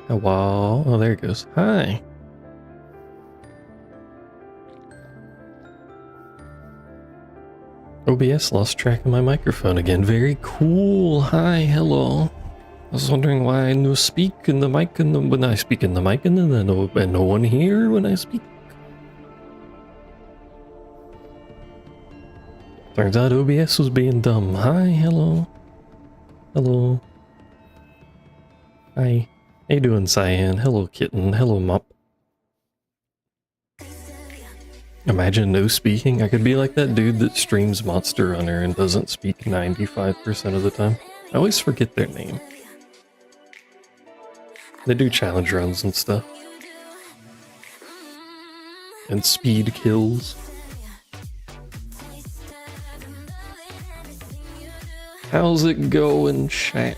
Hello. Oh, there it goes. Hi. OBS lost track of my microphone again. Very cool. Hi, hello. I was wondering why I no speak in the mic when I speak in the mic and then no one here when I speak. Turns out OBS was being dumb. Hi, hello. Hello. Hi. How you doing, Cyan? Hello, Kitten. Hello, Mop. Imagine no speaking. I could be like that dude that streams Monster Hunter and doesn't speak 95% of the time. I always forget their name. They do challenge runs and stuff. And speed kills. How's it going, Chatini?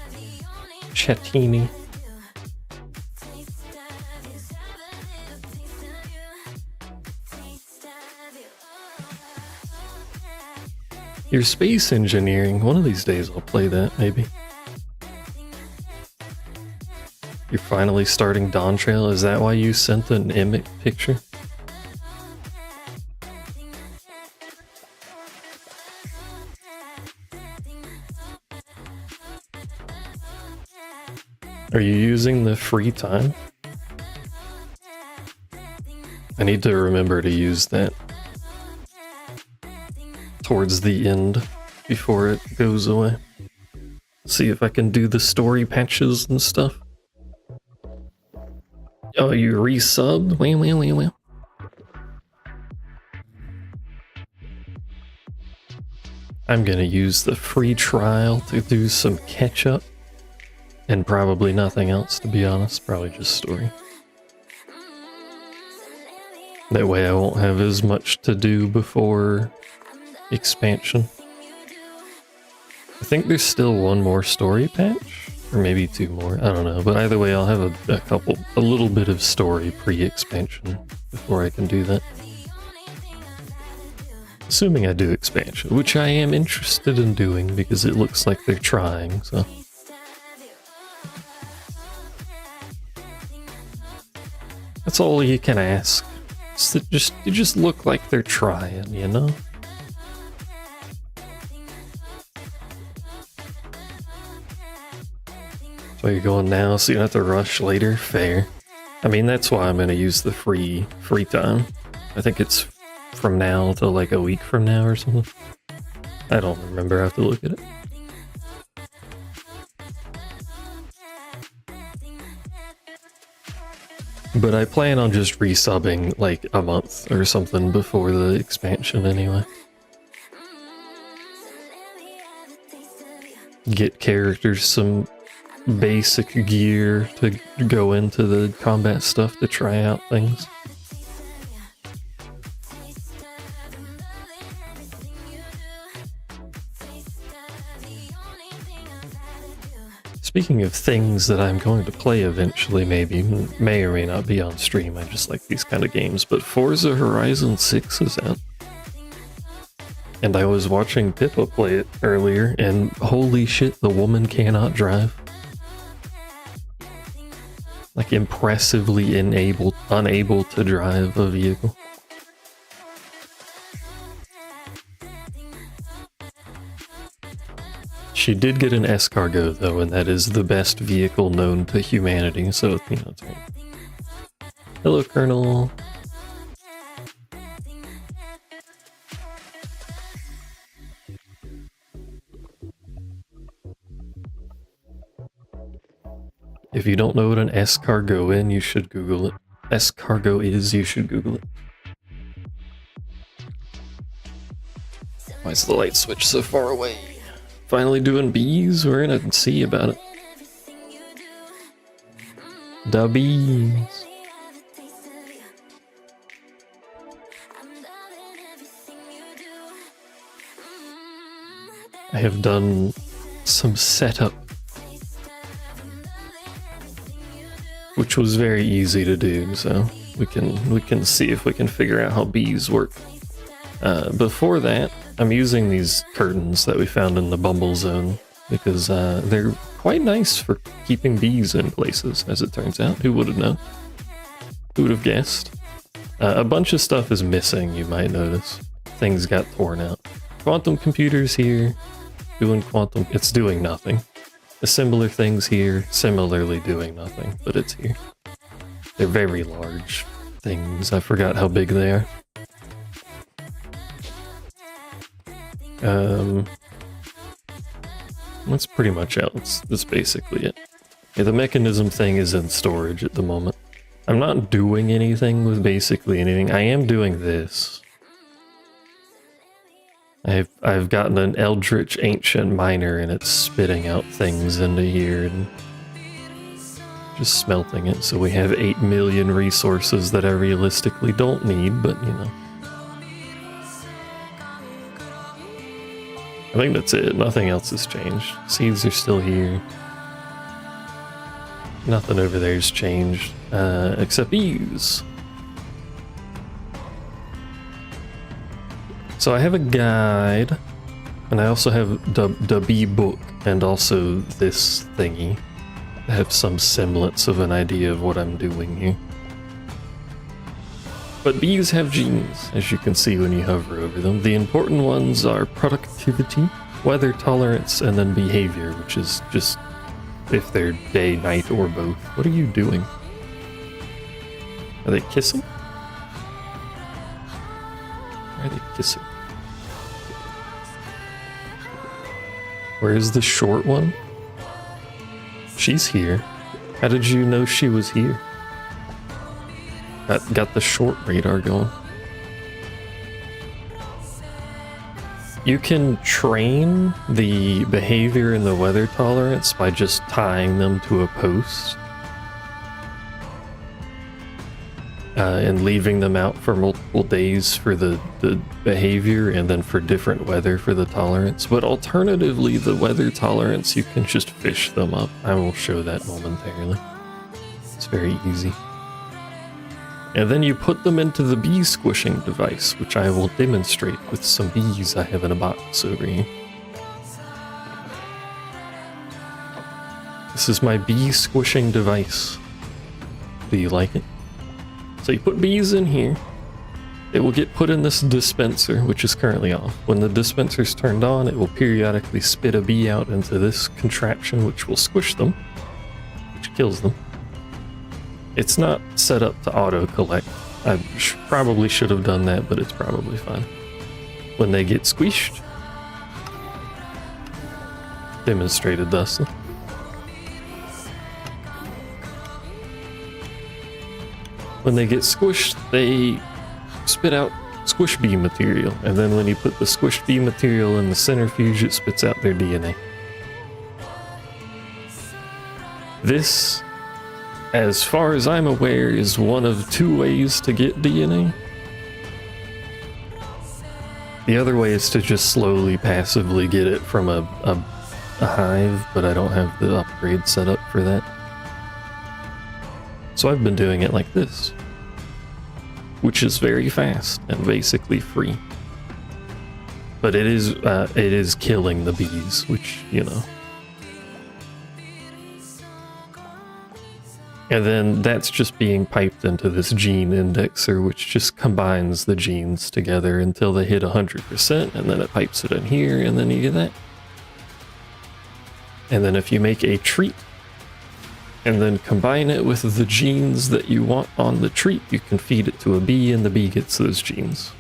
Your space engineering. One of these days I'll play that, maybe. You're finally starting Dawn Trail? Is that why you sent an Emote picture? Are you using the free time? I need to remember to use that towards the end before it goes away. See if I can do the story patches and stuff. Oh, you resubbed? Well. I'm gonna use the free trial to do some catch up. And probably nothing else, to be honest. Probably just story. That way I won't have as much to do before expansion. I think there's still one more story patch, or maybe two more, I don't know, but either way I'll have a little bit of story pre-expansion before I can do that. Assuming I do expansion, which I am interested in doing because it looks like they're trying, so. That's all you can ask. You just look like they're trying, you know? So you're going now, so you don't have to rush later? Fair. I mean, that's why I'm gonna use the free time. I think it's from now till like a week from now or something. I don't remember, I have to look at it. But I plan on just resubbing like a month or something before the expansion anyway. Get characters some basic gear to go into the combat stuff to try out things. Speaking of things that I'm going to play eventually, maybe, may or may not be on stream, I just like these kind of games, but Forza Horizon 6 is out. And I was watching Pippa play it earlier, and holy shit, the woman cannot drive. Like, impressively unable to drive a vehicle. She did get an escargot though, and that is the best vehicle known to humanity, so, you know, it's fine. Hello, Colonel. If you don't know what an escargot is, you should Google it. You should Google it. Why is the light switch so far away? Finally doing bees? We're gonna see about it. The bees. I have done some setup, which was very easy to do, so we can see if we can figure out how bees work. Before that, I'm using these curtains that we found in the Bumble Zone because they're quite nice for keeping bees in places, as it turns out. Who would have known? Who would have guessed? A bunch of stuff is missing, you might notice. Things got torn out. Quantum computers here, doing quantum, it's doing nothing. Assembler things here, similarly doing nothing, but it's here. They're very large things, I forgot how big they are. That's pretty much it. That's basically it. Yeah, the mechanism thing is in storage at the moment. I'm not doing anything with basically anything. I am doing this. I've gotten an Eldritch Ancient Miner and it's spitting out things into here and just smelting it. So we have 8 million resources that I realistically don't need, but you know. I think that's it. Nothing else has changed. Seeds are still here. Nothing over there's changed, except bees. So I have a guide, and I also have the bee book, and also this thingy. I have some semblance of an idea of what I'm doing here. But bees have genes, as you can see when you hover over them. The important ones are productivity, weather tolerance, and then behavior, which is just if they're day, night, or both. What are you doing? Are they kissing? Why are they kissing? Where's the short one? She's here. How did you know she was here? Got the short radar going. You can train the behavior and the weather tolerance by just tying them to a post. And leaving them out for multiple days for the behavior and then for different weather for the tolerance. But alternatively, the weather tolerance, you can just fish them up. I will show that momentarily. It's very easy. And then you put them into the bee squishing device, which I will demonstrate with some bees I have in a box over here. This is my bee squishing device. Do you like it? So you put bees in here. It will get put in this dispenser, which is currently off. When the dispenser's turned on, it will periodically spit a bee out into this contraption, which will squish them, which kills them. It's not set up to auto-collect. I probably should have done that, but it's probably fine. When they get squished, demonstrated thusly. When they get squished, they spit out squish bee material, and then when you put the squish bee material in the centrifuge, it spits out their DNA. This, as far as I'm aware, is one of 2 ways to get DNA. The other way is to just slowly, passively get it from a hive, but I don't have the upgrade set up for that. So I've been doing it like this, which is very fast and basically free. But it is killing the bees, which, you know. And then that's just being piped into this gene indexer, which just combines the genes together until they hit 100%, and then it pipes it in here, and then you get that. And then if you make a treat, and then combine it with the genes that you want on the treat, you can feed it to a bee, and the bee gets those genes.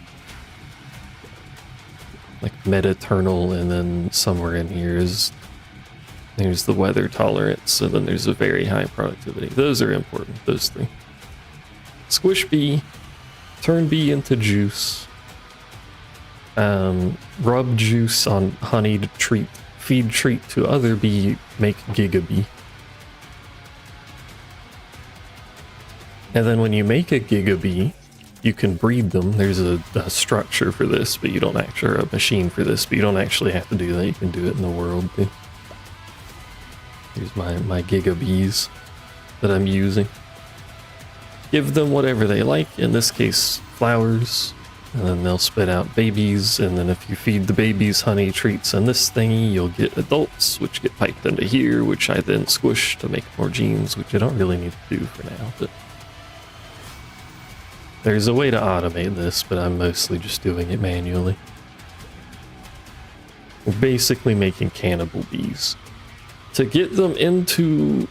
Like meta-eternal, and then somewhere in here is... there's the weather tolerance, and then there's a very high productivity. Those are important, those 3. Squish bee, turn bee into juice, rub juice on honey to treat, feed treat to other bee, make gigabee. And then when you make a gigabee, you can breed them. There's a structure for this, but you don't actually, or a machine for this, but you don't actually have to do that. You can do it in the world too. Here's my gigabees that I'm using. Give them whatever they like, in this case flowers, and then they'll spit out babies, and then if you feed the babies honey treats and this thingy, you'll get adults, which get piped into here, which I then squish to make more genes, which I don't really need to do for now, but there's a way to automate this, but I'm mostly just doing it manually. We're basically making cannibal bees. To get them into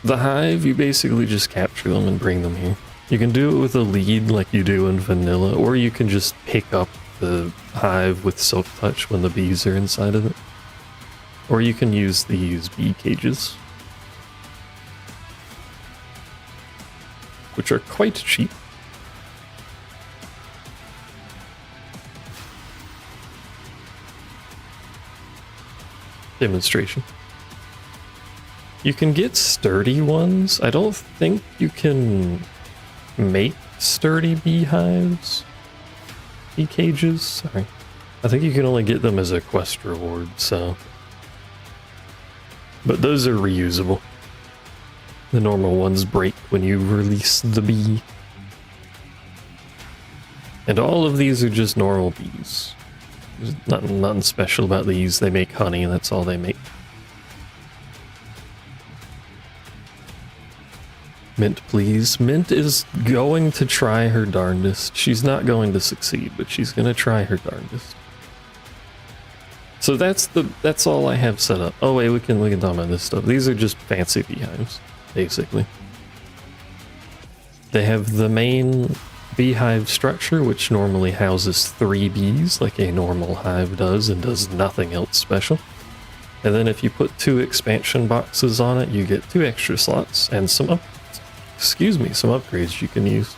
the hive, you basically just capture them and bring them here. You can do it with a lead like you do in vanilla, or you can just pick up the hive with silk touch when the bees are inside of it. Or you can use these bee cages, which are quite cheap. Demonstration. You can get sturdy ones. I don't think you can make sturdy beehives. Bee cages, sorry. I think you can only get them as a quest reward, so. But those are reusable. The normal ones break when you release the bee. And all of these are just normal bees. There's nothing special about these. They make honey, and that's all they make. Mint, please. Mint is going to try her darndest. She's not going to succeed, but she's going to try her darndest. So that's all I have set up. Oh wait, we can talk about this stuff. These are just fancy beehives, basically. They have the main beehive structure, which normally houses 3 bees, like a normal hive does, and does nothing else special. And then if you put 2 expansion boxes on it, you get 2 extra slots and some upgrades you can use.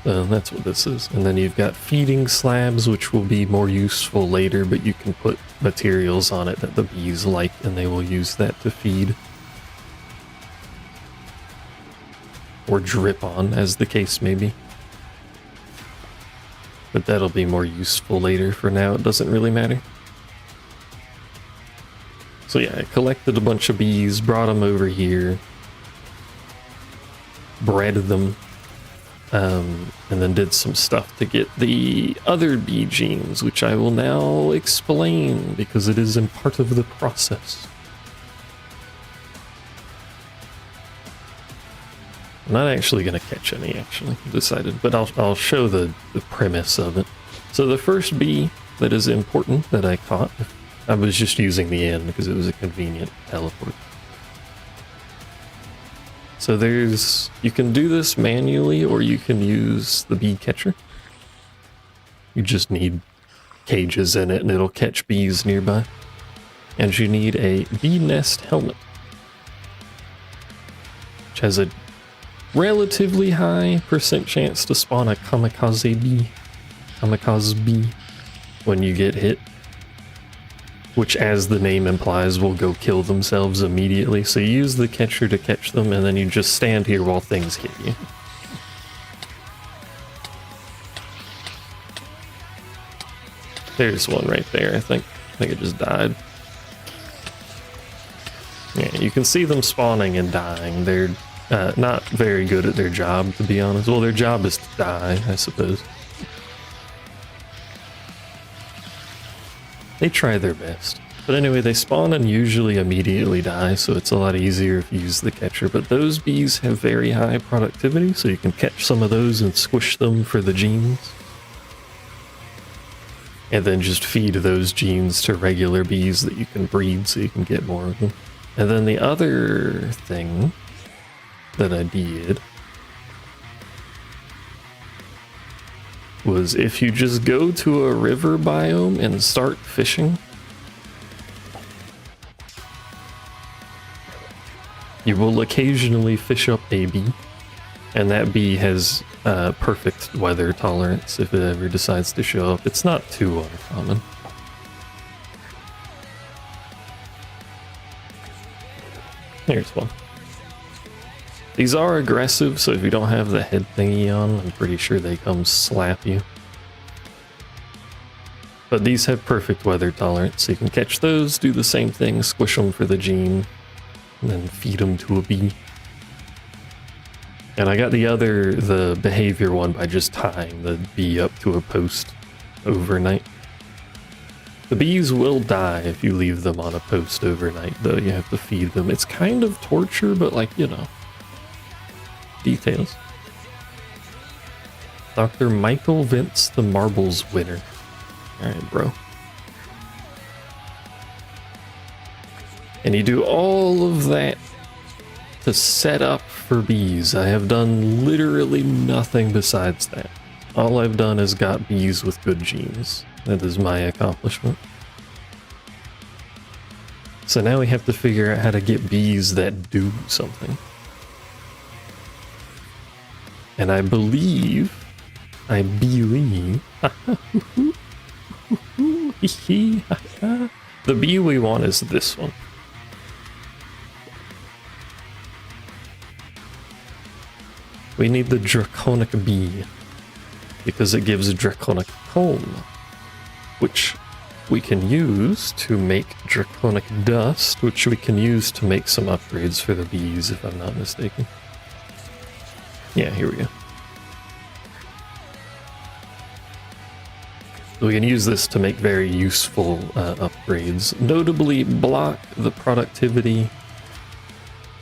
That's what this is. And then you've got feeding slabs, which will be more useful later, but you can put materials on it that the bees like, and they will use that to feed. Or drip on, as the case may be. But that'll be more useful later. For now, it doesn't really matter. So yeah, I collected a bunch of bees, brought them over here, bred them, and then did some stuff to get the other bee genes, which I will now explain because it is a part of the process. I'm not actually going to catch any, actually, decided, but I'll show the premise of it. So the first bee that is important that I caught, I was just using the end because it was a convenient teleport. So you can do this manually, or you can use the bee catcher. You just need cages in it and it'll catch bees nearby. And you need a bee nest helmet, which has a relatively high % chance to spawn a kamikaze bee when you get hit, which, as the name implies, will go kill themselves immediately. So you use the catcher to catch them, and then you just stand here while things hit you. There's one right there, I think. I think it just died. Yeah, you can see them spawning and dying. They're not very good at their job, to be honest. Well, their job is to die, I suppose. They try their best. But anyway, they spawn and usually immediately die, so it's a lot easier if you use the catcher. But those bees have very high productivity, so you can catch some of those and squish them for the genes. And then just feed those genes to regular bees that you can breed so you can get more of them. And then the other thing that I did was, if you just go to a river biome and start fishing, you will occasionally fish up a bee, and that bee has perfect weather tolerance if it ever decides to show up. It's not too uncommon. Here's one. These are aggressive, so if you don't have the head thingy on, I'm pretty sure they come slap you. But these have perfect weather tolerance, so you can catch those, do the same thing, squish them for the gene, and then feed them to a bee. And I got the behavior one by just tying the bee up to a post overnight. The bees will die if you leave them on a post overnight, though. You have to feed them. It's kind of torture, but like, you know, details. Dr. Michael Vince, the marbles winner. Alright, bro. And you do all of that to set up for bees. I have done literally nothing besides that. All I've done is got bees with good genes. That is my accomplishment. So now we have to figure out how to get bees that do something. And I believe, the bee we want is this one. We need the draconic bee because it gives a draconic comb, which we can use to make draconic dust, which we can use to make some upgrades for the bees, if I'm not mistaken. Yeah, here we go. So we can use this to make very useful upgrades, notably block the productivity.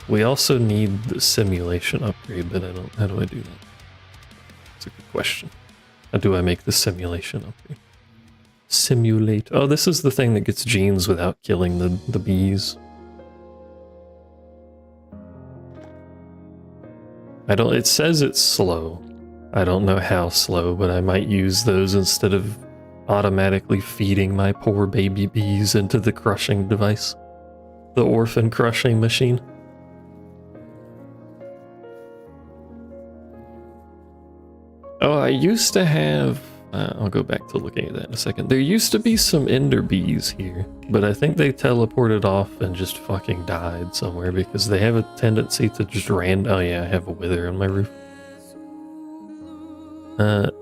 We also need the simulation upgrade, but how do I do that? That's a good question. How do I make the simulation upgrade? Simulate. Oh, this is the thing that gets genes without killing the bees. It says it's slow. I don't know how slow, but I might use those instead of automatically feeding my poor baby bees into the crushing device. The orphan crushing machine. Oh, I used to have... I'll go back to looking at that in a second. There used to be some ender bees here, but I think they teleported off and just fucking died somewhere because they have a tendency to just oh yeah, I have a wither on my roof.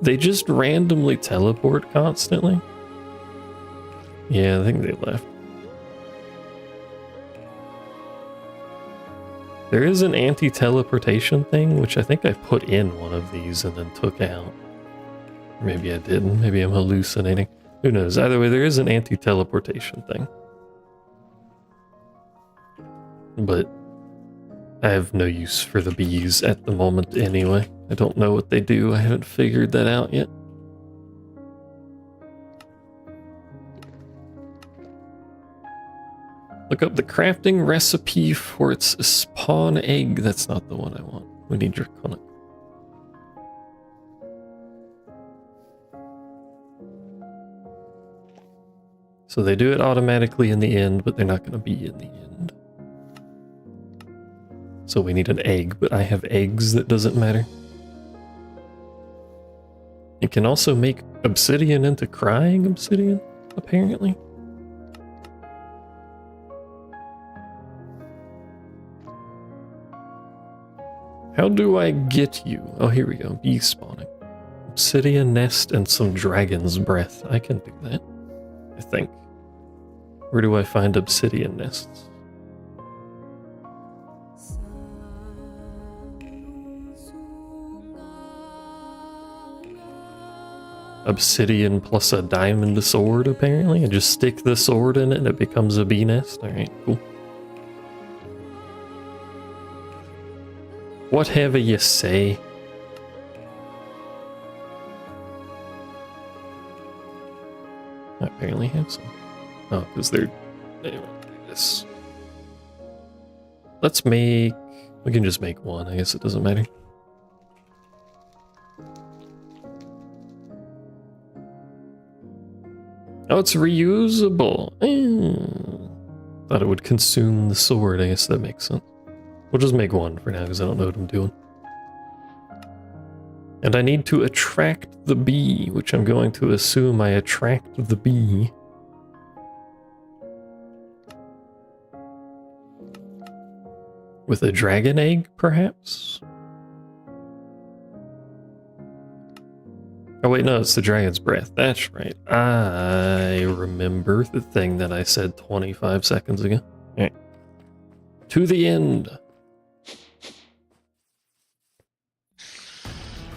They just randomly teleport constantly. Yeah, I think they left. There is an anti-teleportation thing, which I think I put in one of these and then took out. Or maybe I didn't. Maybe I'm hallucinating. Who knows? Either way, there is an anti-teleportation thing. But I have no use for the bees at the moment anyway. I don't know what they do. I haven't figured that out yet. Look up the crafting recipe for its spawn egg. That's not the one I want. We need draconic. So they do it automatically in the end, but they're not going to be in the end. So we need an egg, but I have eggs that doesn't matter. It can also make obsidian into crying obsidian, apparently. How do I get you? Oh, here we go. Bee spawning. Obsidian nest and some dragon's breath. I can do that, I think. Where do I find obsidian nests? Obsidian plus a diamond sword, apparently. And just stick the sword in it and it becomes a bee nest. Alright, cool. Whatever you say. I apparently have some. Oh, because they're... Anyway, this. Let's make... We can just make one. I guess it doesn't matter. Oh, it's reusable. Thought it would consume the sword. I guess that makes sense. We'll just make one for now because I don't know what I'm doing. And I need to attract the bee, which I'm going to assume I attract the bee. With a dragon egg, perhaps? Oh wait, no, it's the dragon's breath. That's right. I remember the thing that I said 25 seconds ago. Alright. To the end.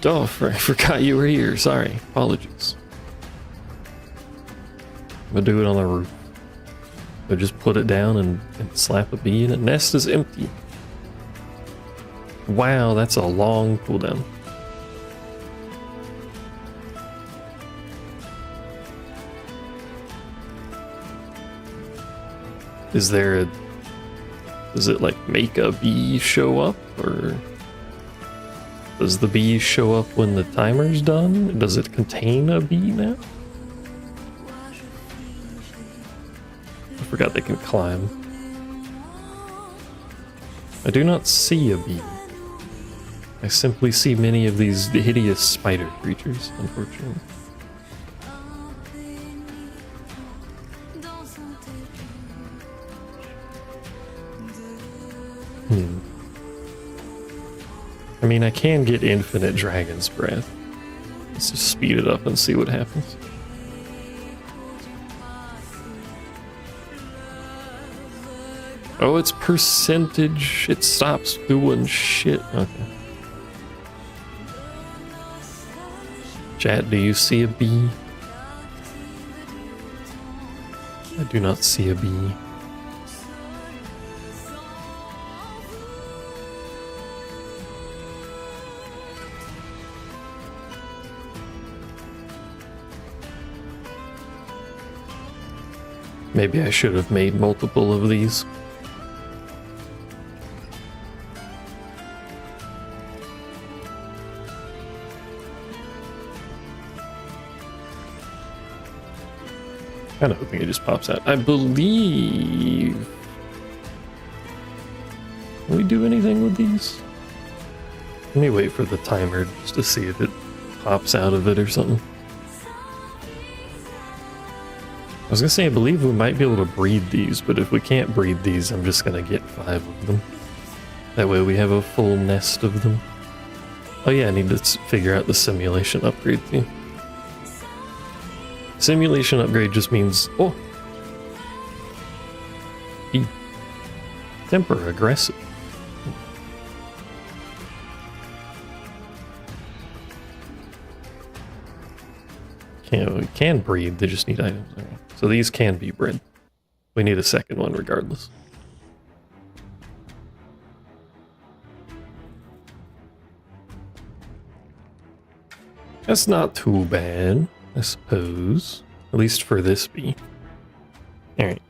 Oh, I forgot you were here. Sorry. Apologies. I'm gonna do it on the roof. So just put it down and slap a bee in it. Nest is empty. Wow, that's a long cooldown. Is there a... Does it like make a bee show up, or does the bee show up when the timer's done? Does it contain a bee now? I forgot they can climb. I do not see a bee. I simply see many of these hideous spider creatures, unfortunately. I mean, I can get infinite dragon's breath. Let's just speed it up and see what happens. Oh, it's percentage. It stops doing shit. Okay. Chat, do you see a bee? I do not see a bee. Maybe I should have made multiple of these. Kind of hoping it just pops out. I believe... Can we do anything with these? Let me wait for the timer just to see if it pops out of it or something. I was gonna say, I believe we might be able to breed these, but if we can't breed these, I'm just gonna get 5 of them. That way we have a full nest of them. Oh yeah, I need to figure out the simulation upgrade too. Simulation upgrade just means, oh, be temper aggressive. We can breed, they just need items. Right. So these can be bred. We need a second one regardless. That's not too bad, I suppose. At least for this bee. Alright.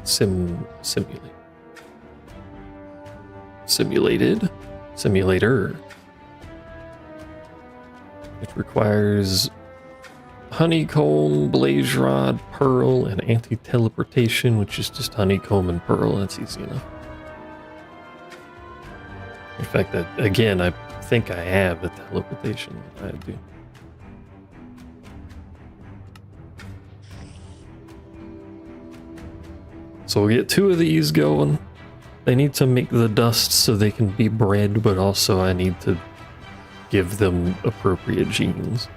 Simulate. Simulated. Simulator. It requires honeycomb, blaze rod, pearl, and anti-teleportation, which is just honeycomb and pearl. That's easy enough. In fact, again, I think I have the teleportation. I do. So we'll get 2 of these going. They need to make the dust so they can be bred, but also I need to give them appropriate genes.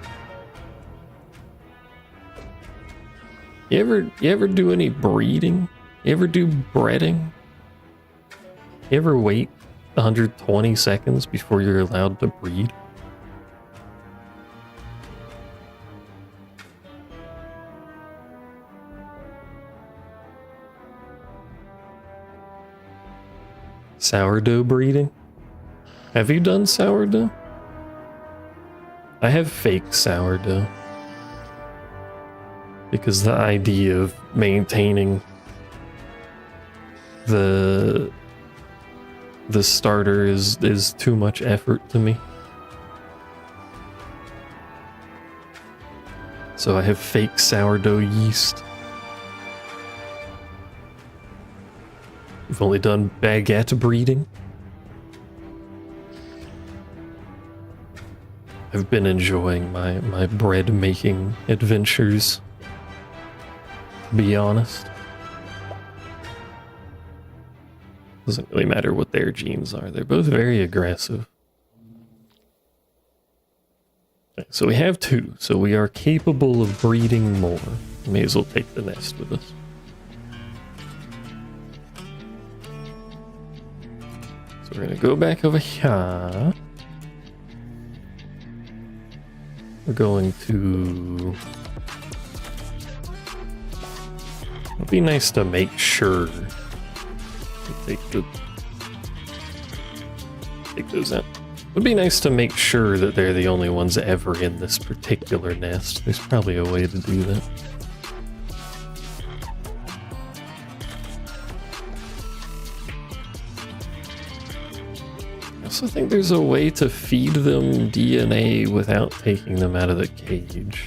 You ever do any breeding? You ever do breeding? You ever wait 120 seconds before you're allowed to breed? Sourdough breeding? Have you done sourdough? I have fake sourdough. Because the idea of maintaining the starter is too much effort to me. So I have fake sourdough yeast. We've only done baguette breeding. I've been enjoying my bread making adventures, to be honest. Doesn't really matter what their genes are. They're both very aggressive. Okay, so we have 2, so we are capable of breeding more. We may as well take the nest with us. So We're gonna go back over here. We're going to... It'd be nice to make sure. Take those out. It would be nice to make sure that they're the only ones ever in this particular nest. There's probably a way to do that. I also think there's a way to feed them DNA without taking them out of the cage.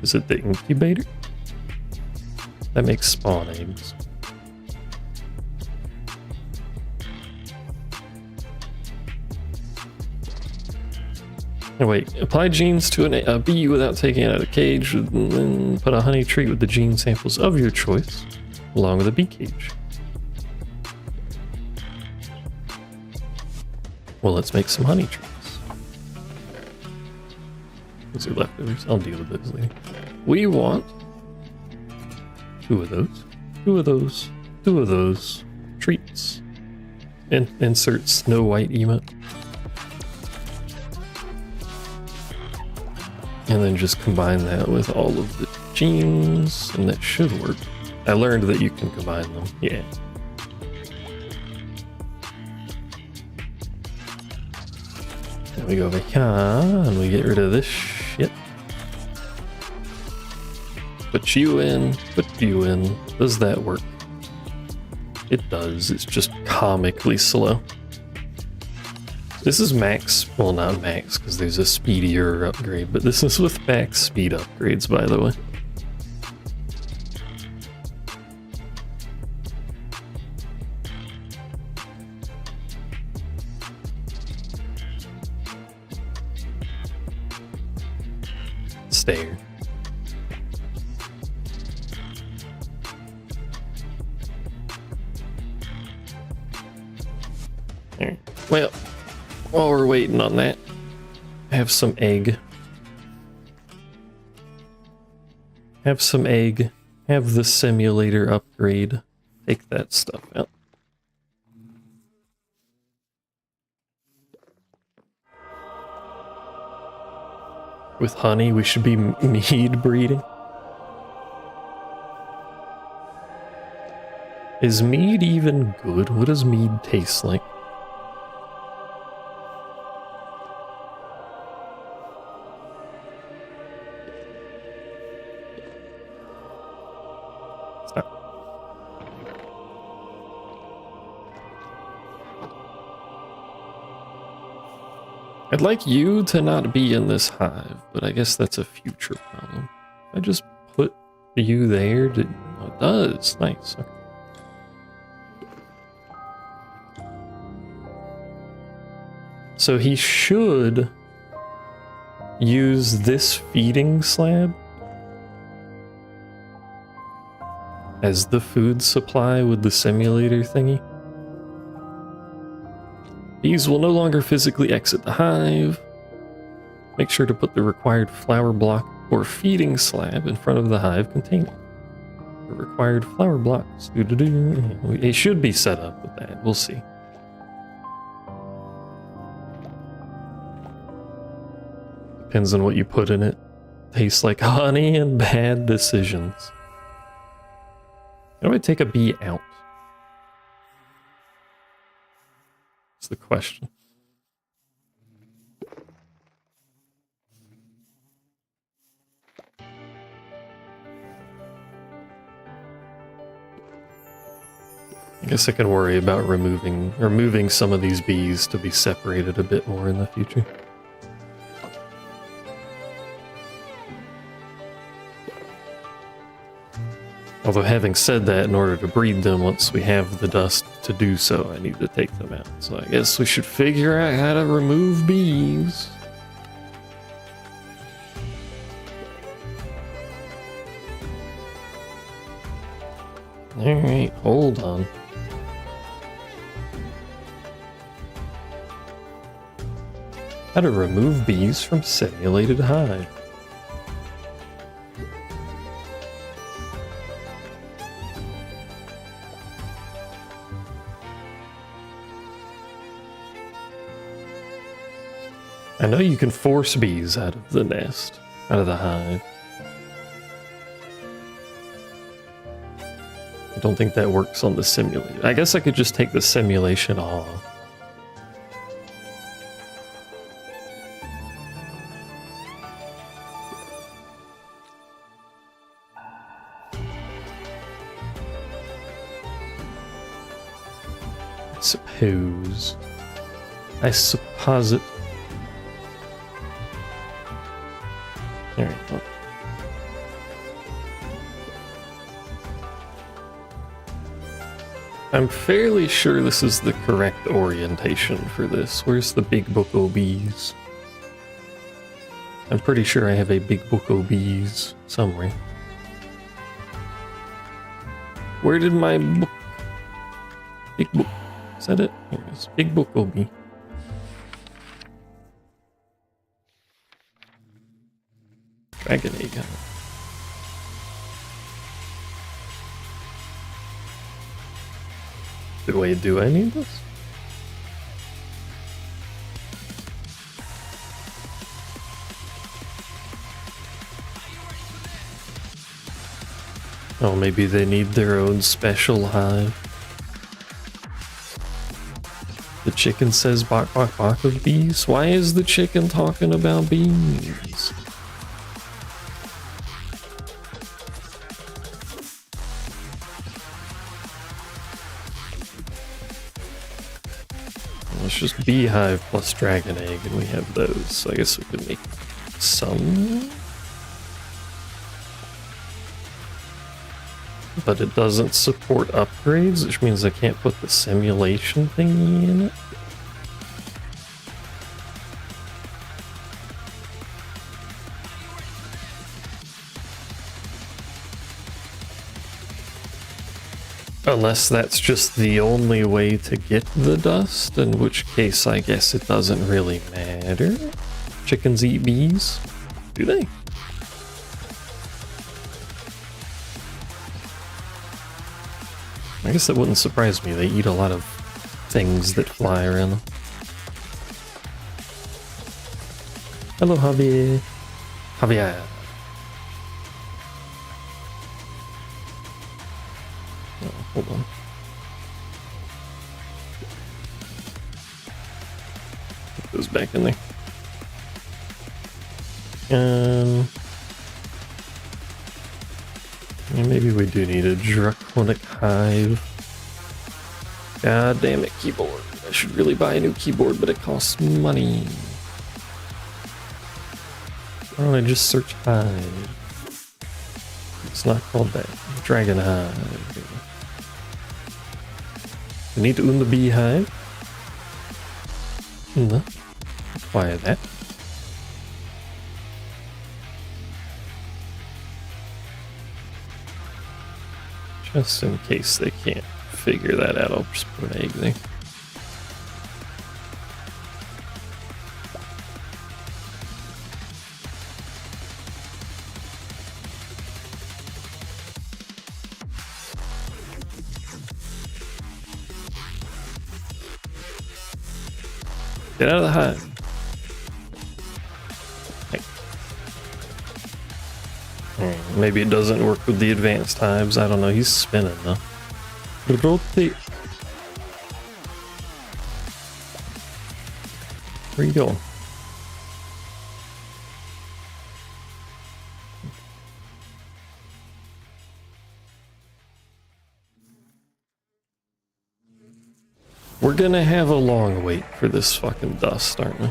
Is it the incubator? That makes spawn eggs. Oh, wait, apply genes to a bee without taking it out of the cage, and then put a honey tree with the gene samples of your choice, along with a bee cage. Well, let's make some honey trees. Those are leftovers. I'll deal with those later. We want 2 of those, 2 of those, 2 of those treats. Insert Snow White emote. And then just combine that with all of the genes, and that should work. I learned that you can combine them, yeah. Then we go over here, and we get rid of this shit. Put you in, put you in. Does that work? It does, it's just comically slow. This is max, well not max because there's a speedier upgrade, but this is with max speed upgrades, by the way. Stare. There. Well, while we're waiting on that, have some egg. Have some egg. Have the simulator upgrade. Take that stuff out. With honey, we should be mead breeding. Is mead even good? What does mead taste like? I'd like you to not be in this hive, but I guess that's a future problem. I just put you there. Oh, it does. Nice. Okay. So he should use this feeding slab as the food supply with the simulator thingy. Bees will no longer physically exit the hive. Make sure to put the required flower block or feeding slab in front of the hive container. The required flower blocks. It should be set up with that. We'll see. Depends on what you put in it. Tastes like honey and bad decisions. How do I take a bee out? That's the question. I guess I can worry about removing some of these bees to be separated a bit more in the future. Although having said that, in order to breed them, once we have the dust to do so, I need to take them out. So I guess we should figure out how to remove bees. Alright, hold on. How to remove bees from simulated hive. I know you can force bees out of the nest, out of the hive. I don't think that works on the simulator. I guess I could just take the simulation off. I suppose it. There we go. I'm fairly sure this is the correct orientation for this. Where's the big book o' bees? I'm pretty sure I have a big book o' bees somewhere. Where did my book? Big book. Is that it? Here it is. Big book o' bee. Dragon egg. Do I need this? Oh, maybe they need their own special hive. The chicken says bark bark bark of bees. Why is the chicken talking about bees? It's just beehive plus dragon egg, and we have those. So I guess we could make some. But it doesn't support upgrades, which means I can't put the simulation thingy in it. Unless that's just the only way to get the dust, in which case I guess it doesn't really matter. Chickens eat bees? Do they? I guess that wouldn't surprise me. They eat a lot of things that fly around them. Hello, Javier. Javier. Oh, hold on. Put those back in there. Yeah, maybe we do need a draconic hive. God damn it, keyboard. I should really buy a new keyboard, but it costs money. Why don't I just search hive? It's not called that. Dragon hive. We need to own the beehive. No. Acquire that. Just in case they can't figure that out, I'll just put an egg there. Get out of the hive. Maybe it doesn't work with the advanced hives. I don't know. He's spinning though. Rotate. Where you going? We're gonna have a long wait for this fucking dust, aren't we?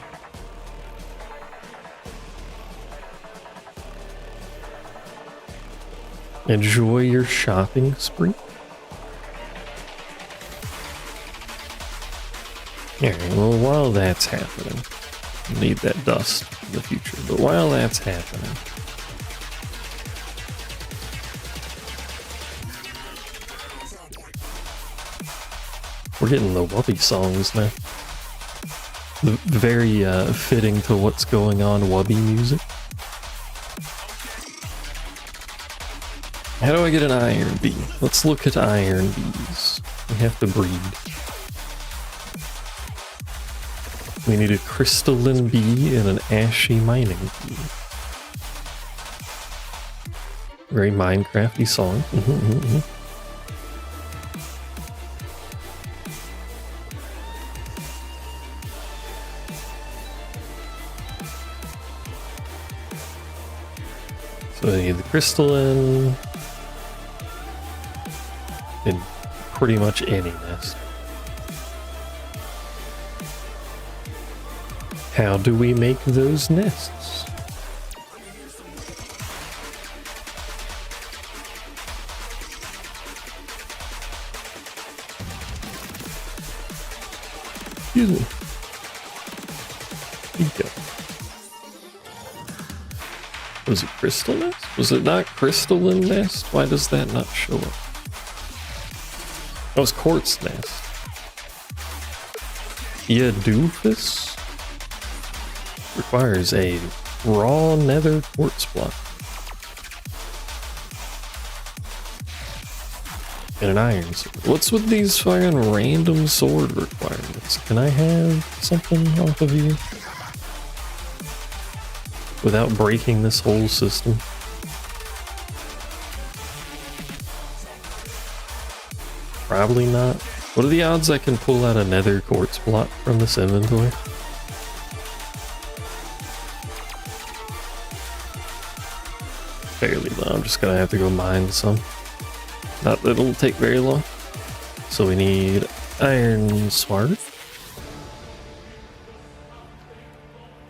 Enjoy your shopping spree. Alright, well, while that's happening, we'll need that dust in the future, but while that's happening, we're getting the Wubby songs now. Very fitting to what's going on Wubby music. How do I get an iron bee? Let's look at iron bees. We have to breed. We need a crystalline bee and an ashy mining bee. Very Minecrafty song. So I need the crystalline in pretty much any nest. How do we make those nests? Excuse me. Here you go. Was it crystal nest? Was it not crystalline nest? Why does that not show up? That was quartz nest. Yeah, doofus requires a raw nether quartz block and an iron sword. What's with these fucking random sword requirements? Can I have something off of you without breaking this whole system? Probably not. What are the odds I can pull out a nether quartz block from this inventory? Fairly low. I'm just gonna have to go mine some. Not that it'll take very long. So we need iron sword.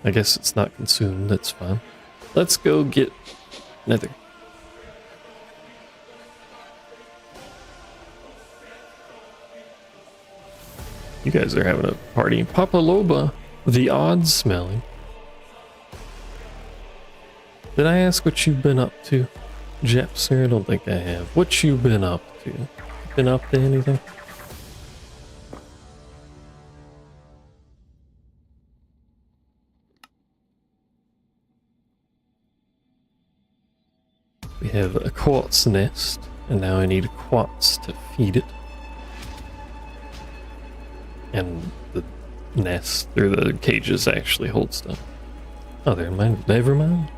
I guess it's not consumed, that's fine. Let's go get nether. You guys are having a party. Papa Loba, the odd smelling. Did I ask what you've been up to, Jepser? I don't think I have. What you been up to? Been up to anything? We have a quartz nest, and now I need quartz to feed it. And the nest, or the cages, actually hold stuff. Oh, never mind.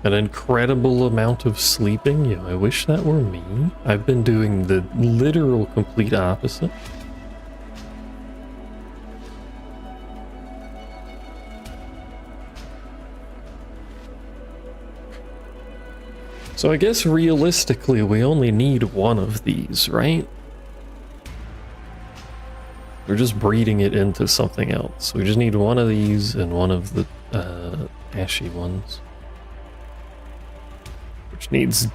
An incredible amount of sleeping. Yeah, I wish that were me. I've been doing the literal complete opposite. So I guess realistically we only need one of these, right? We're just breeding it into something else. We just need one of these and one of the ashy ones. Which needs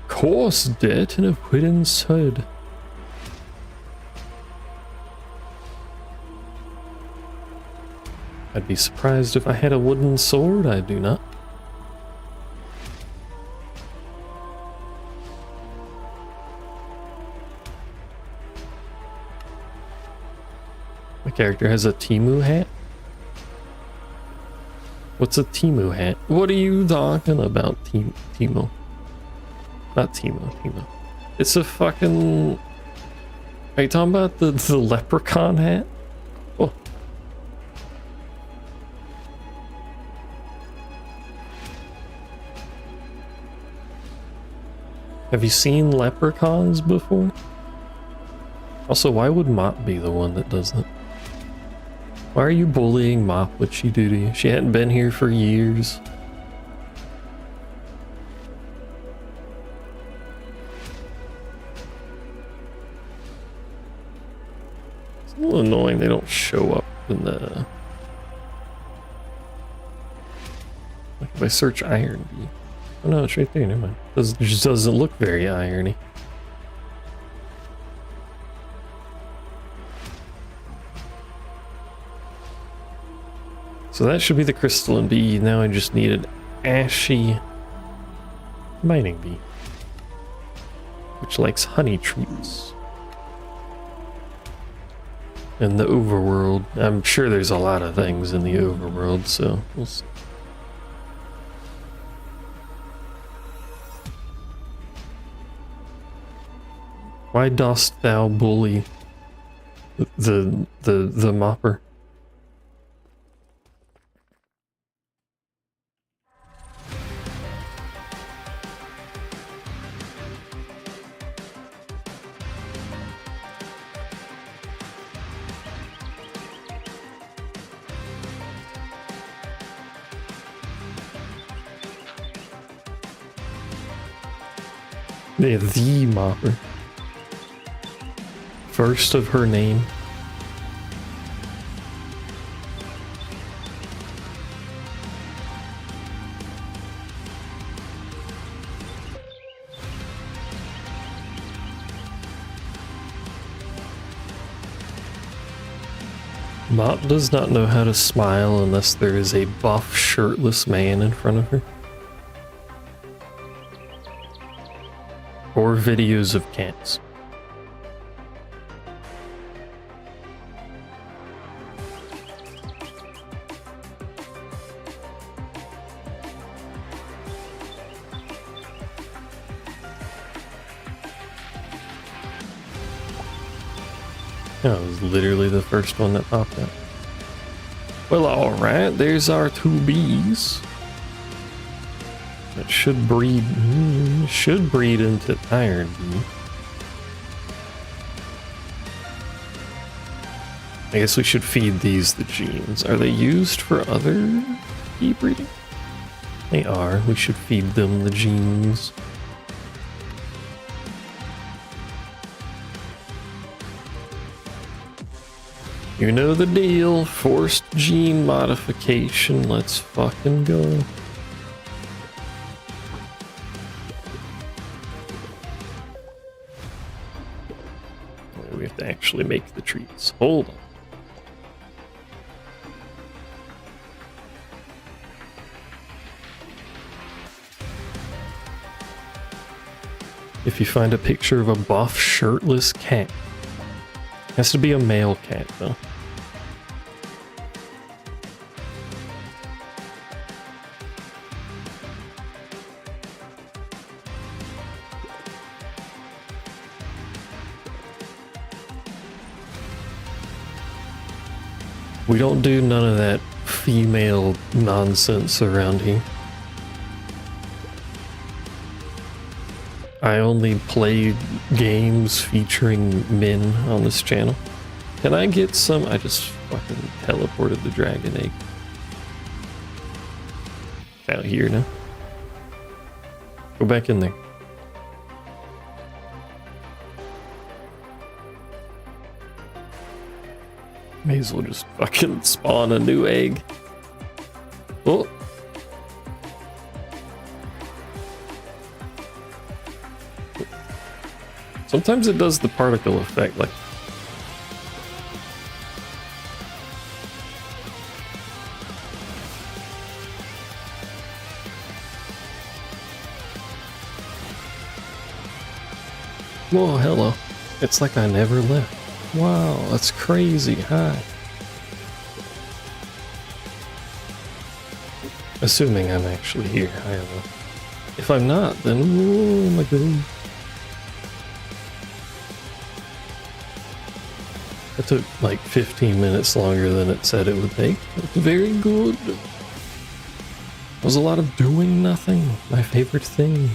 coarse dirt and a wooden sword. I'd be surprised if I had a wooden sword. I do not. My character has a Timu hat. What's a Timu hat? What are you talking about, Timo? Not Timo. It's a fucking... Are you talking about the leprechaun hat? Oh. Have you seen leprechauns before? Also, why would Mop be the one that does that? Why are you bullying Mop? What'd she do to you? She hadn't been here for years. It's a little annoying they don't show up in the... Like if I search Iron Bee. Oh no, it's right there, never mind. It just doesn't look very irony. So that should be the crystalline bee. Now I just need an ashy mining bee, which likes honey treats. And the overworld. I'm sure there's a lot of things in the overworld, so we'll see. Why dost thou bully The mopper. Yeah, the mopper. First of her name. Mop does not know how to smile unless there is a buff, shirtless man in front of her. Or videos of cats. That was literally the first one that popped up. Well, alright, there's our two bees. That should breed into iron bee. I guess we should feed these the genes. Are they used for other bee breeding? They are. We should feed them the genes. You know the deal. Forced gene modification. Let's fucking go. We have to actually make the treats. Hold on. If you find a picture of a buff, shirtless cat, has to be a male cat, though. We don't do none of that female nonsense around here. I only play games featuring men on this channel. Can I get some? I just fucking teleported the dragon egg. It's out here now. Go back in there. May as well just fucking spawn a new egg. Oh. Sometimes it does the particle effect, like. Whoa, hello. It's like I never left. Wow, that's crazy. Hi. Assuming I'm actually here. I don't know. If I'm not, then oh my god. It took like 15 minutes longer than it said it would take. It's very good. It was a lot of doing nothing. My favorite thing.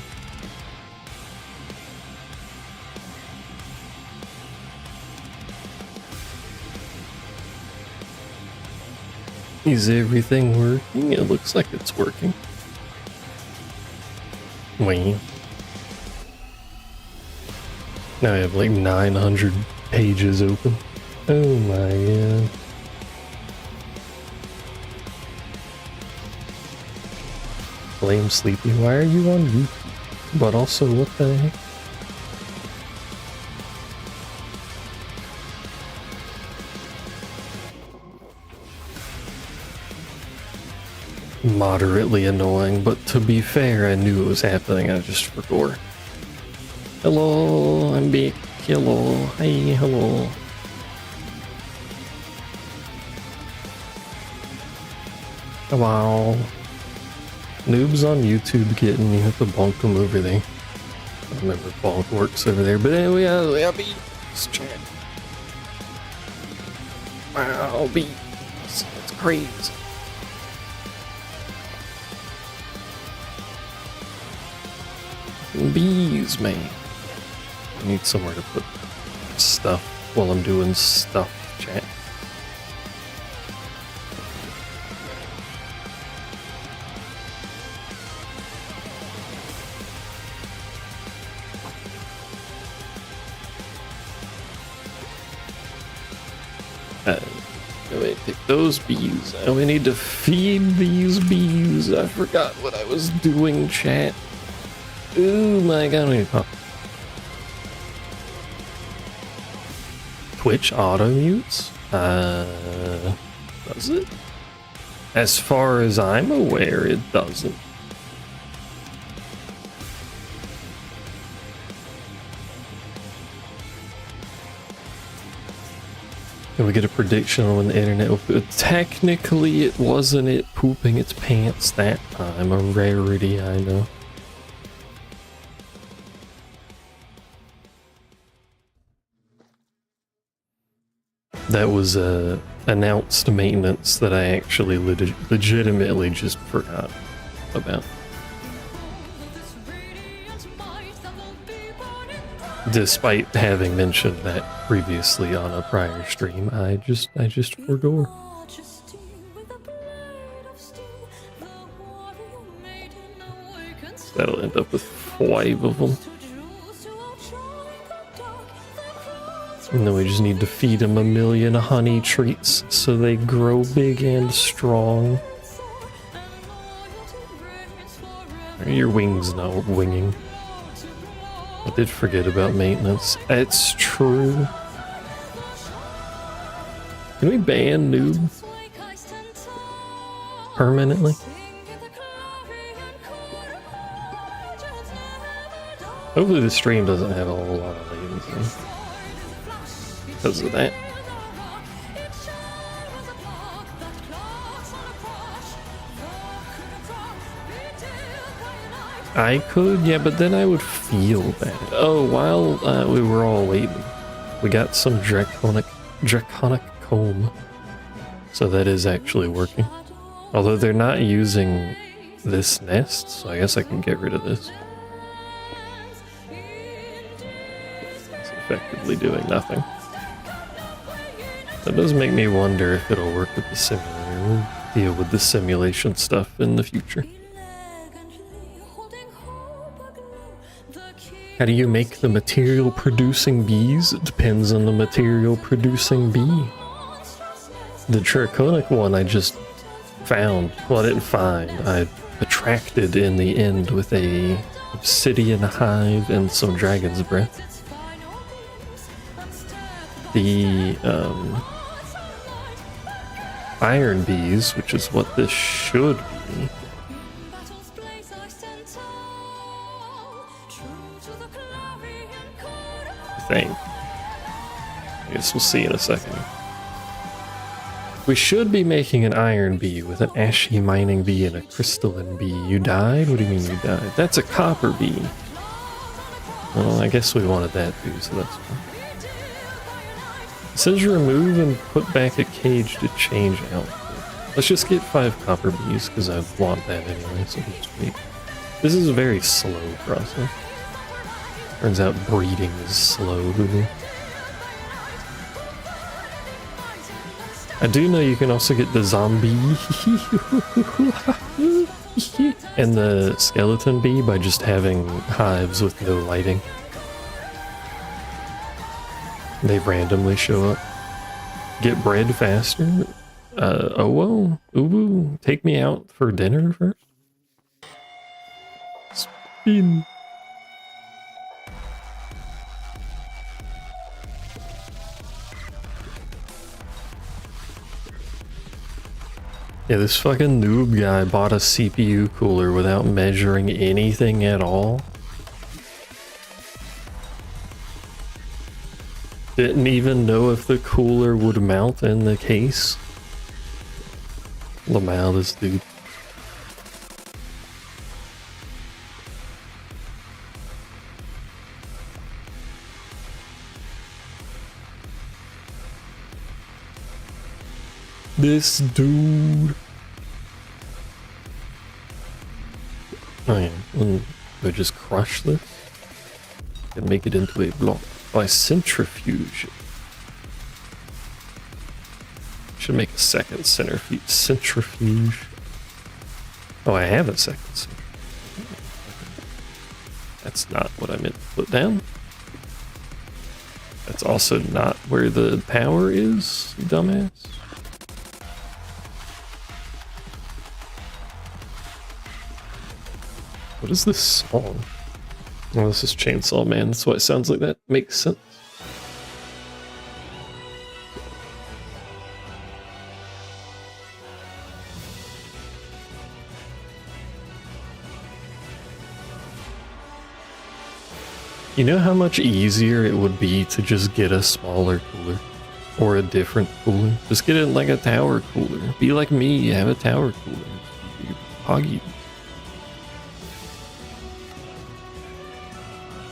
Is everything working? It looks like it's working. Wait. Now I have like 900 pages open. Oh my god. Blame Sleepy. Why are you on YouTube? But also, what the heck? Moderately annoying, but to be fair, I knew it was happening. I just forgot. Hello, I'm back. Hello. Hi, hello. Wow. Noobs on YouTube getting, you have to bonk them over there. I don't remember if bonk works over there, but anyway, I'll be this chat. Wow, bees. It's crazy. Bees, man. I need somewhere to put stuff while I'm doing stuff, chat. Wait, pick those bees. We need to feed these bees. I forgot what I was doing, chat. Oh my god. Twitch auto mutes? Does it? As far as I'm aware, it doesn't. Can we get a prediction on when the internet will poop? Technically, it wasn't it pooping its pants that time. A rarity, I know. That was announced maintenance that I actually legitimately just forgot about. Despite having mentioned that previously on a prior stream, I just forgot. That'll end up with 5 of them. And then we just need to feed them 1,000,000 honey treats so they grow big and strong. Are your wings not winging? I did forget about maintenance. It's true. Can we ban noob permanently? Hopefully the stream doesn't have a whole lot of latency because of that. I could, yeah, but then I would feel bad. Oh, while we were all waiting, we got some draconic comb, so that is actually working. Although they're not using this nest, so I guess I can get rid of this. It's effectively doing nothing. That does make me wonder if it'll work with the simulator. We'll deal with the simulation stuff in the future. How do you make the material producing bees? It depends on the material producing bee. The draconic one I just found, well I didn't find, I attracted in the end with a obsidian hive and some dragon's breath. The iron bees, which is what this should be, I guess we'll see in a second. We should be making an iron bee with an ashy mining bee and a crystalline bee. You died? What do you mean you died? That's a copper bee. Well, I guess we wanted that too, so that's fine. It says remove and put back a cage to change output. Let's just get 5 copper bees, because I want that anyway, so we'll just wait. This is a very slow process. Turns out breeding is slow. I do know you can also get the zombie and the skeleton bee by just having hives with no lighting. They randomly show up. Get bread faster? Oh whoa. Ooh, take me out for dinner first? Spin. Yeah, this fucking noob guy bought a CPU cooler without measuring anything at all. Didn't even know if the cooler would mount in the case. Lamau, this dude. this dude. Oh yeah, and I just crush this and make it into a block by centrifuge. Should make a second centrifuge. Oh, I have a second centrifuge. That's not what I meant to put down. That's also not where the power is, you dumbass. What is this song? Oh, this is Chainsaw Man. That's why it sounds like that. Makes sense. You know how much easier it would be to just get a smaller cooler? Or a different cooler? Just get it like a tower cooler. Be like me, have a tower cooler. Hoggy.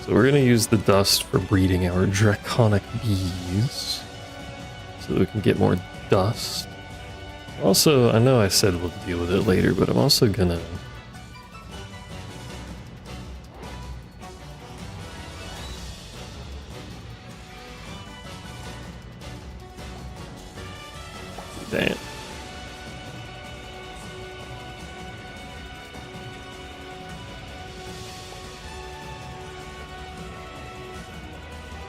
So we're gonna use the dust for breeding our draconic bees. So that we can get more dust. Also, I know I said we'll deal with it later, but I'm also gonna... Damn.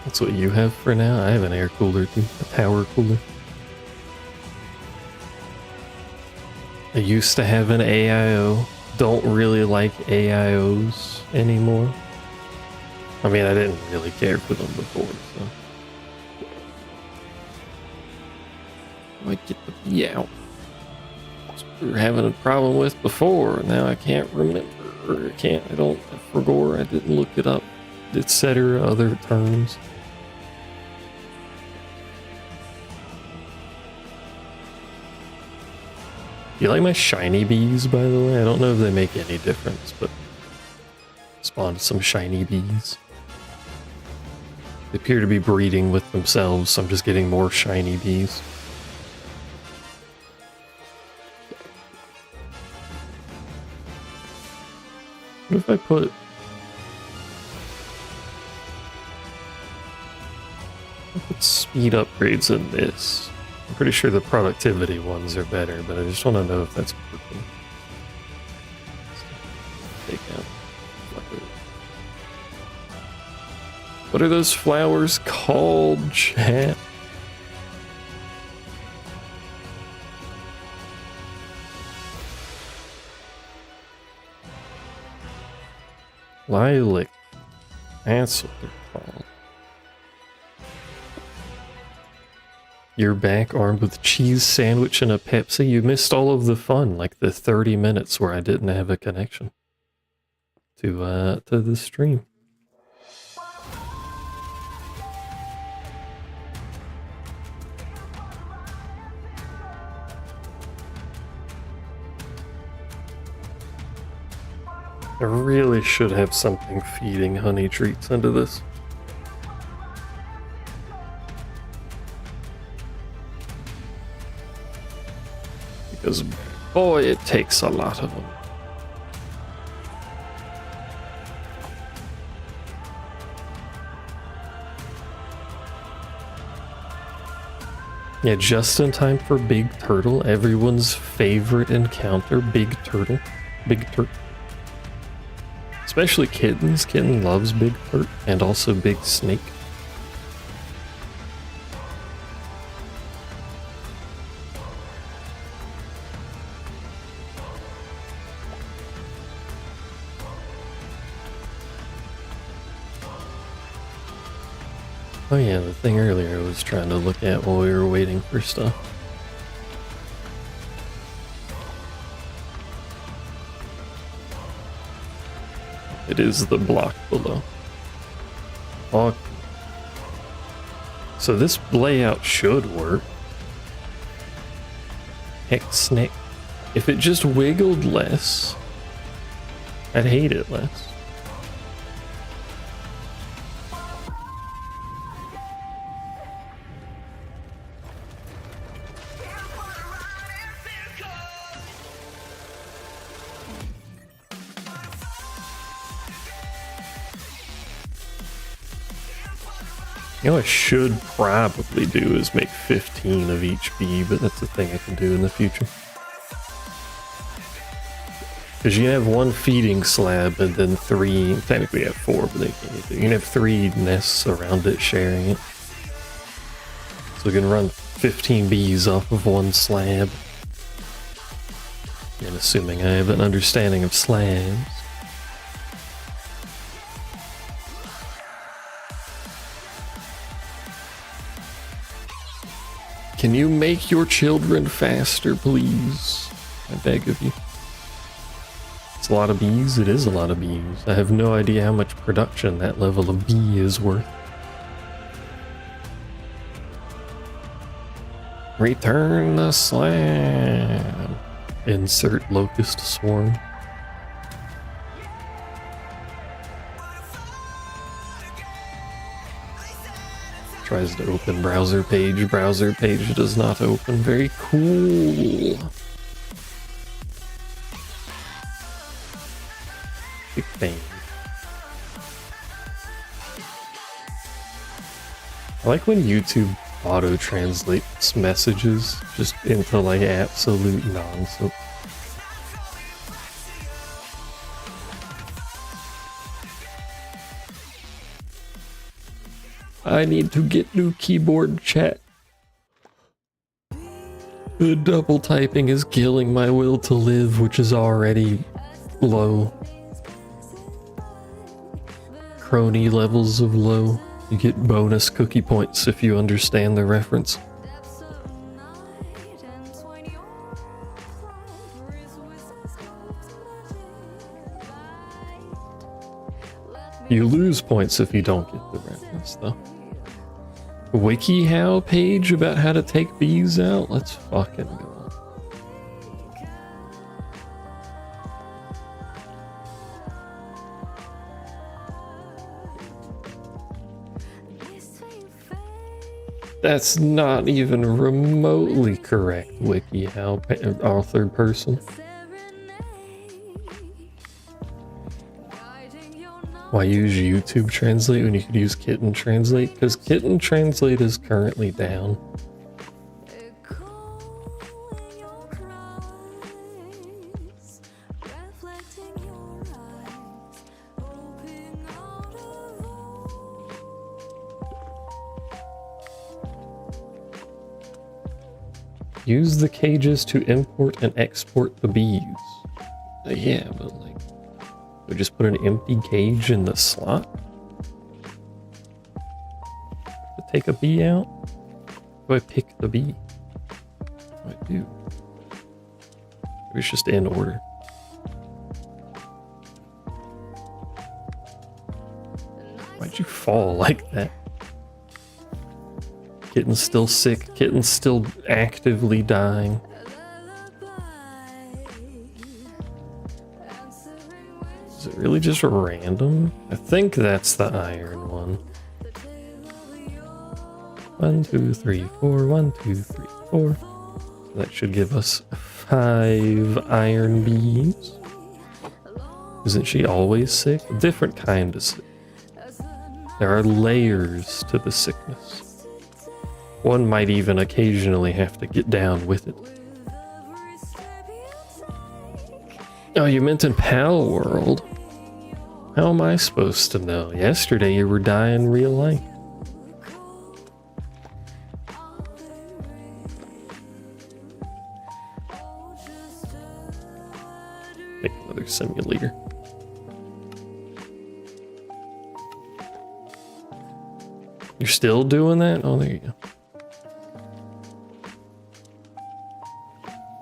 That's what you have for now? I have an air cooler too, a tower cooler. I used to have an AIO. Don't really like AIOs anymore. I mean, I didn't really care for them before, so... I get the bee out. That's what we were having a problem with before. Now I can't remember. I forgot. I didn't look it up, etc. Other terms. Do you like my shiny bees, by the way? I don't know if they make any difference, but spawned some shiny bees. They appear to be breeding with themselves, so I'm just getting more shiny bees. What if I put... speed upgrades in this? I'm pretty sure the productivity ones are better, but I just want to know if that's working. Take out. What are those flowers called, chat? Lilac. That's what they're called. You're back armed with cheese sandwich and a Pepsi. You missed all of the fun, like the 30 minutes where I didn't have a connection to the stream. I really should have something feeding honey treats into this. Because, boy, it takes a lot of them. Yeah, just in time for Big Turtle, everyone's favorite encounter, Big Turtle. Big Turtle. Especially kittens. Kitten loves Big Turtle and also Big Snake. Oh yeah, the thing earlier I was trying to look at while we were waiting for stuff. It is the block below. Oh. So this layout should work. Heck snake. If it just wiggled less, I'd hate it less. You know what I should probably do is make 15 of each bee, but that's a thing I can do in the future. Because you can have one feeding slab and then 3, technically you have 4, but you can have 3 nests around it sharing it. So we can run 15 bees off of one slab. And assuming I have an understanding of slabs. Can you make your children faster, please? I beg of you. It's a lot of bees. It is a lot of bees. I have no idea how much production that level of bee is worth. Return the slab. Insert locust swarm. Tries to open browser page. Browser page does not open. Very cool. Big thing. I like when YouTube auto-translates messages just into like absolute nonsense. I need to get new keyboard chat. The double typing is killing my will to live, which is already low. Crony levels of low. You get bonus cookie points if you understand the reference. You lose points if you don't get the reference, though. WikiHow page about how to take bees out? Let's fucking go. That's not even remotely correct, WikiHow authored person. Why use YouTube Translate when you could use Kitten Translate? Because Kitten Translate is currently down. Use the cages to import and export the bees. Yeah, but like, we just put an empty cage in the slot to take a bee out? Do I pick the bee? I do. It's just in order. Why'd you fall like that? Kitten's still sick. Kitten's still actively dying. Is it really just random? I think that's the iron one. 1, 2, 3, 4. 1, 2, 3, 4. So that should give us 5 iron bees. Isn't she always sick? A different kind of sick. There are layers to the sickness. One might even occasionally have to get down with it. Oh, you meant in Pal World? How am I supposed to know? Yesterday you were dying real life. Make another simulator. You're still doing that? Oh, there you go.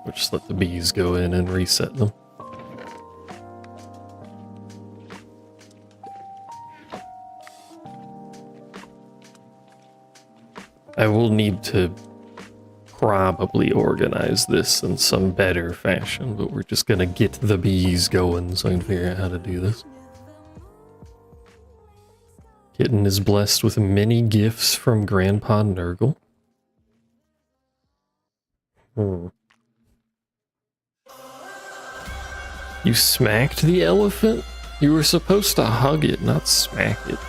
We'll just let the bees go in and reset them. I will need to probably organize this in some better fashion, but we're just gonna get the bees going so I can figure out how to do this. Kitten is blessed with many gifts from Grandpa Nurgle. You smacked the elephant? You were supposed to hug it, not smack it.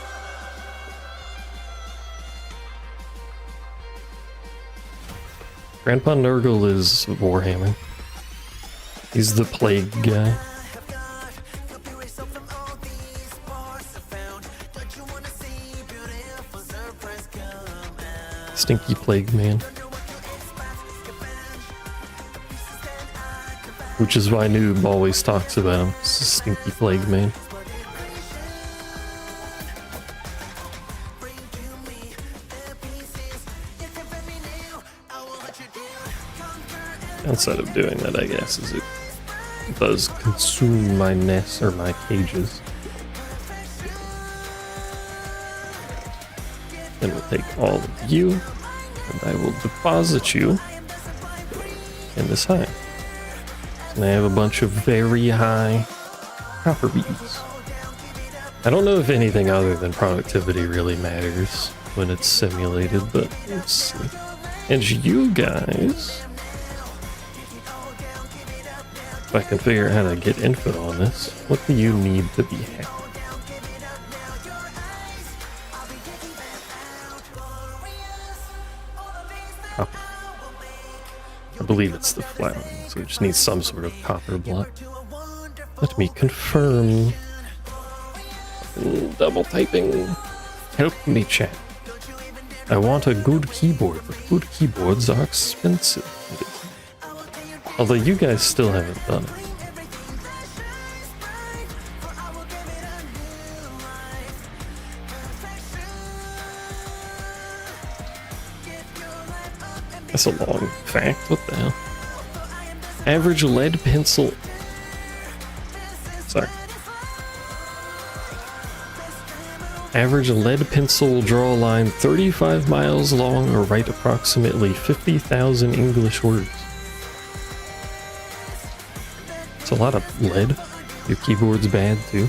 Grandpa Nurgle is Warhammer. He's the plague guy. Stinky plague man. Which is why Noob always talks about him. It's a stinky plague man. Outside of doing that, I guess, is it does consume my nests or my cages. Then we'll take all of you, and I will deposit you in this hive. And I have a bunch of very high copper beads. I don't know if anything other than productivity really matters when it's simulated, but let's see. And you guys, if I can figure out how to get info on this, what do you need to be happy? Copper. I believe it's the flowering, so it just needs some sort of copper block. Let me confirm. Double typing. Help me, chat. I want a good keyboard, but good keyboards are expensive. Although you guys still haven't done it. That's a long fact. What the hell? Average lead pencil. Sorry. Average lead pencil draw line 35 miles long or write approximately 50,000 English words. It's a lot of lead. Your keyboard's bad too.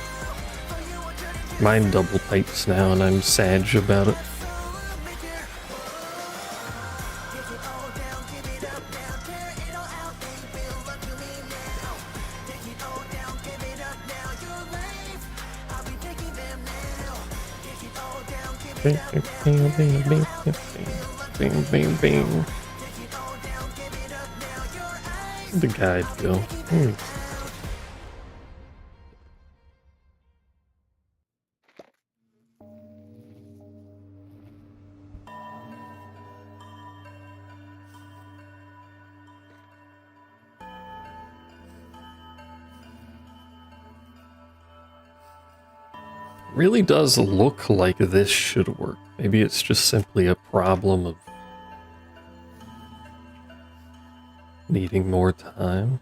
Mine double types now and I'm sad about it. Bing, bing, bing, bing, bing, bing, bing. Where'd the guide go? Really does look like this should work. Maybe it's just simply a problem of needing more time.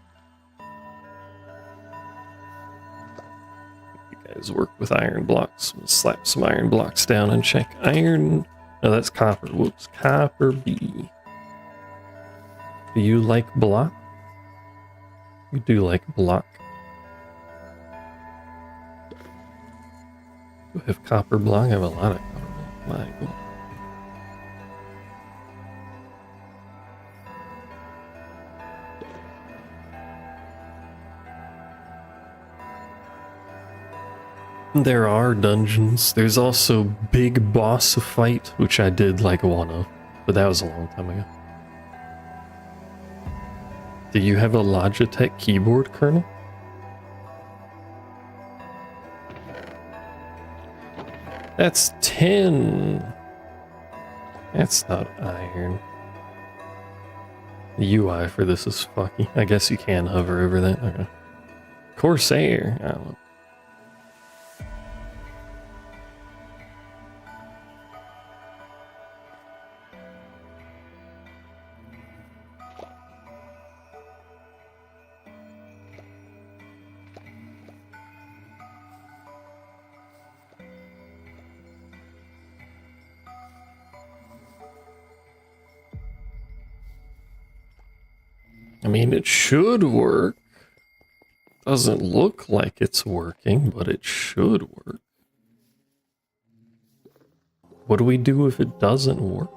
You guys work with iron blocks. We'll slap some iron blocks down and check iron. No, that's copper. Whoops. Copper B. Do you like block? You do like block. Do I have copper block? I have a lot of copper block. My God. There are dungeons. There's also Big Boss Fight, which I did like one of, but that was a long time ago. Do you have a Logitech keyboard, Colonel? That's 10. That's not iron. The UI for this is fucky. I guess you can hover over that. Okay. Corsair. I don't know. I mean, it should work. Doesn't look like it's working, but it should work. What do we do if it doesn't work?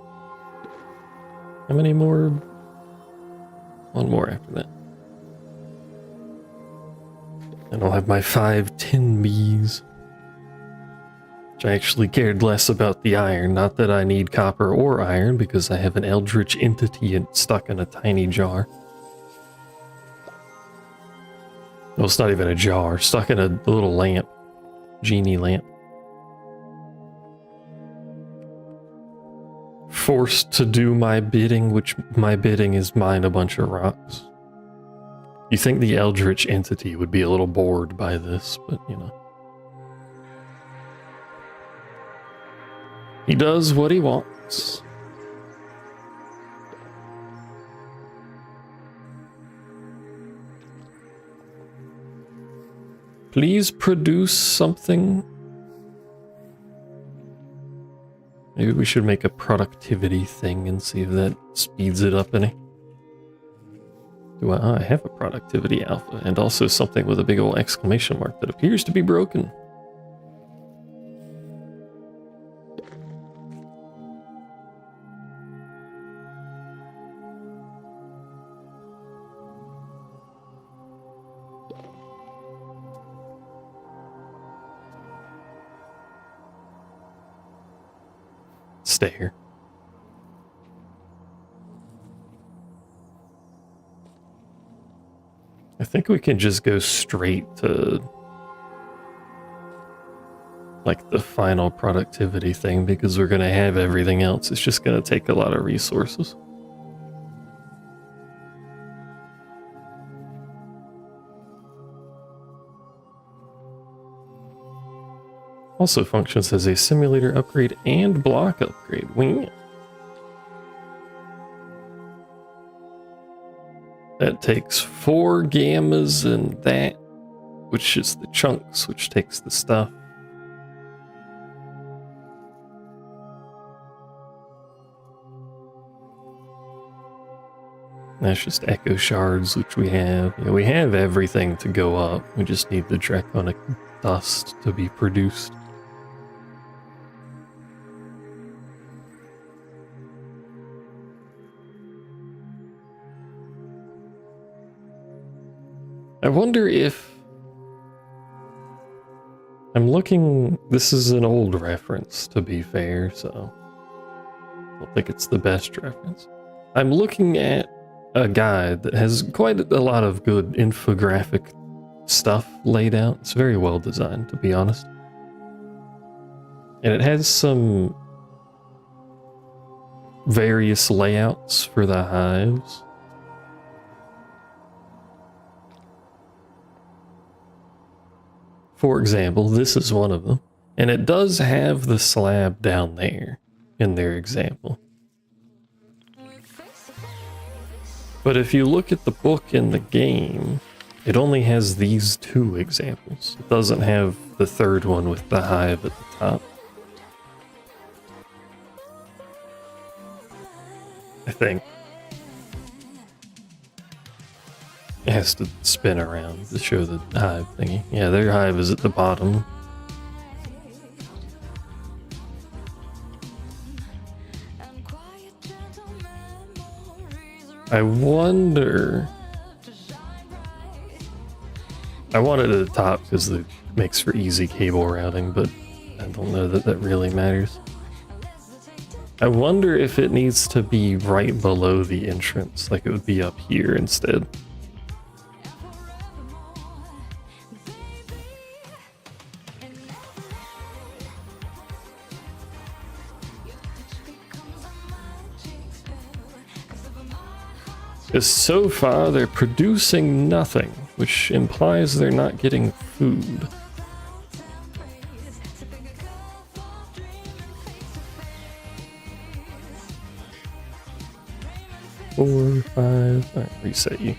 How many more? One more after that. And I'll have my 5 tin bees. which I actually cared less about the iron. Not that I need copper or iron, because I have an eldritch entity stuck in a tiny jar. Well, it's not even a jar, stuck in a little lamp. Genie lamp. Forced to do my bidding, which my bidding is mine a bunch of rocks. You think the eldritch entity would be a little bored by this, but you know. He does what he wants. Please produce something. Maybe we should make a productivity thing and see if that speeds it up any. Do I have a productivity alpha and also something with a big old exclamation mark that appears to be broken. Stay here. I think we can just go straight to like the final productivity thing because we're going to have everything else. It's just going to take a lot of resources. Also functions as a simulator upgrade and block upgrade. Wing. That takes 4 gammas and that, which is the chunks, which takes the stuff. That's just echo shards, which we have. Yeah, we have everything to go up. We just need the draconic dust to be produced. I wonder if... I'm looking... This is an old reference, to be fair, so... I don't think it's the best reference. I'm looking at a guide that has quite a lot of good infographic stuff laid out. It's very well designed, to be honest. And it has some various layouts for the hives. For example, this is one of them. And it does have the slab down there in their example. But if you look at the book in the game, it only has these 2 examples. It doesn't have the third one with the hive at the top. I think. It has to spin around to show the hive thingy. Yeah, their hive is at the bottom. I wonder... I want it at the top because it makes for easy cable routing, but I don't know that that really matters. I wonder if it needs to be right below the entrance, like it would be up here instead. Because so far they're producing nothing, which implies they're not getting food. Four, 5, alright, reset you.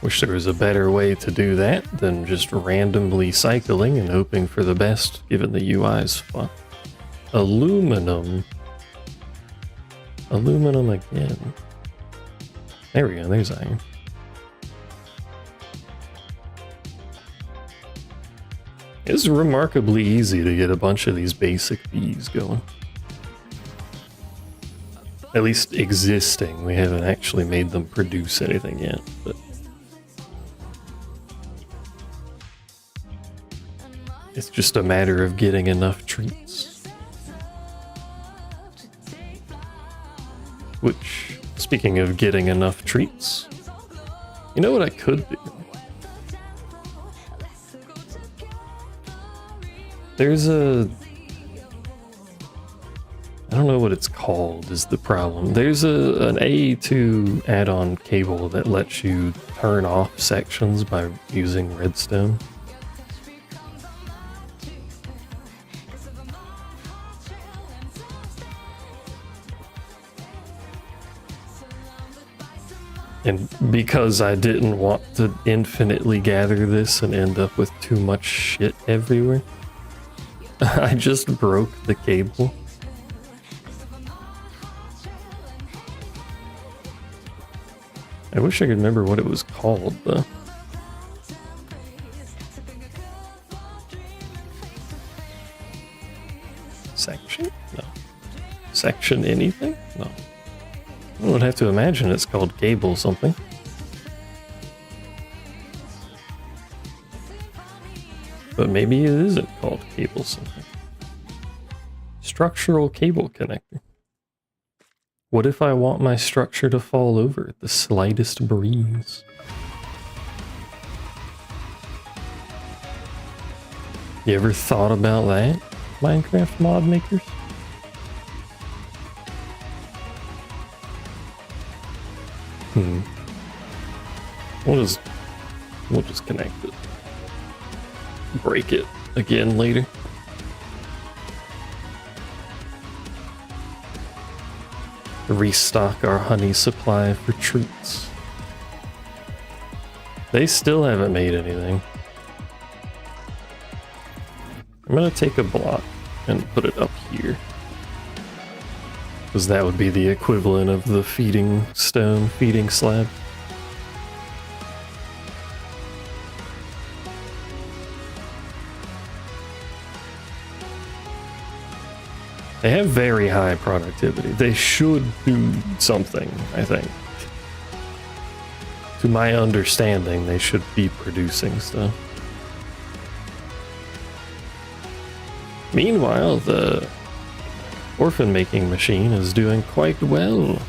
Wish there was a better way to do that than just randomly cycling and hoping for the best given the UI's fun. Aluminum. Aluminum again. There we go, there's iron. It's remarkably easy to get a bunch of these basic bees going. At least existing. We haven't actually made them produce anything yet, but... It's just a matter of getting enough treats. Which, speaking of getting enough treats, you know what I could do? There's a... I don't know what it's called is the problem. There's an A2 add-on cable that lets you turn off sections by using redstone. And because I didn't want to infinitely gather this and end up with too much shit everywhere, I just broke the cable. I wish I could remember what it was called, though. Section? No. Section anything? No. I would have to imagine it's called cable something. But maybe it isn't called cable something. Structural cable connector. What if I want my structure to fall over at the slightest breeze? You ever thought about that, Minecraft mod makers? We'll just connect it. Break it again later. Restock our honey supply for treats. They still haven't made anything. I'm gonna take a block and put it up here, because that would be the equivalent of the feeding stone, feeding slab. They have very high productivity. They should do something, I think. To my understanding, they should be producing stuff. Meanwhile, the orphan making machine is doing quite well.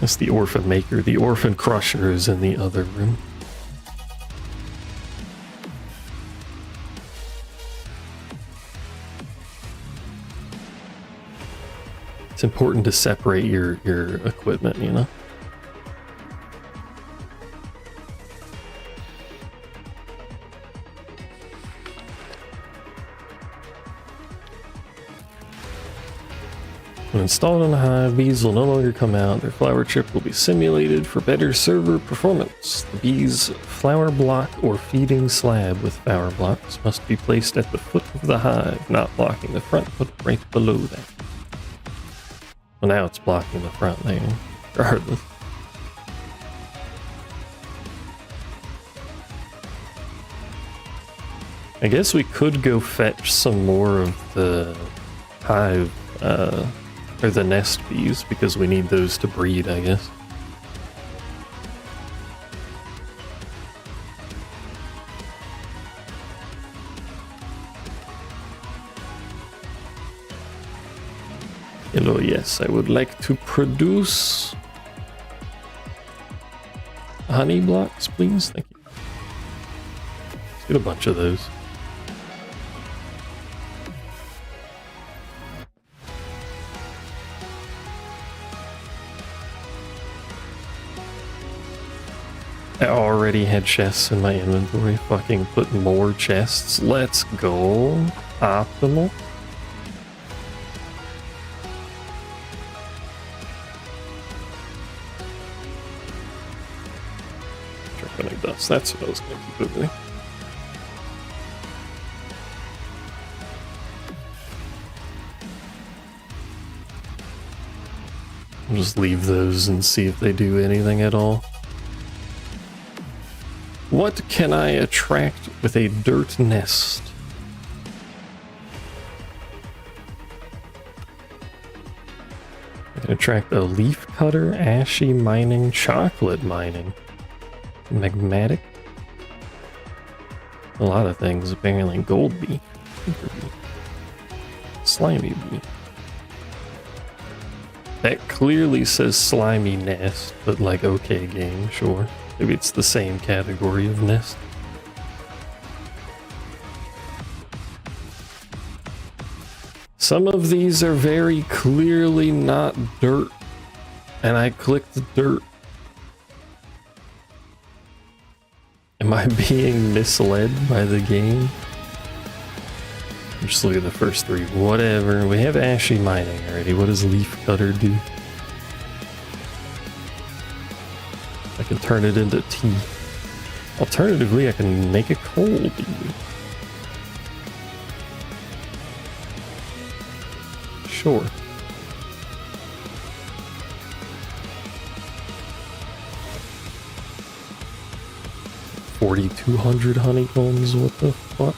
That's the orphan maker. The orphan crusher is in the other room. It's important to separate your equipment, you know? When installed on a hive, bees will no longer come out. Their flower chip will be simulated for better server performance. The bees' flower block or feeding slab with flower blocks must be placed at the foot of the hive, not blocking the front, but right below that. Well, now it's blocking the front there, regardless. I guess we could go fetch some more of the hive, or the nest bees, because we need those to breed, I guess. Hello, yes, I would like to produce honey blocks, please. Thank you. Let's get a bunch of those. I already had chests in my inventory. Fucking put more chests. Let's go. Optimal. Draconic dust. That's what I was going to keep over there. I'll just leave those and see if they do anything at all. What can I attract with a dirt nest? I can attract a leaf cutter, ashy mining, chocolate mining, magmatic. A lot of things, apparently. Gold bee. Tinker bee. Slimy bee. That clearly says slimy nest, but like, okay, game, sure. Maybe it's the same category of nest. Some of these are very clearly not dirt, and I clicked dirt. Am I being misled by the game? Just look at the first three. Whatever. We have ashy mining already. What does leaf cutter do? I can turn it into tea. Alternatively, I can make a coal bee. Sure. $4,200 honeycombs, what the fuck?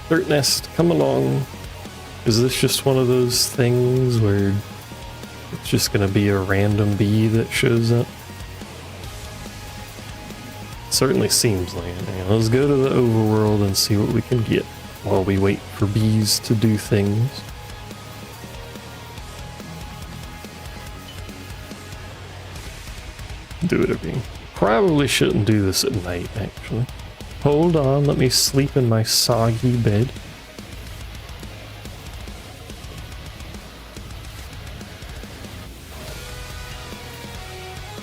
Dirt nest, come along. Is this just one of those things where it's just gonna be a random bee that shows up? Certainly seems like it. Now, let's go to the overworld and see what we can get while we wait for bees to do things. Do it again. Probably shouldn't do this at night, actually. Hold on, let me sleep in my soggy bed.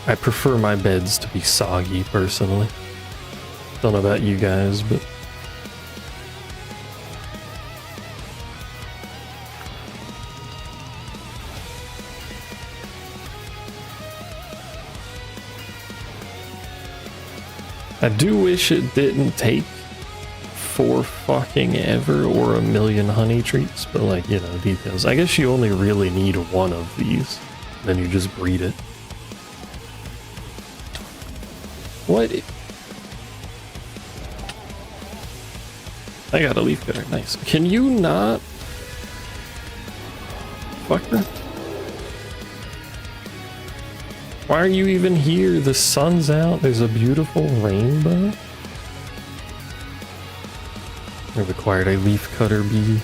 I prefer my beds to be soggy, personally. Don't know about you guys, but... I do wish it didn't take for fucking ever or a million honey treats, but like, you know, details. I guess you only really need one of these, then you just breed it. What? I got a leaf cutter, nice. Can you not? Fucker. Why are you even here? The sun's out, there's a beautiful rainbow. I required a leaf cutter bee.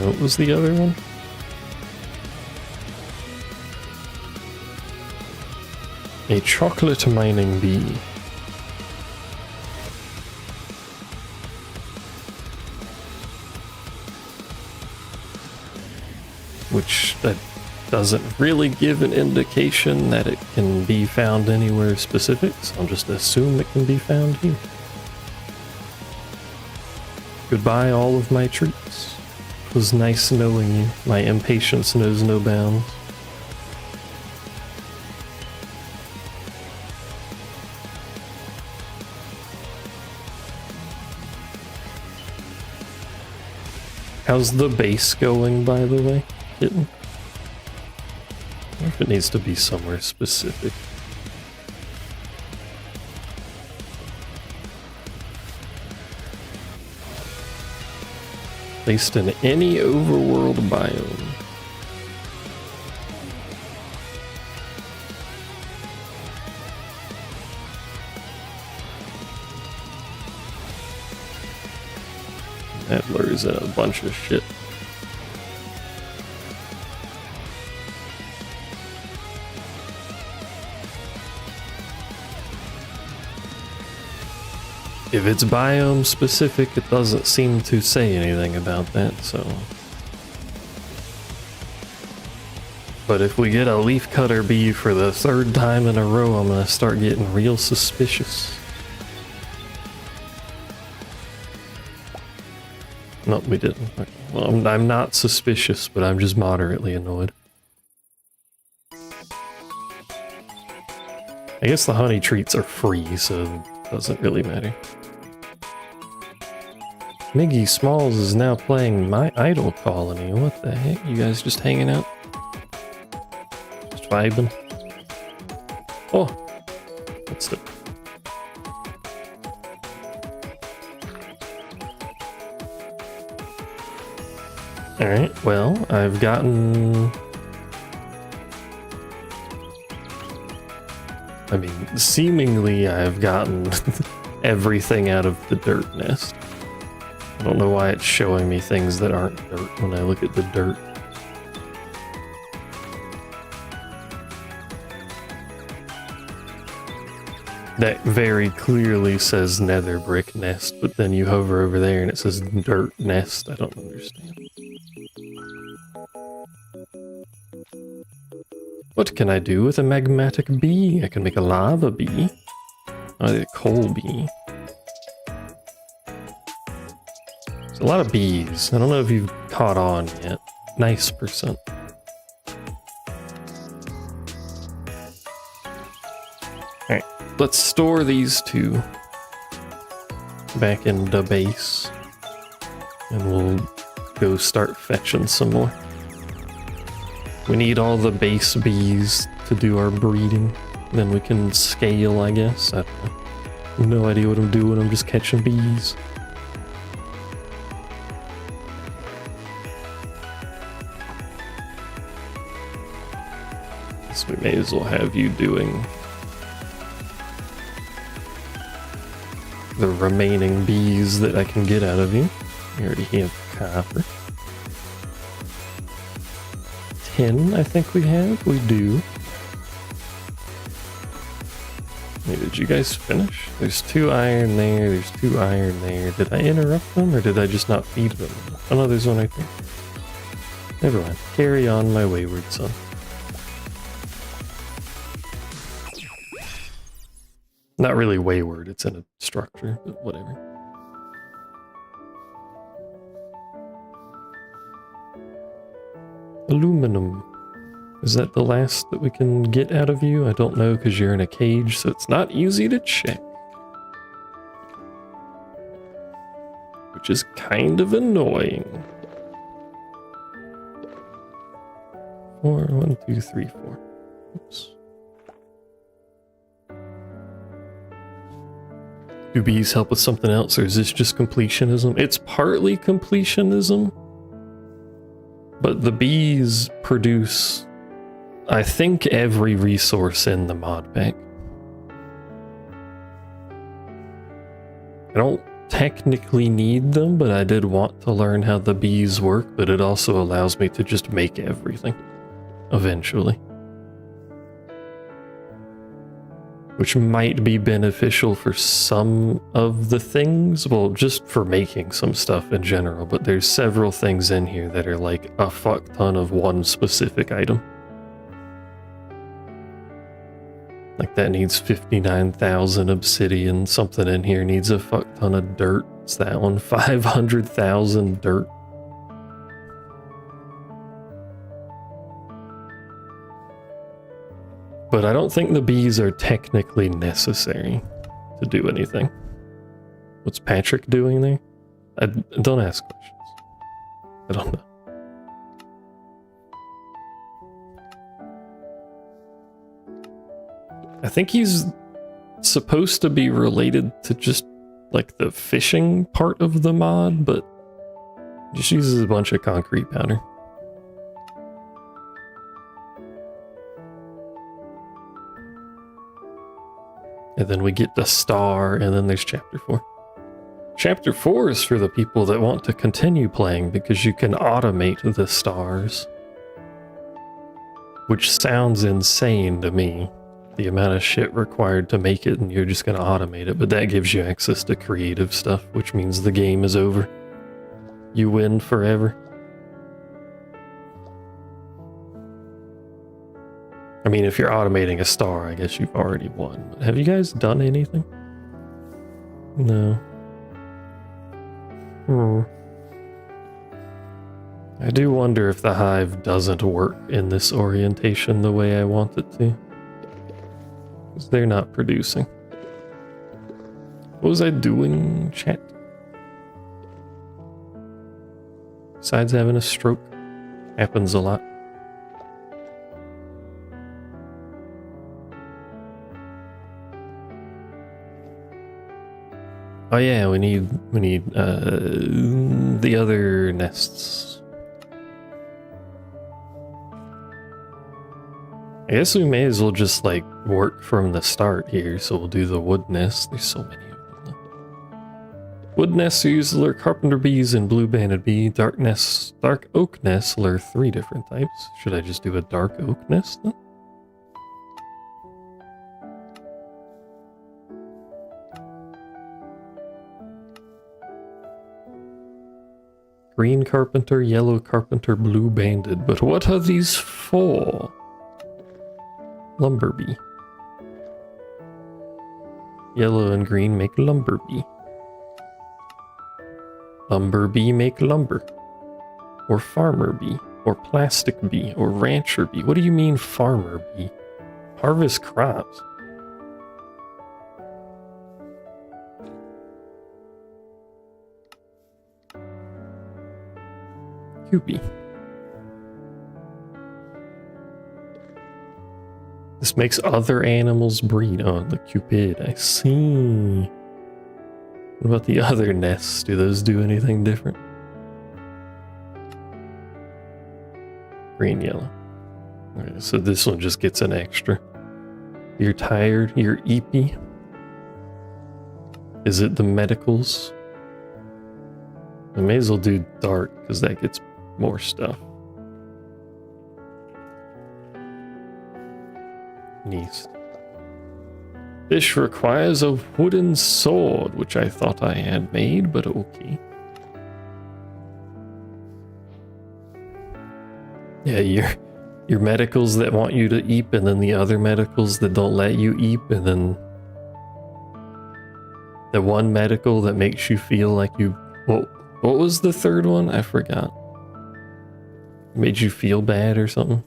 What was the other one? A chocolate mining bee. Which that doesn't really give an indication that it can be found anywhere specific, so I'll just assume it can be found here. Goodbye, all of my treats. It was nice knowing you. My impatience knows no bounds. How's the base going, by the way, kitten? I wonder if it needs to be somewhere specific. Placed in any overworld biome. That blurs in a bunch of shit. If it's biome specific, it doesn't seem to say anything about that, so... But if we get a leaf cutter bee for the third time in a row, I'm gonna start getting real suspicious. No, we didn't. Okay. Well, I'm not suspicious, but I'm just moderately annoyed. I guess the honey treats are free, so it doesn't really matter. Miggy Smalls is now playing My Idol Colony. What the heck? You guys just hanging out? Just vibing? Oh! What's it? Alright, well, I've gotten I mean, seemingly I've gotten everything out of the dirt nest. I don't know why it's showing me things that aren't dirt when I look at the dirt. That very clearly says nether brick nest, but then you hover over there and it says dirt nest. I don't understand. What can I do with a magmatic bee? I can make a lava bee. A coal bee. There's a lot of bees. I don't know if you've caught on yet. Nice percent. Alright, let's store these two back in the base. And we'll go start fetching some more. We need all the base bees to do our breeding. Then we can scale, I guess. I don't know. No idea what I'm doing. I'm just catching bees. So we may as well have you doing the remaining bees that I can get out of you. We already have copper. 10, I think we have. We do. Wait, did you guys finish? There's 2 iron there. There's 2 iron there. Did I interrupt them or did I just not feed them? Oh no, there's one right there. Never mind. Carry on, my wayward son. Not really wayward. It's in a structure, but whatever. Aluminum. Is that the last that we can get out of you? I don't know because you're in a cage, so it's not easy to check. Which is kind of annoying. 4, 1, 2, 3, 4. Oops. Do bees help with something else, or is this just completionism? It's partly completionism. But the bees produce, I think, every resource in the mod pack. I don't technically need them, but I did want to learn how the bees work, but it also allows me to just make everything, eventually. Which might be beneficial for some of the things, well, just for making some stuff in general, but there's several things in here that are like a fuck ton of one specific item. Like that needs 59,000 obsidian, something in here needs a fuck ton of dirt. It's that one, 500,000 dirt. But I don't think the bees are technically necessary to do anything. What's Patrick doing there? Don't ask questions. I don't know. I think he's supposed to be related to just like the fishing part of the mod, but just uses a bunch of concrete powder. And then we get the star, and then there's chapter 4. Chapter 4 is for the people that want to continue playing because you can automate the stars. Which sounds insane to me. The amount of shit required to make it, and you're just going to automate it. But that gives you access to creative stuff, which means the game is over. You win forever. I mean, if you're automating a star, I guess you've already won. But have you guys done anything? No. I do wonder if the hive doesn't work in this orientation the way I want it to. Because they're not producing. What was I doing, chat? Besides having a stroke. Happens a lot. Oh yeah, we need the other nests. I guess we may as well just like work from the start here. So we'll do the wood nest. There's so many of them. Wood nests are used to lure carpenter bees and blue-banded bee. Dark oak nests lure 3 different types. Should I just do a dark oak nest then? Green carpenter, yellow carpenter, blue banded. But what are these for? Lumber bee. Yellow and green make lumber bee. Lumber bee make lumber. Or farmer bee. Or plastic bee. Or rancher bee. What do you mean farmer bee? Harvest crops. Cupie. This makes other animals breed. Oh, the cupid. I see. What about the other nests? Do those do anything different? Green, yellow. Okay, so this one just gets an extra. You're tired? You're eepy? Is it the medicals? I may as well do dark because that gets more stuff. Neat. This requires a wooden sword, which I thought I had made, but okay. Yeah, your medicals that want you to eep, and then the other medicals that don't let you eep, and then the one medical that makes you feel like you... What was the third one? I forgot. Made you feel bad or something?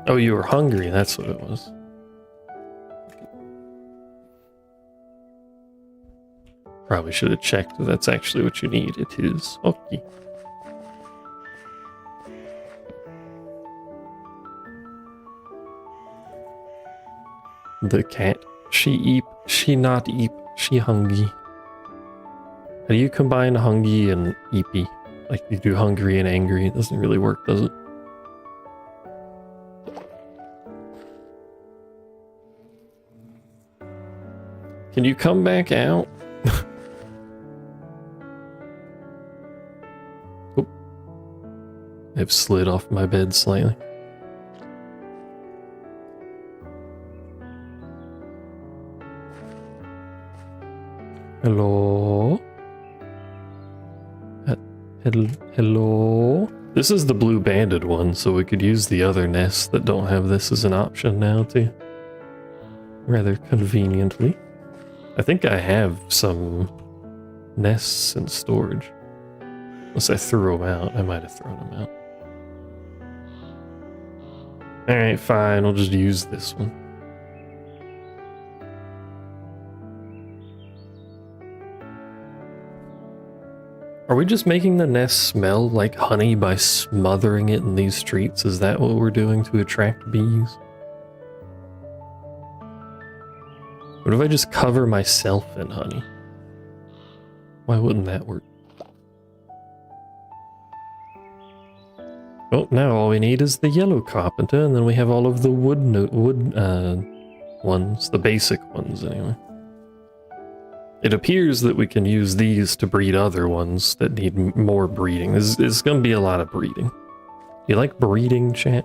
Oh, you were hungry, that's what it was. Probably should have checked if that's actually what you need. It is. Okay. The cat. She eep, she not eep, she hungry. How do you combine hungry and eepy? Like you do hungry and angry. It doesn't really work, does it? Can you come back out? Oop. I've slid off my bed slightly. Hello? Hello? This is the blue banded one, so we could use the other nests that don't have this as an option now too. Rather conveniently. I think I have some nests in storage. Unless I threw them out. I might have thrown them out. Alright, fine. I'll just use this one. Are we just making the nest smell like honey by smothering it in these streets? Is that what we're doing to attract bees? What if I just cover myself in honey? Why wouldn't that work? Oh, now all we need is the yellow carpenter, and then we have all of the wood ones, the basic ones anyway. It appears that we can use these to breed other ones that need more breeding. There's going to be a lot of breeding. You like breeding, chat?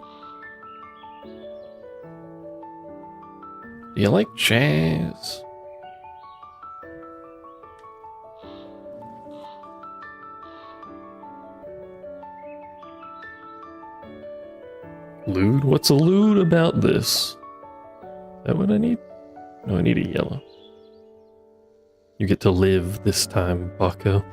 Do you like jazz? Lewd? What's a lewd about this? Is that what I need? No, I need a yellow. You get to live this time, bucko.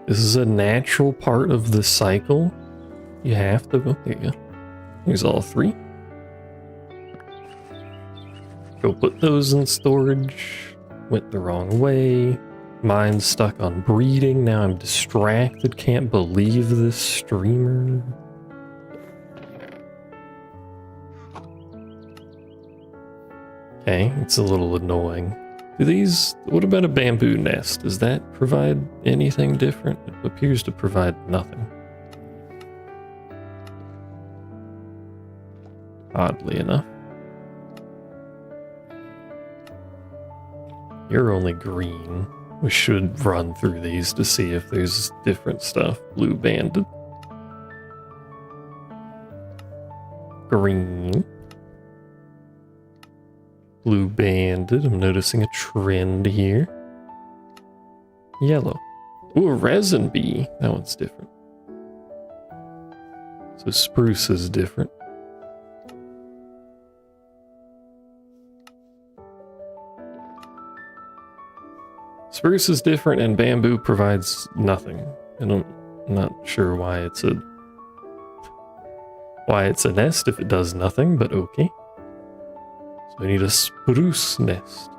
This is a natural part of the cycle. You have to go. There you go. Here's all 3. Go put those in storage. Went the wrong way. Mine's stuck on breeding. Now I'm distracted. Can't believe this streamer. Okay, it's a little annoying. What about a bamboo nest? Does that provide anything different? It appears to provide nothing. Oddly enough. You're only green. We should run through these to see if there's different stuff. Blue banded. Green. Blue banded. I'm noticing a trend here. Yellow. Ooh, a resin bee. That one's different. So spruce is different. Spruce is different and bamboo provides nothing. And I'm not sure why it's a nest if it does nothing, but okay. So we need a spruce nest.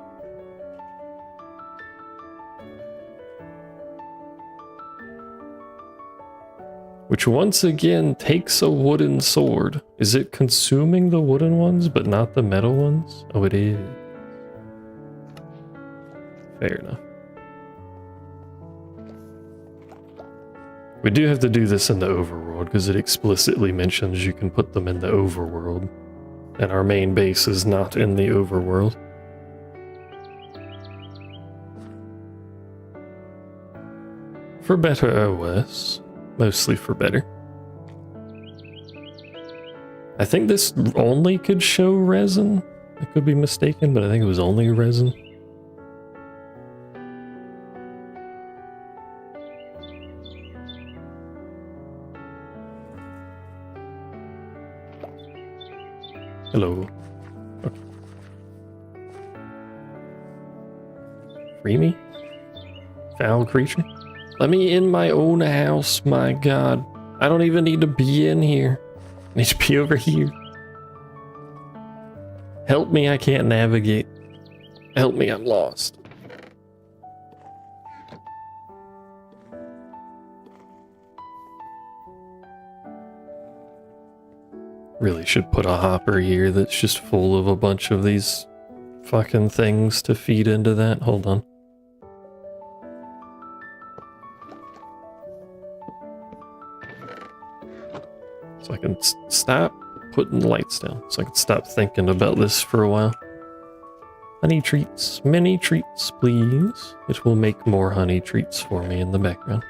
Which once again takes a wooden sword. Is it consuming the wooden ones but not the metal ones? Oh, it is. Fair enough. We do have to do this in the overworld because it explicitly mentions you can put them in the overworld. And our main base is not in the overworld. For better or worse. Mostly for better. I think this only could show resin. I could be mistaken, but I think it was only resin. Hello. Okay. Free me? Foul creature? Let me in my own house, my god. I don't even need to be in here. I need to be over here. Help me, I can't navigate. Help me, I'm lost. Really should put a hopper here that's just full of a bunch of these fucking things to feed into that. Hold on. So I can stop putting the lights down. So I can stop thinking about this for a while. Honey treats. Many treats, please. It will make more honey treats for me in the background.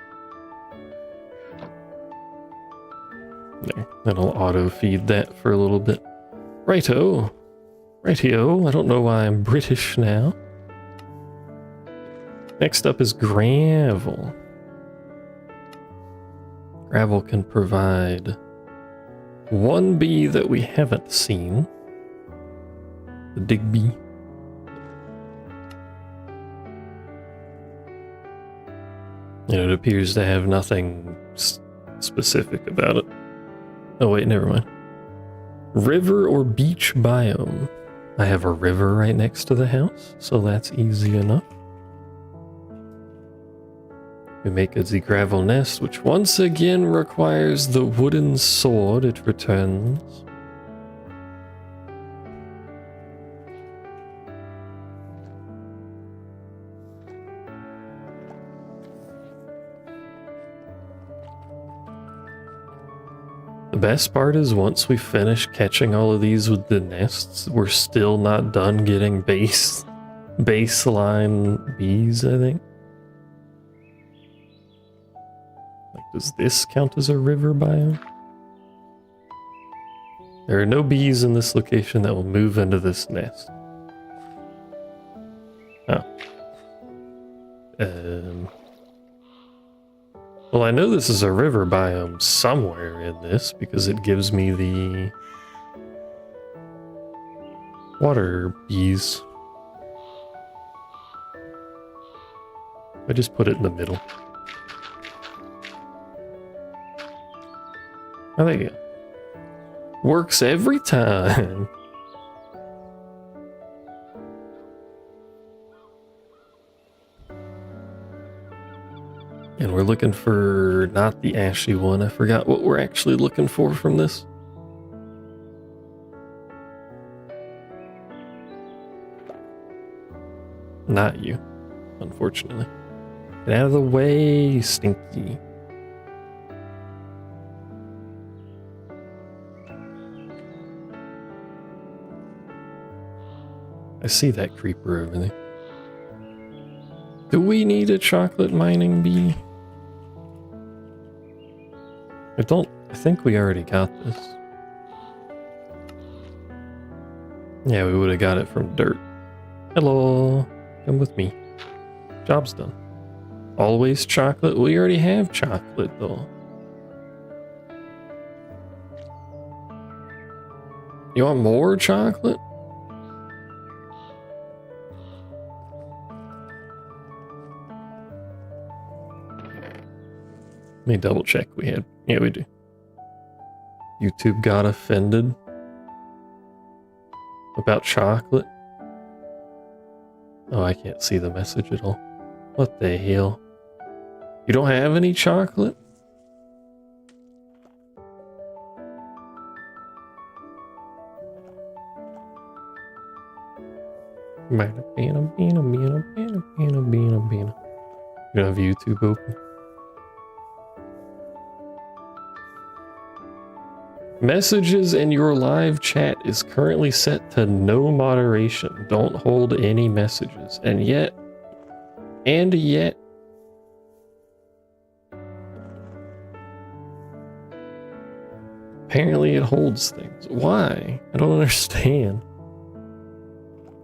There. That'll auto-feed that for a little bit. Righto. Rightio. I don't know why I'm British now. Next up is gravel. Gravel can provide one bee that we haven't seen. The dig bee. And it appears to have nothing specific about it. Oh wait, never mind. River or beach biome. I have a river right next to the house, so that's easy enough. We make a gravel nest, which once again requires the wooden sword it returns. The best part is once we finish catching all of these with the nests, we're still not done getting baseline bees, I think. Like, does this count as a river biome? There are no bees in this location that will move into this nest. Oh. Well, I know this is a river biome somewhere in this because it gives me the water bees. I just put it in the middle. Oh, there you go. Works every time. And we're looking for not the ashy one. I forgot what we're actually looking for from this. not you, unfortunately. Get out of the way, Stinky. I see that creeper over there. Do we need a chocolate mining bee? I think we already got this. Yeah, we would have got it from dirt. Hello, come with me. Job's done. Always chocolate? We already have chocolate though. You want more chocolate? Let me double check we had. Yeah, we do. YouTube got offended about chocolate. Oh, I can't see the message at all. What the hell? You don't have any chocolate? You don't have YouTube open. Messages in your live chat is currently set to no moderation. Don't hold any messages. And yet, apparently it holds things. Why? I don't understand.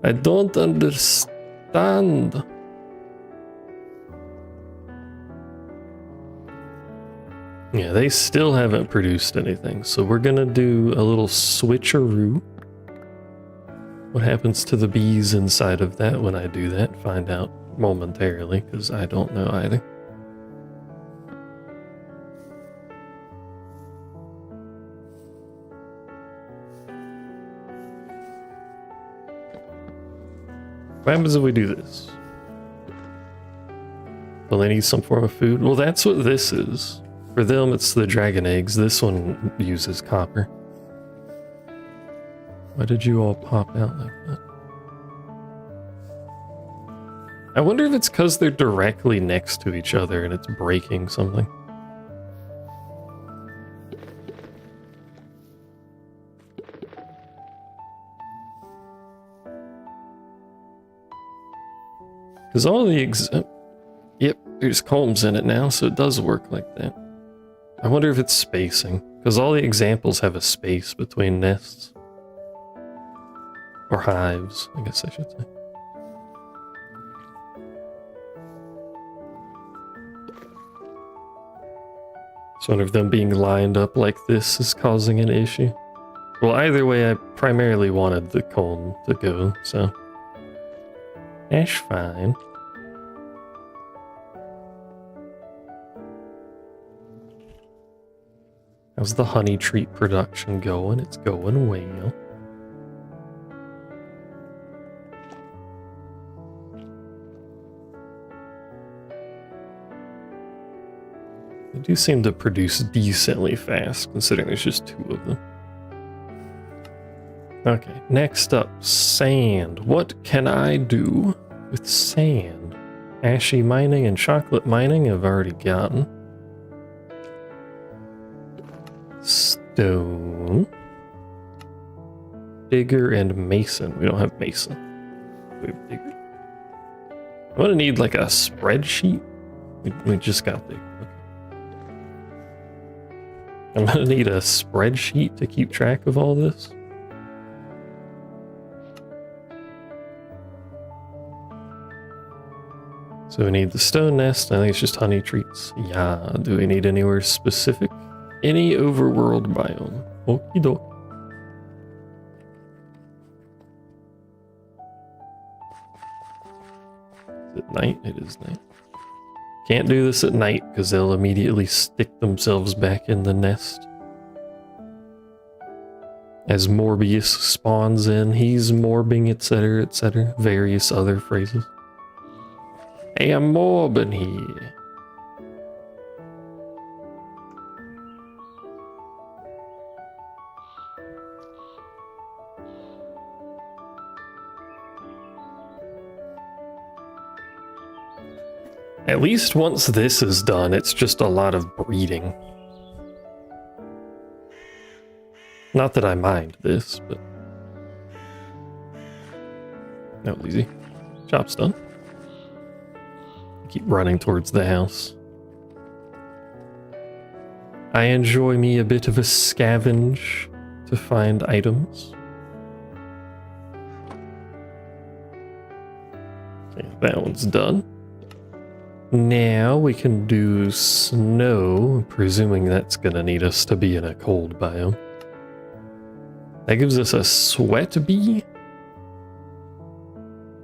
I don't understand. Yeah, they still haven't produced anything, so we're gonna do a little switcheroo. What happens to the bees inside of that when I do that? Find out momentarily, because I don't know either. What happens if we do this? Well, they need some form of food. Well, that's what this is. For them, it's the dragon eggs. This one uses copper. Why did you all pop out like that? I wonder if it's because they're directly next to each other and it's breaking something. Because all the yep, there's combs in it now, so it does work like that. I wonder if it's spacing, because all the examples have a space between nests. Or hives, I guess I should say. So one of them being lined up like this is causing an issue. Well, either way, I primarily wanted the comb to go, so... that's fine. How's the honey treat production going? It's going well. They do seem to produce decently fast, considering there's just 2 of them. Okay, next up, sand. What can I do with sand? Ashy mining and chocolate mining I've already gotten. Stone. Digger and mason. We don't have mason. We have digger. I'm gonna need like a spreadsheet. We just got digger. Okay. I'm gonna need a spreadsheet to keep track of all this. So we need the stone nest. I think it's just honey treats. Yeah. Do we need anywhere specific? Any overworld biome. Okie doke. Is it night? It is night. Can't do this at night because they'll immediately stick themselves back in the nest. As Morbius spawns in, he's morbing, etc., etc. Various other phrases. Hey, I'm morbing here. At least once this is done, it's just a lot of breeding. Not that I mind this, but... No, easy. Job's done. Keep running towards the house. I enjoy me a bit of a scavenge to find items. Okay, that one's done. Now we can do snow, presuming that's gonna need us to be in a cold biome. That gives us a sweat bee.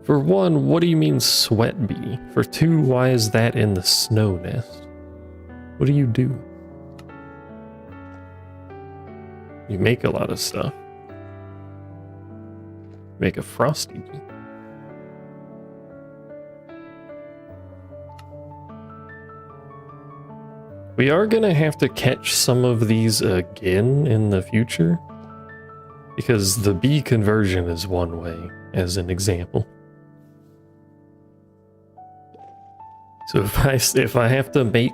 For one, what do you mean sweat bee? For two, why is that in the snow nest? What do you do? You make a lot of stuff. Make a frosty bee. We are gonna have to catch some of these again in the future, because the bee conversion is one way, as an example. So if I have to make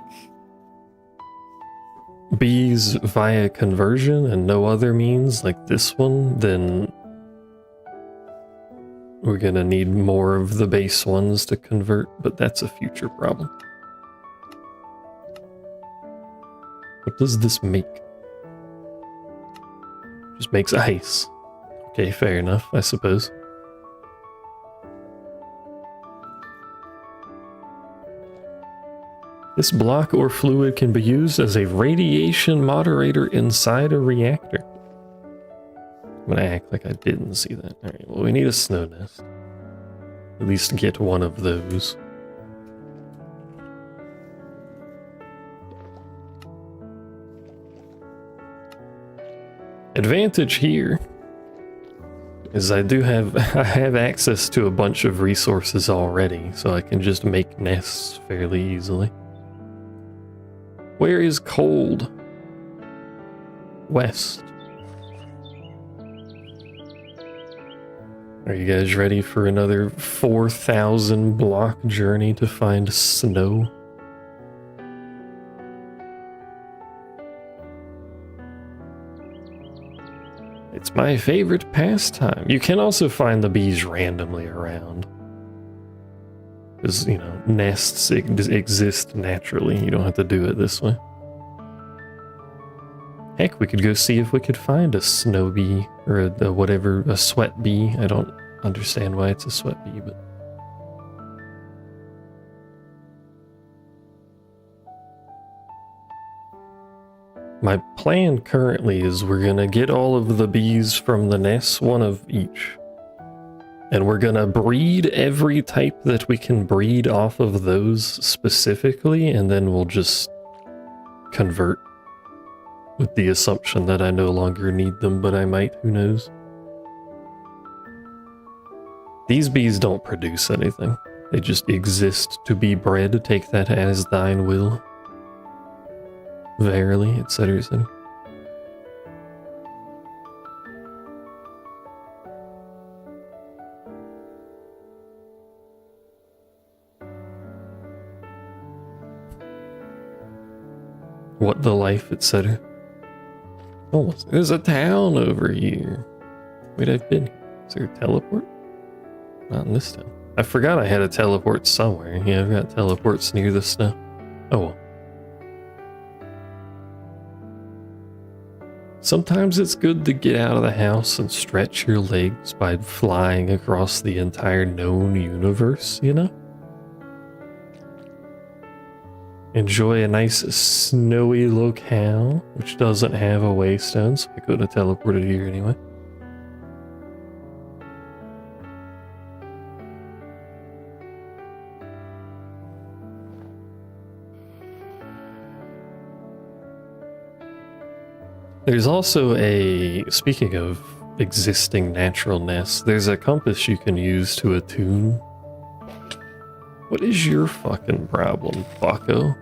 bees via conversion and no other means like this one, then we're gonna need more of the base ones to convert, but that's a future problem. What does this make? Just makes ice. Okay, fair enough, I suppose. This block or fluid can be used as a radiation moderator inside a reactor. I'm gonna act like I didn't see that. Alright, well, we need a snow nest. At least get one of those. Advantage here is I have access to a bunch of resources already, so I can just make nests fairly easily. Where is cold? West. Are you guys ready for another 4,000 block journey to find snow? It's my favorite pastime. You can also find the bees randomly around. Because, you know, nests exist naturally. You don't have to do it this way. Heck, we could go see if we could find a snow bee, or a sweat bee. I don't understand why it's a sweat bee, but... My plan currently is we're gonna get all of the bees from the nests, one of each. And we're gonna breed every type that we can breed off of those specifically, and then we'll just convert with the assumption that I no longer need them, but I might, who knows. These bees don't produce anything. They just exist to be bred. Take that as thine will. Verily, etc., etc. What the life, etc. Oh, there's a town over here. Wait, I've been here. Is there a teleport? Not in this town. I forgot I had a teleport somewhere. Yeah, I've got teleports near the snow. Oh well. Sometimes it's good to get out of the house and stretch your legs by flying across the entire known universe, you know? Enjoy a nice snowy locale, which doesn't have a waystone, so I could have teleported here anyway. There's also speaking of existing natural nests, there's a compass you can use to attune. What is your fucking problem, bucko?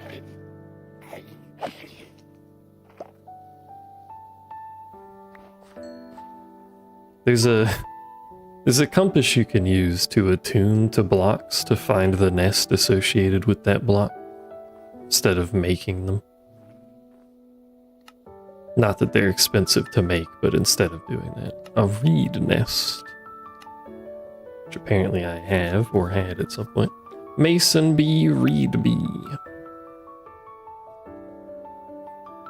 There's There's a compass you can use to attune to blocks to find the nest associated with that block, instead of making them. Not that they're expensive to make, but instead of doing that. A reed nest. Which apparently I have, or had at some point. Mason bee, reed bee.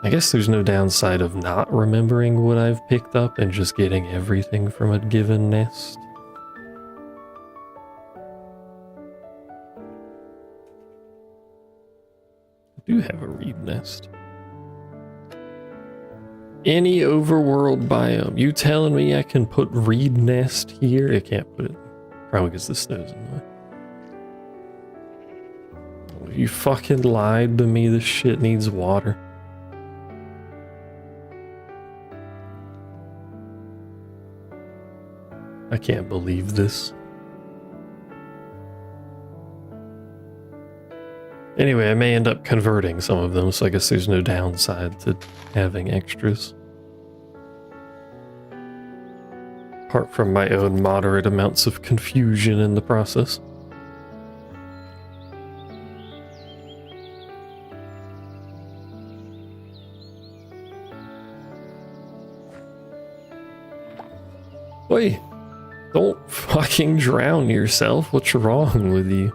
I guess there's no downside of not remembering what I've picked up and just getting everything from a given nest. I do have a reed nest. Any overworld biome. You telling me I can put reed nest here? I can't put it. Probably because the snow's in the way. Oh, you fucking lied to me. This shit needs water. I can't believe this. Anyway, I may end up converting some of them, so I guess there's no downside to having extras. Apart from my own moderate amounts of confusion in the process. Wait, don't fucking drown yourself. What's wrong with you?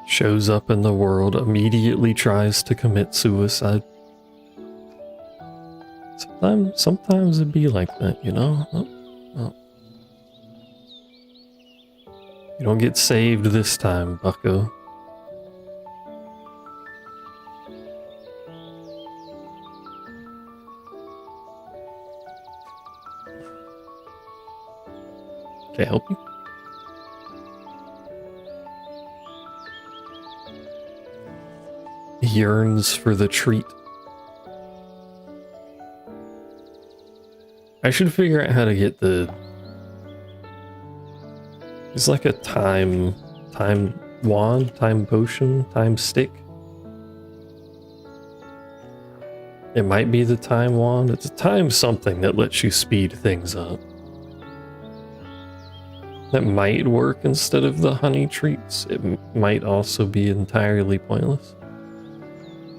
Shows up in the world, immediately tries to commit suicide. Sometimes it'd be like that, you know? Oh. You don't get saved this time, bucko. Can I help you? Yearns for the treat. I should figure out how to get the... It's like a time wand, time potion, time stick. It might be the time wand. It's a time something that lets you speed things up. That might work instead of the honey treats. It might also be entirely pointless.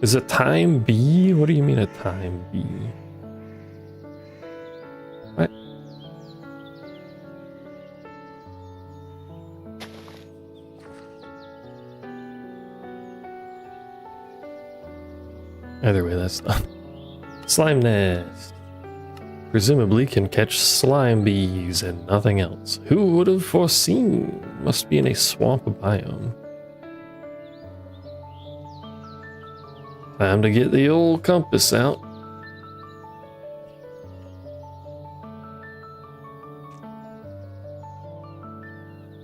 Is a time bee? What do you mean a time bee? What? Either way, that's not. Slime nest. Presumably can catch slime bees and nothing else. Who would have foreseen? Must be in a swamp biome. Time to get the old compass out.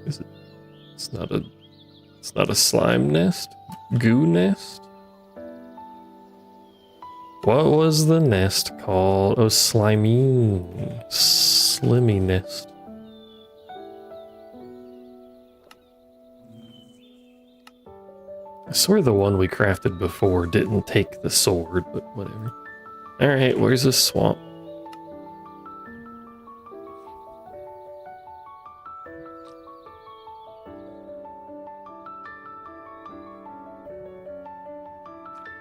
Is it? It's not a slime nest? Goo nest? What was the nest called? Oh, slimy nest. I swear the one we crafted before didn't take the sword, but whatever. Alright, where's this swamp?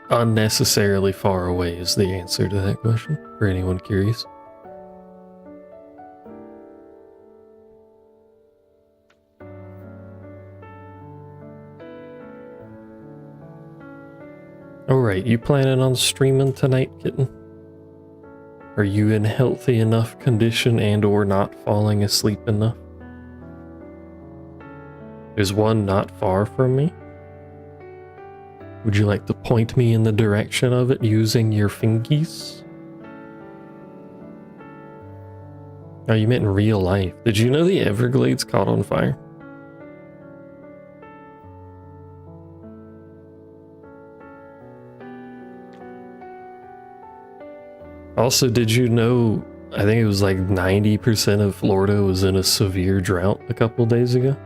Unnecessarily far away is the answer to that question, for anyone curious. Alright, you planning on streaming tonight, kitten? Are you in healthy enough condition and or not falling asleep enough? There's one not far from me. Would you like to point me in the direction of it using your fingies? Oh, you meant in real life. Did you know the Everglades caught on fire? Also, did you know, I think it was like 90% of Florida was in a severe drought a couple days ago?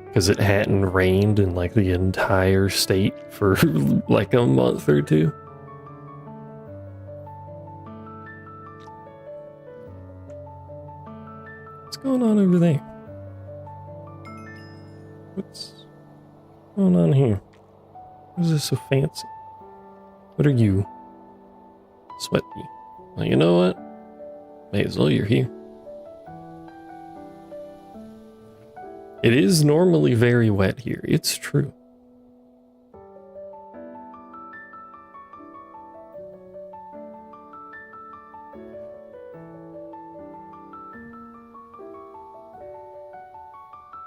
Because it hadn't rained in like the entire state for like a month or two. What's going on over there? What's going on here? What is this so fancy? What are you? Sweat bee. Well, you know what? May as well you're here. It is normally very wet here. It's true.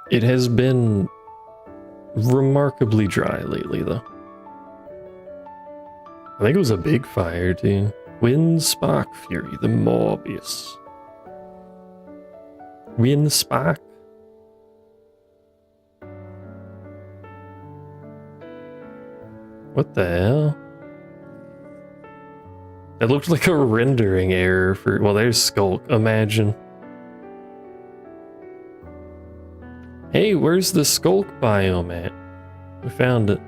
It has been remarkably dry lately, though. I think it was a big fire, too. Wind Spark Fury, the Morbius. Wind Spark. What the hell? It looked like a rendering error for... Well, there's Skulk, imagine. Hey, where's the Skulk biome at? We found it.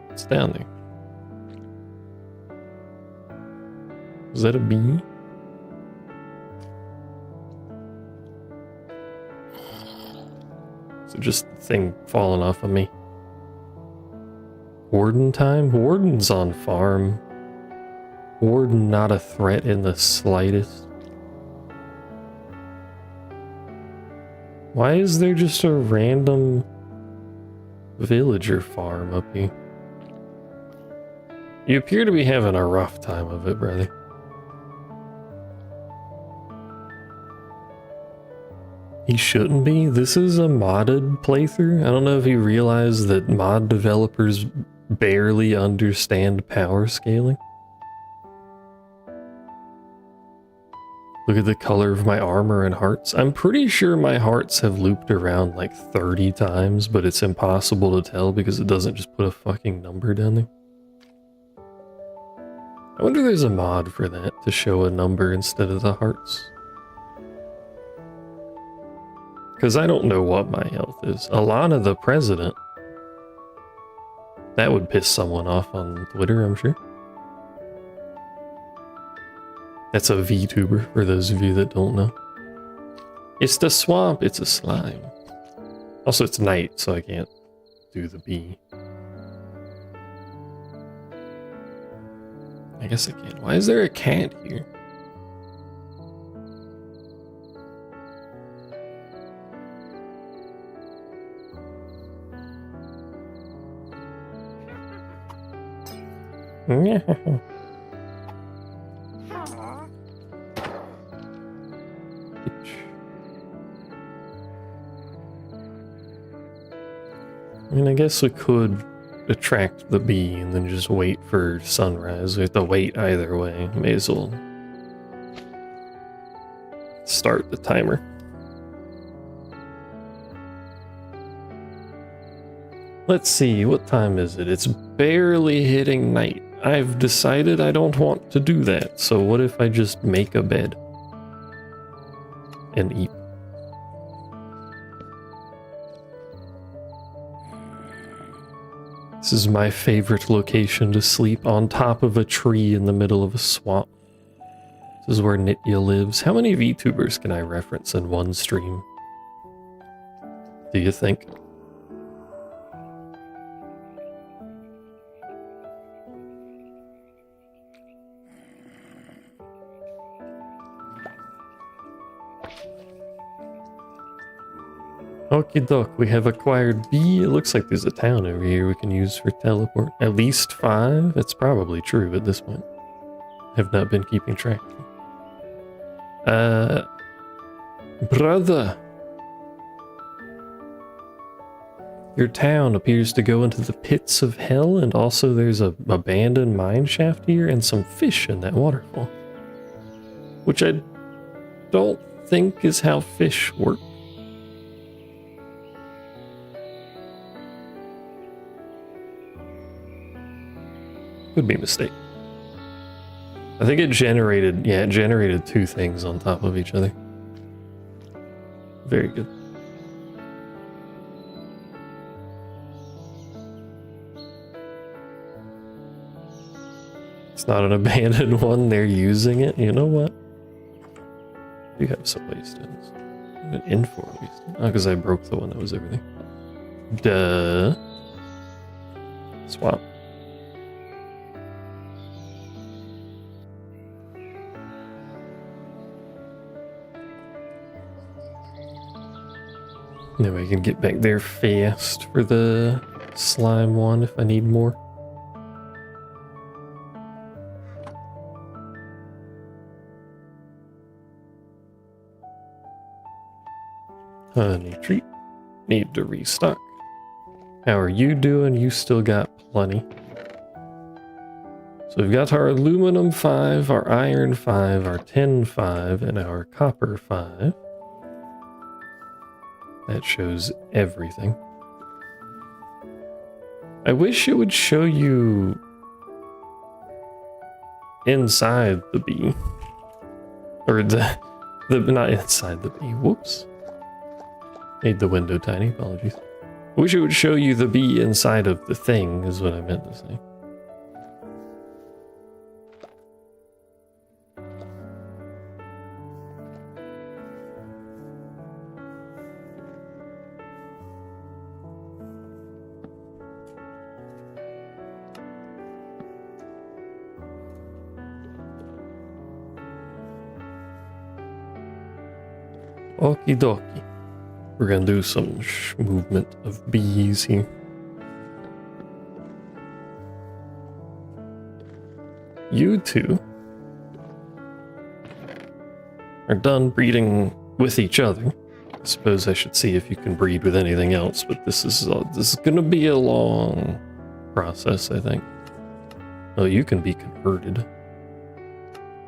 It's down there. Is that a bee? Is it just the thing falling off of me? Warden time? Warden's on farm. Warden not a threat in the slightest. Why is there just a random villager farm up here? You appear to be having a rough time of it, brother. He shouldn't be. This is a modded playthrough. I don't know if you realize that mod developers barely understand power scaling. Look at the color of my armor and hearts. I'm pretty sure my hearts have looped around like 30 times, but it's impossible to tell because it doesn't just put a fucking number down there. I wonder if there's a mod for that, to show a number instead of the hearts. Because I don't know what my health is. Alana the President. That would piss someone off on Twitter, I'm sure. That's a VTuber, for those of you that don't know. It's the swamp, it's a slime. Also, it's night, so I can't do the bee. I guess I can. Why is there a cat here? Yeah. I mean, I guess we could attract the bee and then just wait for sunrise. We have to wait either way. May as well start the timer. Let's see, what time is it? It's barely hitting night. I've decided I don't want to do that, so what if I just make a bed and eat? This is my favorite location to sleep, on top of a tree in the middle of a swamp. This is where Nitya lives. How many VTubers can I reference in one stream? Do you think? Okie doke, we have acquired bee. It looks like there's a town over here we can use for teleport. At least 5? It's probably true at this point. Have not been keeping track. Brother. Your town appears to go into the pits of hell, and also there's a abandoned mine shaft here and some fish in that waterfall. Which I don't think is how fish work. Could be a mistake. I think it generated, yeah, it generated 2 things on top of each other. Very good. It's not an abandoned one, they're using it. You know what? You have some waystones. An in-for waystone. Oh, because I broke the one that was everything. Duh. Swap. Now I can get back there fast for the slime one if I need more. Honey treat. Need to restock. How are you doing? You still got plenty. So we've got our aluminum 5, our iron 5, our tin 5, and our copper 5. That shows everything. I wish it would show you inside the bee. Or the not inside the bee. Whoops. Made the window tiny, apologies. I wish it would show you the bee inside of the thing, is what I meant to say. Okie dokie. We're gonna do some movement of bees here. You two are done breeding with each other. I suppose I should see if you can breed with anything else, but this is gonna be a long process, I think. Oh, you can be converted.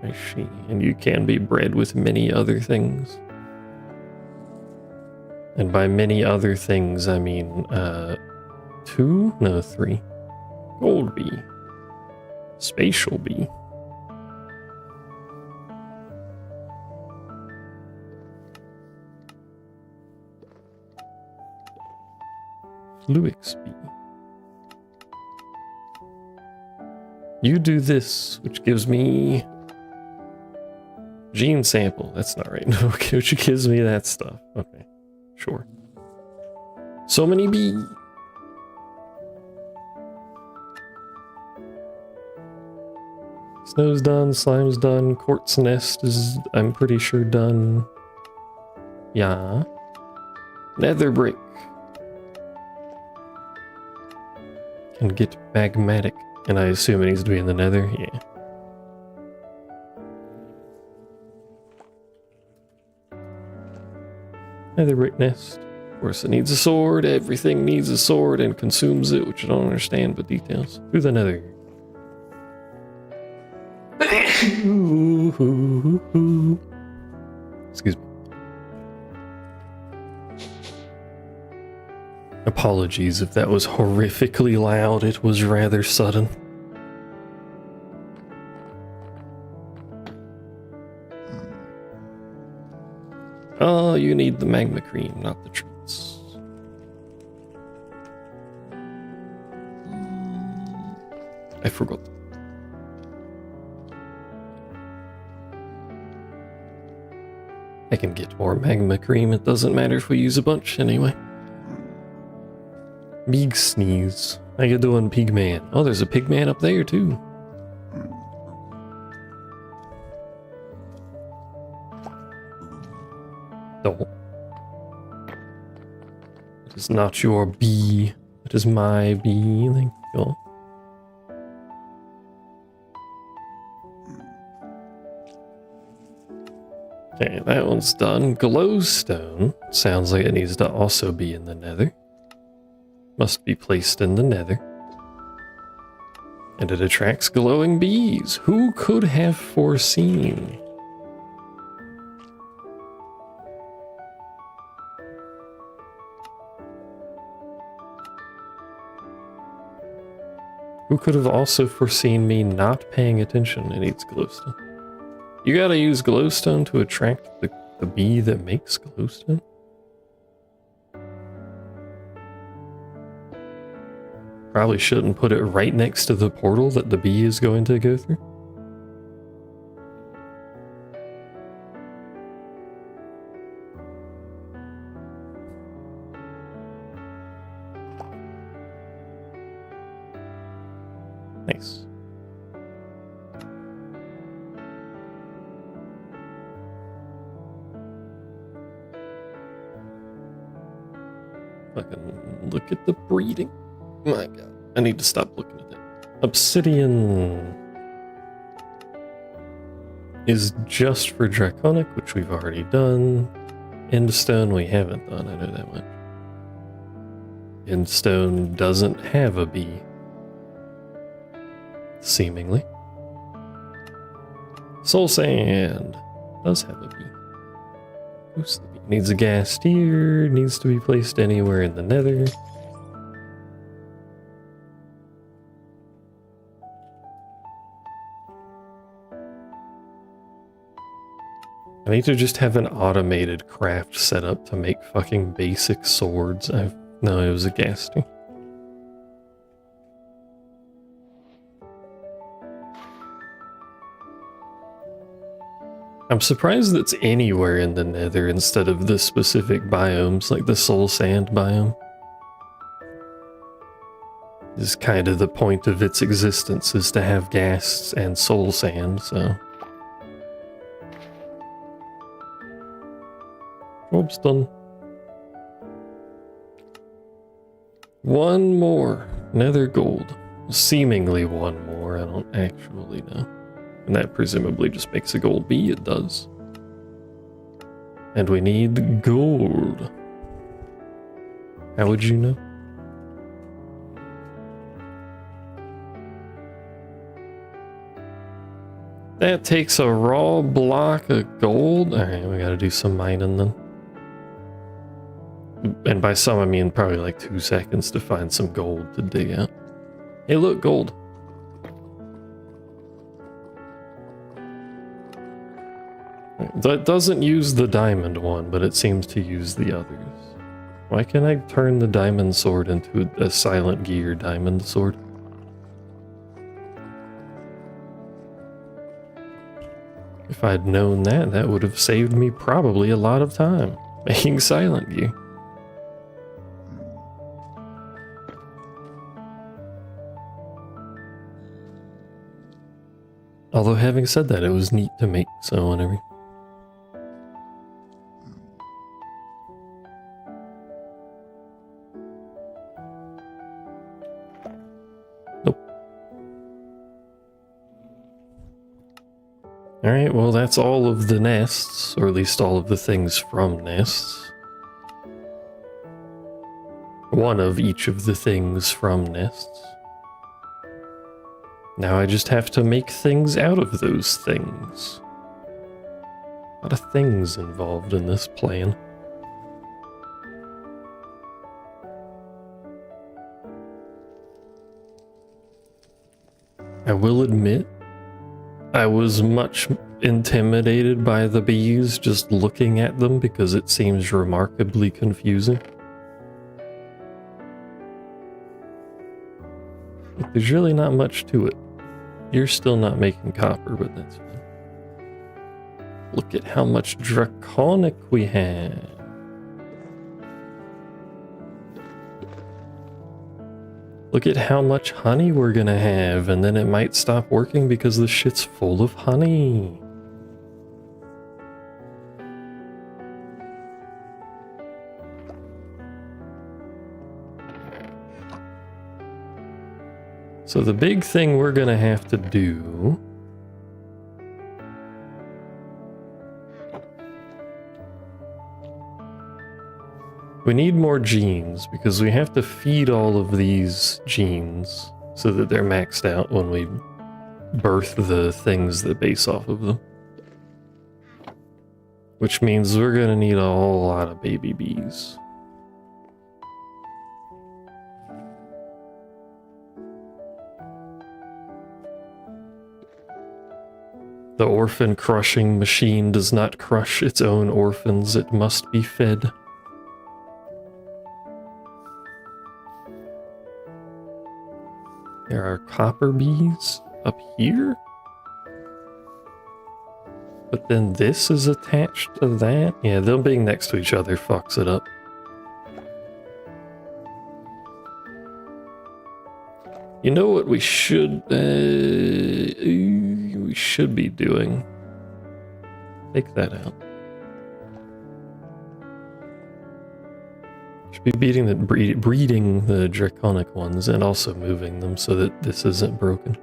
I see. And you can be bred with many other things. And by many other things, I mean, 2? No, 3. Gold bee. Spatial bee. Fluix bee. You do this, which gives me gene sample. That's not right. Okay, which gives me that stuff. Okay. Sure. So many bees. Snow's done, slime's done, quartz nest is, I'm pretty sure, done. Yeah. Nether brick. Can get magmatic. And I assume it needs to be in the nether? Yeah. Nether brick nest. Of course, it needs a sword. Everything needs a sword and consumes it, which I don't understand, but details. To the nether. Excuse me. Apologies if that was horrifically loud. It was rather sudden. Oh, you need the magma cream, not the treats. I forgot. I can get more magma cream. It doesn't matter if we use a bunch anyway. Big sneeze. How you doing, pigman? Oh, there's a pigman up there too. No. It is not your bee. It is my bee. Thank you. Okay, that one's done. Glowstone. Sounds like it needs to also be in the nether. Must be placed in the nether. And it attracts glowing bees. Who could have foreseen? Who could have also foreseen me not paying attention? It needs glowstone. You gotta use glowstone to attract the bee that makes glowstone? Probably shouldn't put it right next to the portal that the bee is going to go through. Nice. Fucking look at the breeding. My god. I need to stop looking at that. Obsidian is just for Draconic, which we've already done. Endstone we haven't done, I know that much. Endstone doesn't have a bee. Seemingly. Soul Sand does have a bee. Who's the bee? Needs a gas tier, needs to be placed anywhere in the nether. I need to just have an automated craft set up to make fucking basic swords. No, it was a gas tier. I'm surprised that's anywhere in the nether instead of the specific biomes, like the soul sand biome. This is kind of the point of its existence, is to have gas and soul sand, so... Job's done. One more. Nether gold. Seemingly one more, I don't actually know. And that presumably just makes a gold bee, it does. And we need gold. How would you know? That takes a raw block of gold. Alright, we gotta do some mining then. And by some I mean probably like 2 seconds to find some gold to dig out. Hey look, gold. That doesn't use the diamond one, but it seems to use the others. Why can't I turn the diamond sword into a silent gear diamond sword? If I'd known that, that would have saved me probably a lot of time making silent gear. Although having said that, it was neat to make, so whatever. Nope. Alright, well that's all of the nests, or at least all of the things from nests. One of each of the things from nests. Now I just have to make things out of those things. A lot of things involved in this plan. I will admit, I was much intimidated by the bees just looking at them because it seems remarkably confusing. But there's really not much to it. You're still not making copper, but that's fine. Look at how much draconic we have. Look at how much honey we're gonna have, and then it might stop working because the shit's full of honey. So the big thing we're gonna have to do we need more genes because we have to feed all of these genes so that they're maxed out when we birth the things that base off of them. Which means we're gonna need a whole lot of baby bees. The orphan crushing machine does not crush its own orphans, it must be fed. There are copper bees up here. But then this is attached to that? Yeah, them being next to each other fucks it up. You know what we should be doing? Take that out. Should be breeding the draconic ones and also moving them so that this isn't broken.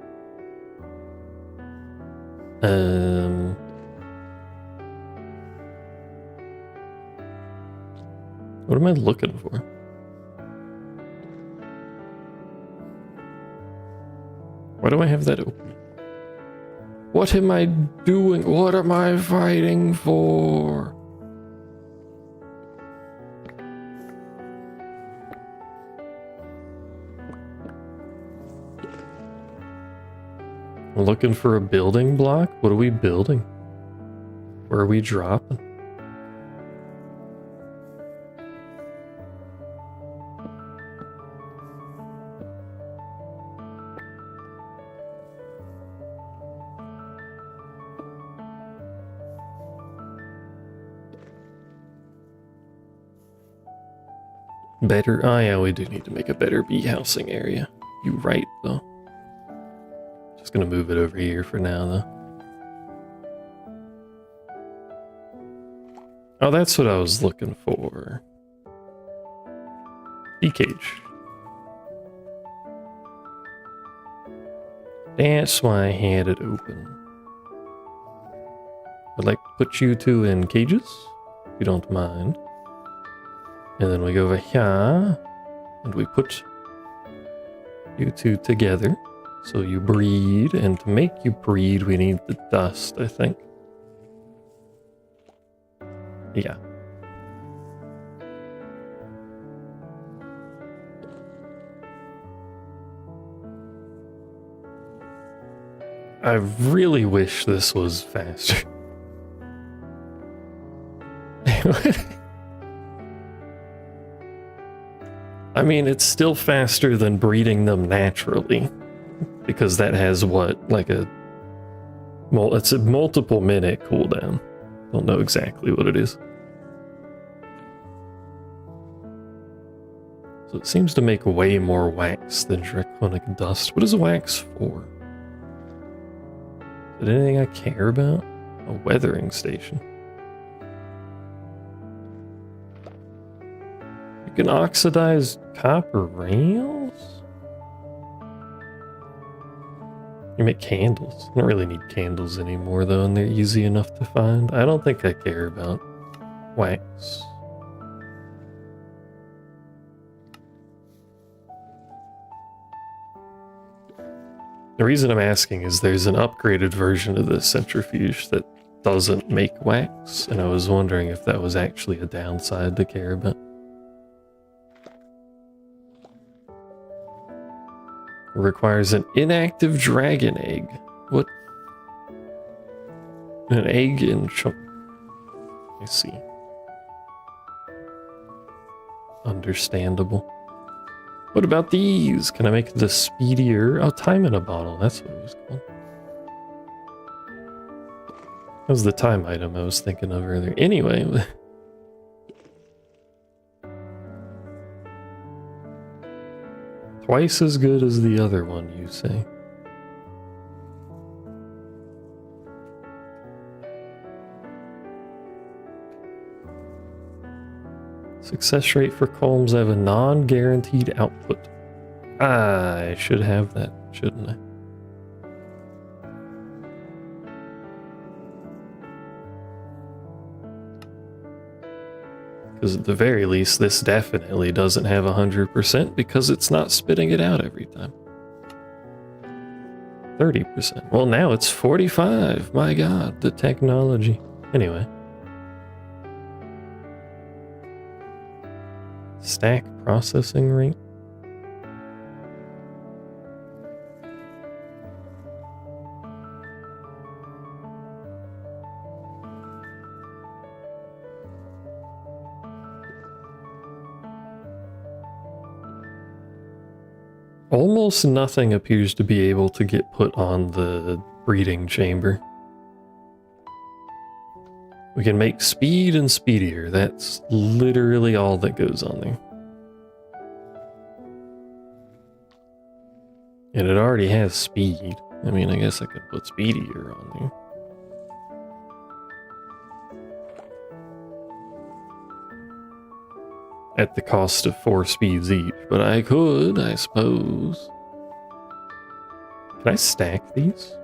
What am I looking for? Why do I have that open? What am I doing? What am I fighting for? I'm looking for a building block? What are we building? Where are we dropping? Better. Oh yeah, we do need to make a better bee housing area. You right though. Just gonna move it over here for now though. Oh, that's what I was looking for. Bee cage. That's why I had it open. I'd like to put you two in cages, if you don't mind. And then we go over here, and we put you two together, so you breed, and to make you breed, we need the dust, I think. Yeah. I really wish this was faster. I mean, it's still faster than breeding them naturally, because that has what, like it's a multiple minute cooldown. Don't know exactly what it is. So it seems to make way more wax than draconic dust. What is wax for? Is it anything I care about? A weathering station. You can oxidize copper rails? You make candles. I don't really need candles anymore though, and they're easy enough to find. I don't think I care about wax. The reason I'm asking is there's an upgraded version of the centrifuge that doesn't make wax, and I was wondering if that was actually a downside to care about. Requires an inactive dragon egg. What? An egg in chunk. I see. Understandable. What about these? Can I make the speedier? Oh, time in a bottle. That's what it was called. That was the time item I was thinking of earlier. Anyway. Twice as good as the other one, you say? Success rate for columns have a non-guaranteed output. I should have that, shouldn't I? Because at the very least, this definitely doesn't have 100% because it's not spitting it out every time. 30%. Well, now it's 45. My God, the technology. Anyway. Stack processing rate. Almost nothing appears to be able to get put on the breeding chamber. We can make speed and speedier. That's literally all that goes on there. And it already has speed. I mean, I guess I could put speedier on there. At the cost of 4 speeds each, but I could, I suppose. Can I stack these?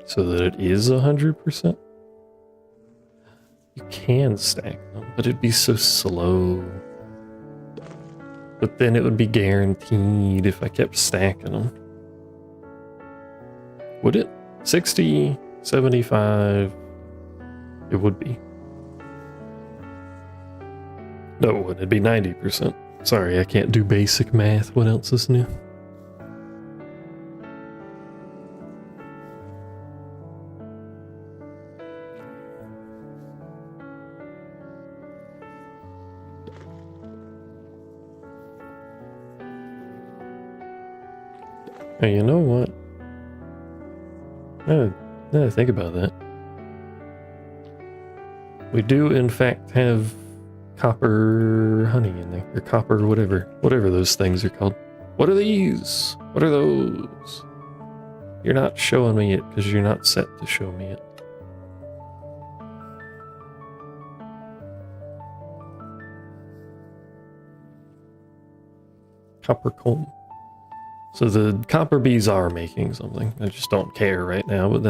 So that it is 100%? You can stack them, but it'd be so slow. But then it would be guaranteed if I kept stacking them. Would it? 60, 75. It would be. No, it wouldn't. It'd be 90%. Sorry, I can't do basic math. What else is new? Hey, you know what? Now that I think about that, we do in fact have copper honey in there, or copper whatever those things are called. What are these? What are those? You're not showing me it because you're not set to show me it. Copper comb. So the copper bees are making something. I just don't care right now, but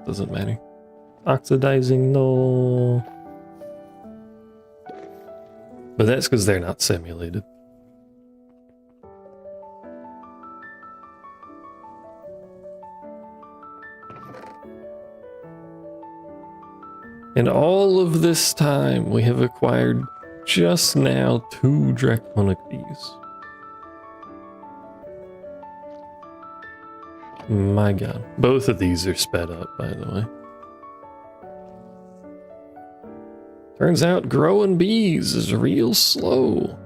doesn't matter. Oxidizing, no. But that's because they're not simulated. And all of this time, we have acquired just now 2 draconic bees. My god. Both of these are sped up, by the way. Turns out growing bees is real slow.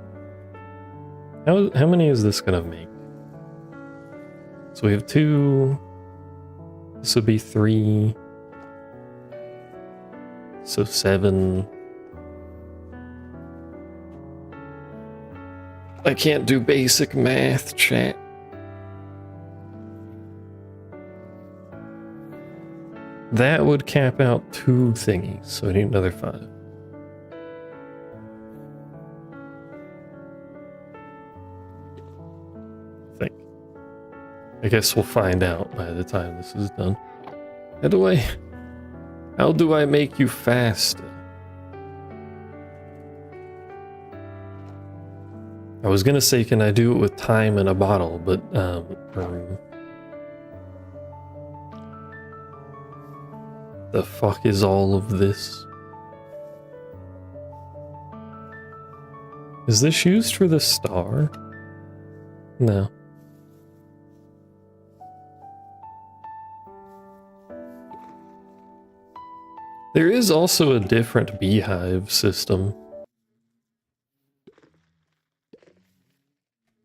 How many is this gonna make? So we have 2. This would be 3. So 7. I can't do basic math, chat. That would cap out 2 thingies, so I need another 5. I guess we'll find out by the time this is done. How do I make you faster? I was gonna say, can I do it with time in a bottle, but the fuck is all of this? Is this used for the star? No. There is also a different beehive system.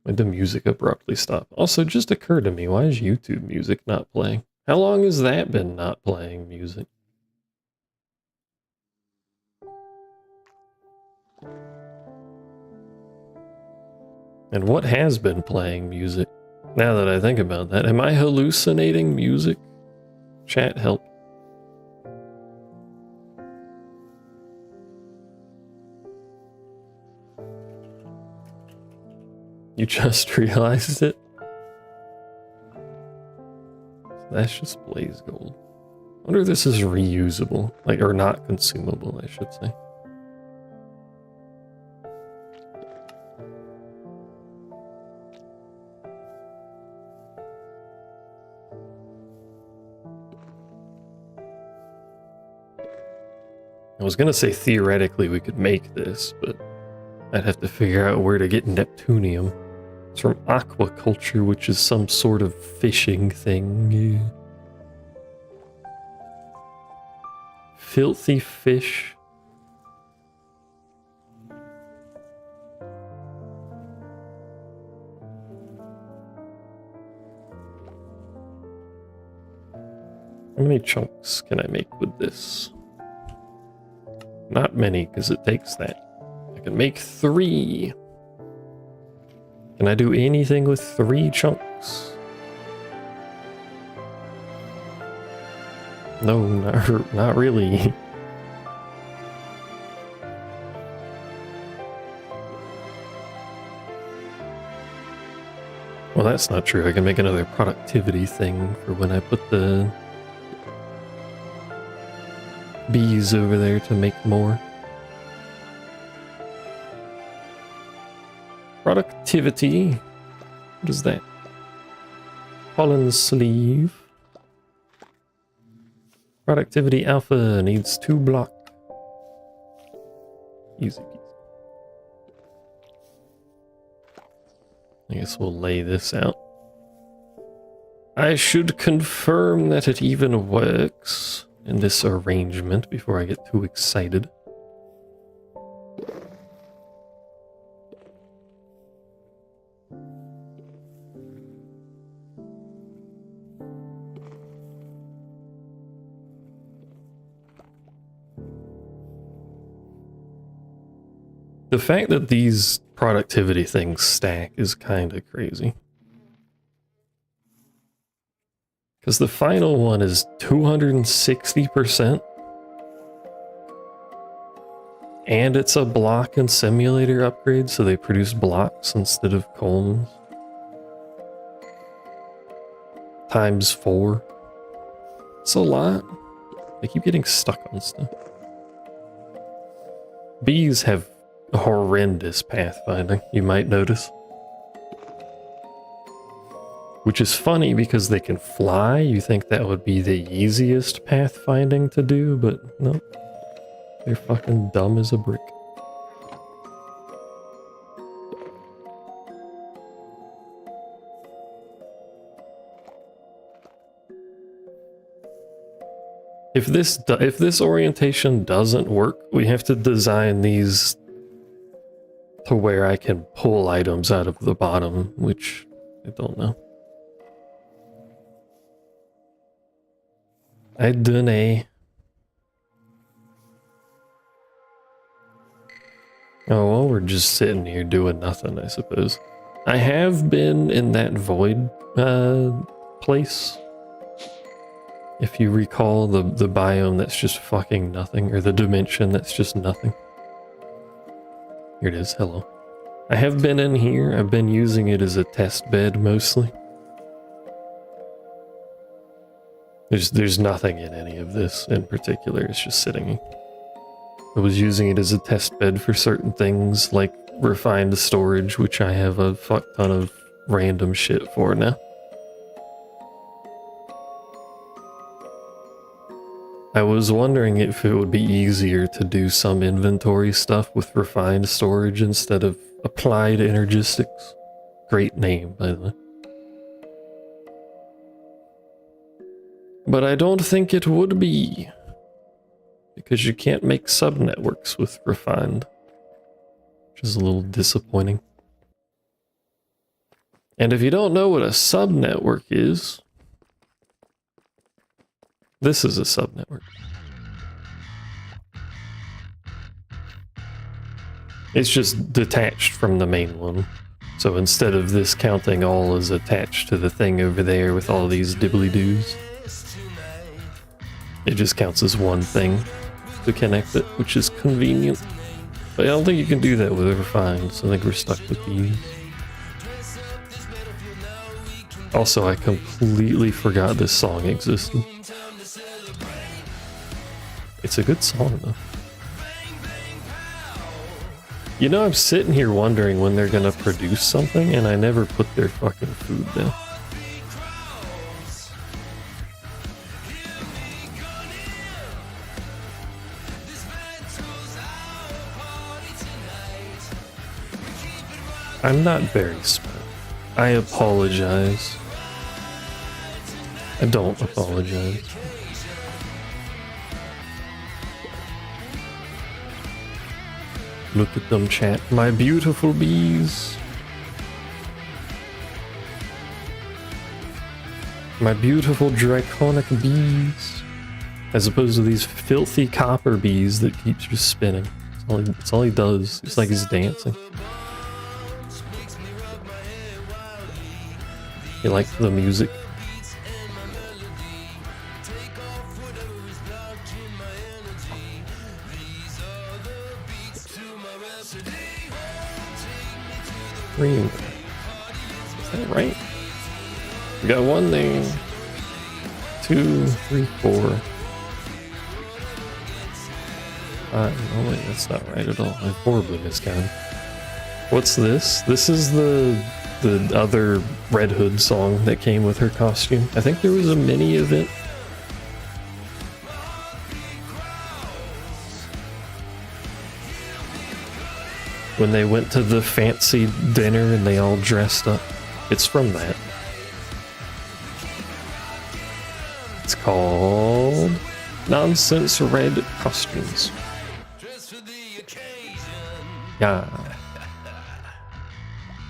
Why'd the music abruptly stop? Also, just occurred to me, why is YouTube music not playing? How long has that been not playing music? And what has been playing music? Now that I think about that, am I hallucinating music? Chat, help. You just realized it? That's just blaze gold. I wonder if this is reusable, like, or not consumable, I should say. I was gonna say theoretically we could make this, but I'd have to figure out where to get Neptunium. It's from aquaculture, which is some sort of fishing thing. Filthy fish. many chunks can I make with this? Not many, because it takes that. I can make 3. Can I do anything with 3 chunks? No, not really. Well, that's not true. I can make another productivity thing for when I put the bees over there to make more. Productivity. What is that? Pollen sleeve. Productivity alpha needs 2 block. Easy peasy. I guess we'll lay this out. I should confirm that it even works in this arrangement before I get too excited. The fact that these productivity things stack is kind of crazy. Because the final one is 260%. And it's a block and simulator upgrade, so they produce blocks instead of combs. Times 4. It's a lot. They keep getting stuck on stuff. Bees have horrendous pathfinding, you might notice. Which is funny because they can fly. You think that would be the easiest pathfinding to do, but no. They're fucking dumb as a brick. If this orientation doesn't work, we have to design these to where I can pull items out of the bottom, which I don't know. I dunno. Oh, well, we're just sitting here doing nothing, I suppose. I have been in that void place. If you recall the biome that's just fucking nothing, or the dimension that's just nothing. Here it is, hello. I have been in here, I've been using it as a test bed mostly. There's nothing in any of this in particular, it's just sitting. I was using it as a test bed for certain things, like refined storage, which I have a fuck ton of random shit for now. I was wondering if it would be easier to do some inventory stuff with refined storage instead of applied energistics. Great name, by the way. But I don't think it would be. Because you can't make subnetworks with refined. Which is a little disappointing. And if you don't know what a subnetwork is, this is a subnetwork. It's just detached from the main one. So instead of this counting all as attached to the thing over there with all these dibbly-doos, it just counts as one thing to connect it, which is convenient. But I don't think you can do that with refined, so I think we're stuck with these. Also, I completely forgot this song existed. It's a good song, though. You know, I'm sitting here wondering when they're gonna produce something, and I never put their fucking food down. I'm not very smart. I apologize. I don't apologize. Look at them, chat. My beautiful bees. My beautiful draconic bees. As opposed to these filthy copper bees that keep just spinning. That's all he does. It's like he's dancing. You like the music? Green. Is that right? We got one there. 2, 3, 4. Oh wait, that's not right at all. I horribly miscounted. What's this? This is the other Red Hood song that came with her costume. I think there was a mini of it. When they went to the fancy dinner and they all dressed up. It's from that. It's called Nonsense Red Costumes. Yeah.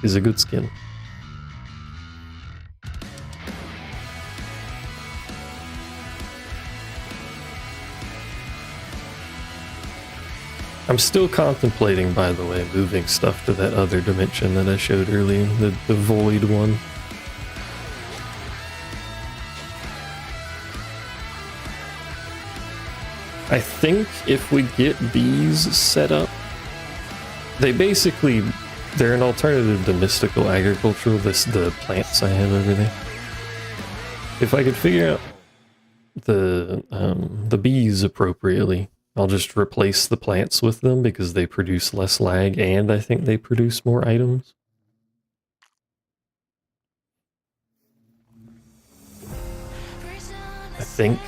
Is a good skin. I'm still contemplating, by the way, moving stuff to that other dimension that I showed earlier, the void one. I think if we get these set up, they're an alternative to mystical agricultural, the plants I have over there. If I could figure out the bees appropriately, I'll just replace the plants with them because they produce less lag and I think they produce more items. I think.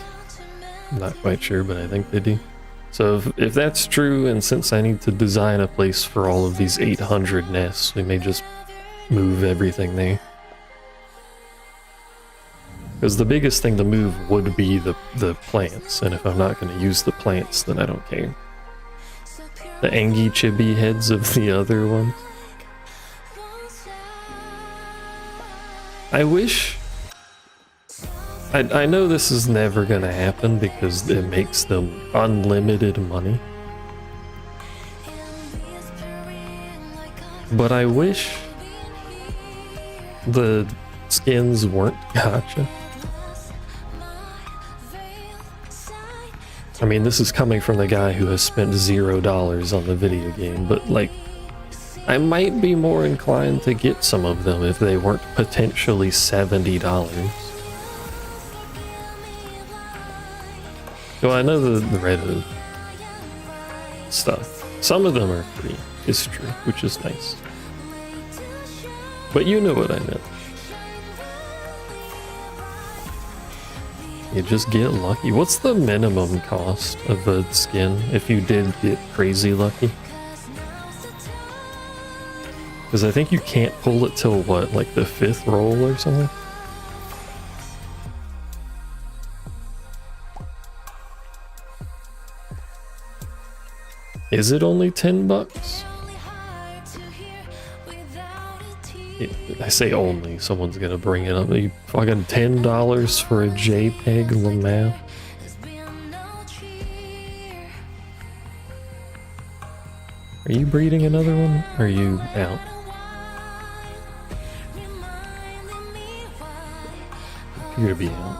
I'm not quite sure, but I think they do. So if that's true, and since I need to design a place for all of these 800 nests, we may just move everything there. Because the biggest thing to move would be the plants, and if I'm not going to use the plants, then I don't care. The Angie Chibi heads of the other ones. I wish... I know this is never going to happen because it makes them unlimited money. But I wish the skins weren't gacha. I mean, this is coming from the guy who has spent $0 on the video game, but like, I might be more inclined to get some of them if they weren't potentially $70. Well, I know the Red Hood stuff. Some of them are free, it's true, which is nice. But you know what I meant. You just get lucky. What's the minimum cost of a skin if you did get crazy lucky? Because I think you can't pull it till what, like the 5th roll or something? Is it only $10? I say only, someone's gonna bring it up. You fucking $10 for a JPEG Lamau? Are you breeding another one? Or are you out? You appear to be out.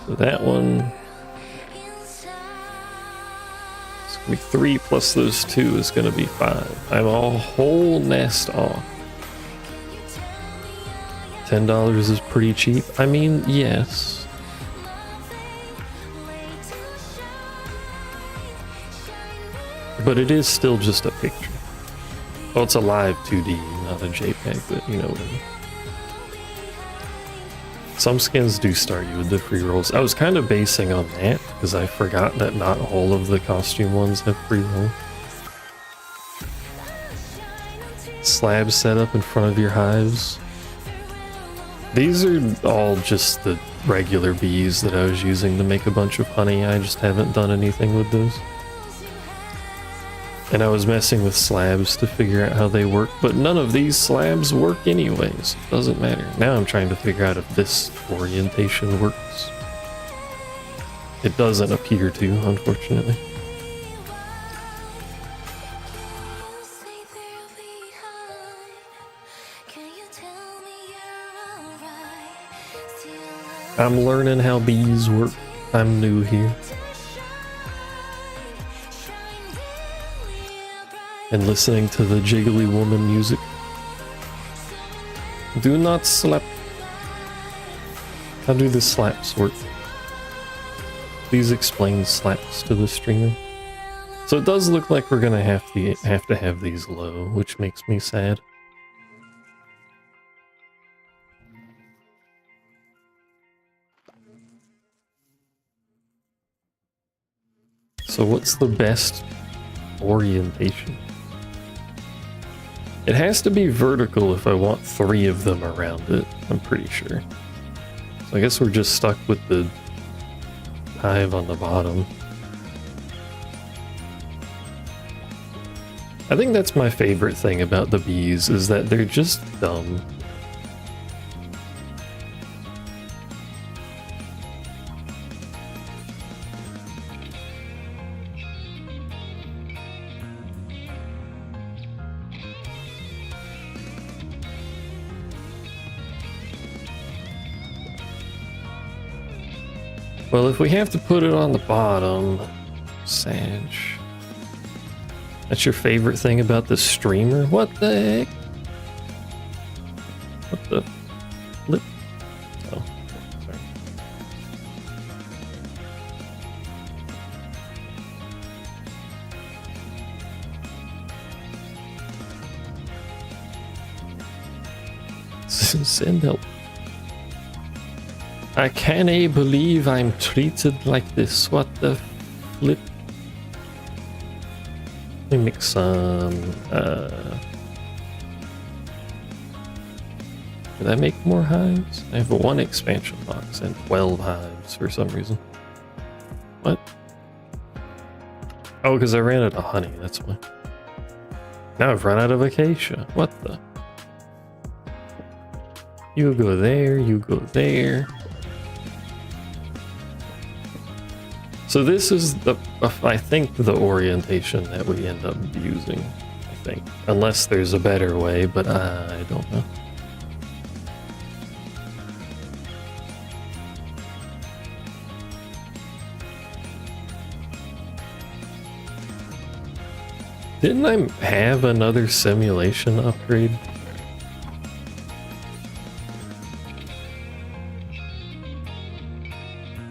So that one... 3 plus those 2 is going to be 5. I'm a whole nest off. $10 is pretty cheap. I mean, yes. But it is still just a picture. Well, it's a live 2D, not a JPEG, but you know what I mean. Some skins do start you with the free rolls. I was kind of basing on that, because I forgot that not all of the costume ones have free rolls. Slabs set up in front of your hives. These are all just the regular bees that I was using to make a bunch of honey. I just haven't done anything with those. And I was messing with slabs to figure out how they work, but none of these slabs work anyways. Doesn't matter. Now I'm trying to figure out if this orientation works. It doesn't appear to, unfortunately. I'm learning how bees work. I'm new here. And listening to the jiggly woman music. Do not slap. How do the slaps work? Please explain slaps to the streamer. So it does look like we're gonna have to have these low, which makes me sad. So what's the best orientation? It has to be vertical if I want 3 of them around it, I'm pretty sure. So I guess we're just stuck with the hive on the bottom. I think that's my favorite thing about the bees, is that they're just dumb. Well, if we have to put it on the bottom, Sag. That's your favorite thing about the streamer? What the heck? What the flip? Oh, sorry. Send help. I can't believe I'm treated like this. What the flip? Let me make some, Did I make more hives? I have 1 expansion box and 12 hives for some reason. What? Oh, because I ran out of honey, that's why. Now I've run out of acacia. What the? You go there, you go there. So this is the, I think, the orientation that we end up using, I think. Unless there's a better way, but I don't know. Didn't I have another simulation upgrade?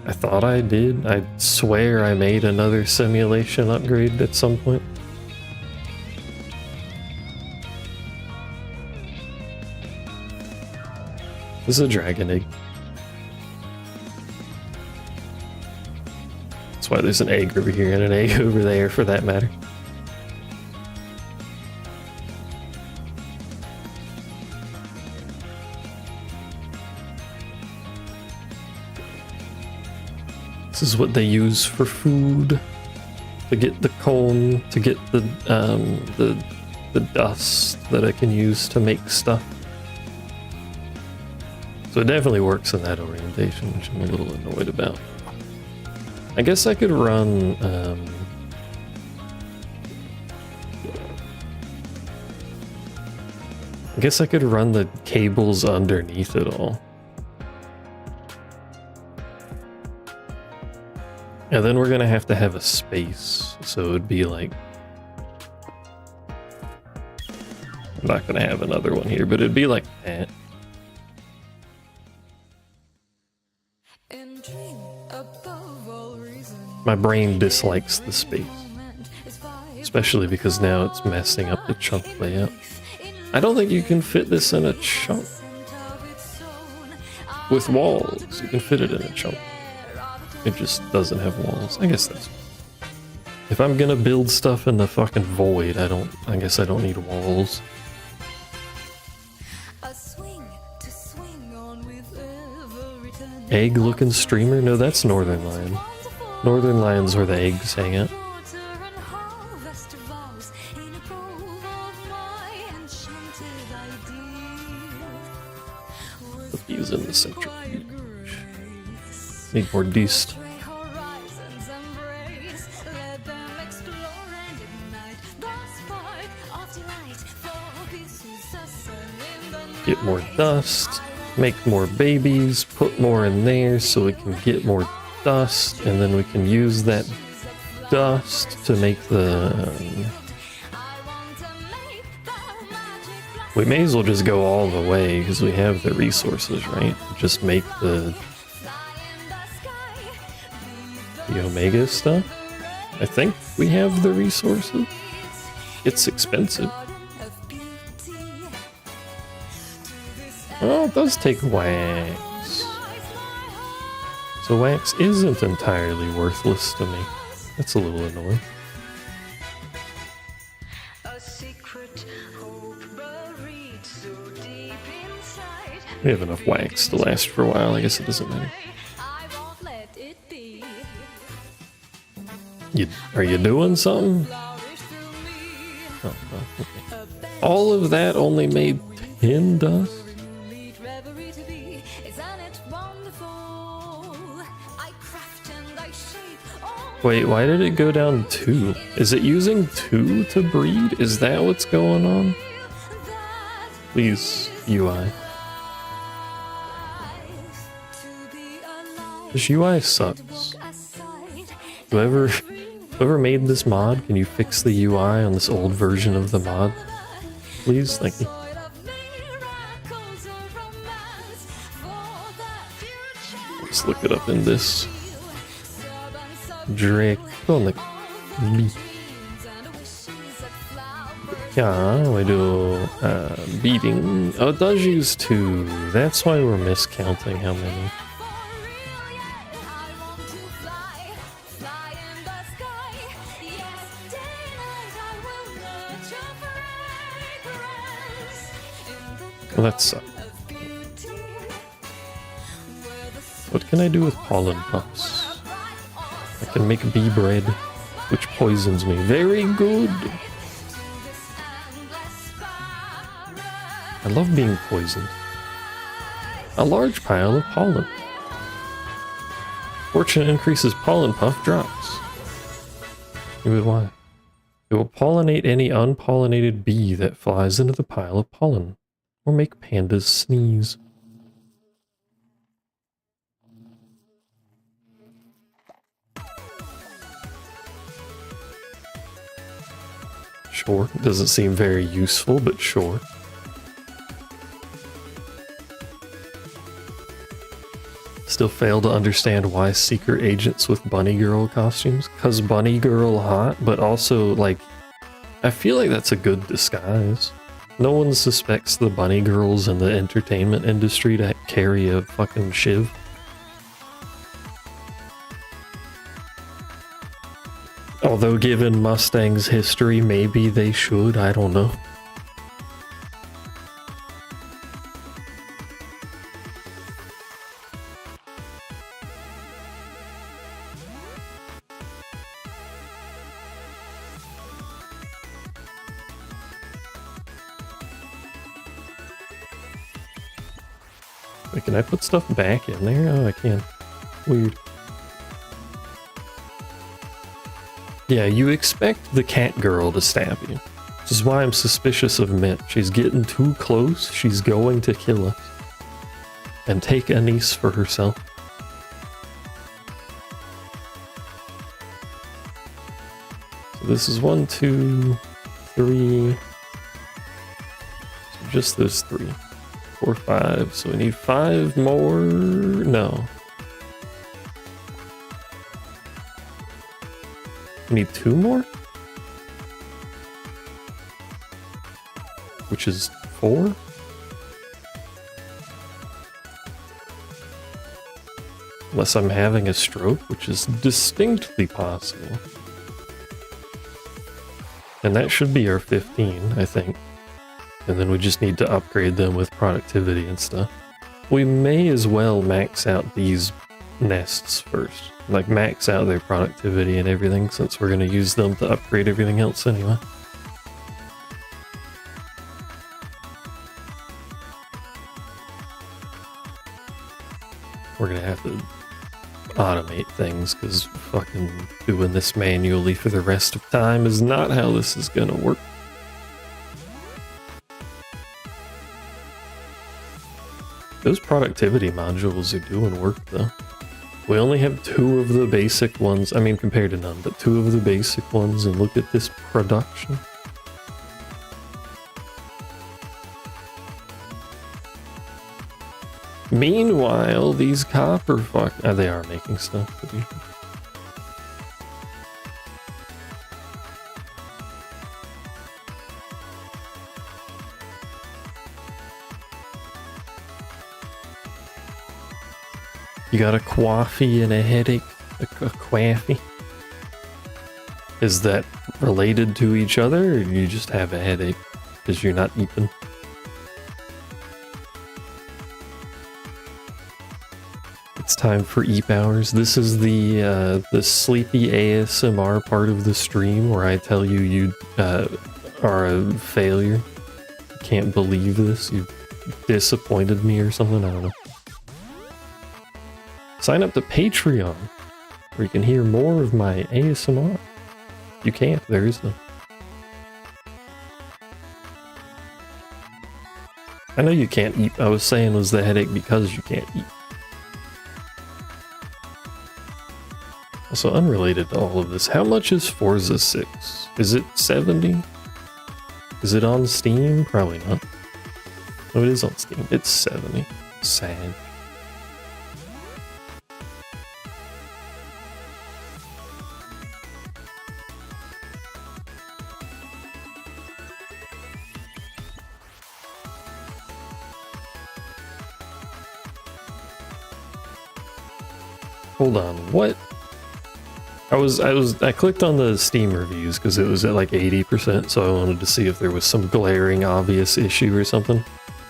I thought I did. I swear I made another simulation upgrade at some point. This is a dragon egg. That's why there's an egg over here and an egg over there, for that matter. This is what they use for food, to get the comb, to get the dust that I can use to make stuff. So it definitely works in that orientation, which I'm a little annoyed about. I guess I could run, I guess I could run the cables underneath it all. And then we're gonna have to have a space, so it would be like... I'm not gonna have another one here, but it'd be like that. My brain dislikes the space, especially because now it's messing up the chunk layout. I don't think you can fit this in a chunk. With walls, you can fit it in a chunk. It just doesn't have walls. I guess that's... If I'm gonna build stuff in the fucking void, I guess I don't need walls. Egg-looking streamer? No, that's Northern Lion. Northern Lion's where the eggs hang out. Put these in the centrifuge. Need more dist. Get more dust, make more babies, put more in there so we can get more dust, and then we can use that dust to make the... we may as well just go all the way because we have the resources, right? Just make the Omega stuff. I think we have the resources. It's expensive. Oh, it does take wax. So wax isn't entirely worthless to me. That's a little annoying. We have enough wax to last for a while. I guess it doesn't matter. Are you doing something? Oh, okay. All of that only made 10 dust? Wait, why did it go down 2? Is it using 2 to breed? Is that what's going on? Please, UI. This UI sucks. Whoever made this mod, can you fix the UI on this old version of the mod? Please, thank you. Let's look it up in this. Drake on the beat. Yeah, we do beating. Oh, it does use 2. That's why we're miscounting how many. Well, that sucks. What can I do with pollen puffs? I can make bee bread, which poisons me. Very good! I love being poisoned. A large pile of pollen. Fortune increases, pollen puff drops. Why? It will pollinate any unpollinated bee that flies into the pile of pollen, or make pandas sneeze. Sure, doesn't seem very useful, but sure. Still fail to understand why secret agents with bunny girl costumes. 'Cause bunny girl hot, but also, like, I feel like that's a good disguise. No one suspects the bunny girls in the entertainment industry to carry a fucking shiv. Although given Mustang's history, maybe they should, I don't know. Wait, can I put stuff back in there? Oh, I can. Weird. Yeah, you expect the cat girl to stab you. Which is why I'm suspicious of Mint. She's getting too close. She's going to kill us. And take Anise for herself. So this is 1, 2, 3. So just those 3. 4, 5. So we need 5 more. No. We need 2 more? Which is 4? Unless I'm having a stroke, which is distinctly possible. And that should be our 15, I think. And then we just need to upgrade them with productivity and stuff. We may as well max out these nests first. like max out their productivity and everything, since we're going to use them to upgrade everything else anyway. We're going to have to automate things, because fucking doing this manually for the rest of time is not how this is going to work. Those productivity modules are doing work though. We only have 2 of the basic ones, I mean compared to none, but 2 of the basic ones, and look at this production. Meanwhile, these copper they are making stuff. You got a coffee and a headache? A coffee? Is that related to each other, or do you just have a headache because you're not eating? It's time for eep hours. This is the sleepy ASMR part of the stream where I tell you you are a failure. Can't believe this. You've disappointed me or something. I don't know. Sign up to Patreon, where you can hear more of my ASMR. You can't, there is none. I know you can't eat. I was saying was the headache because you can't eat. Also, unrelated to all of this, how much is Forza 6? Is it 70? Is it on Steam? Probably not. No, it is on Steam. It's 70. Sad. Hold on, what? I clicked on the Steam reviews because it was at like 80%, so I wanted to see if there was some glaring obvious issue or something.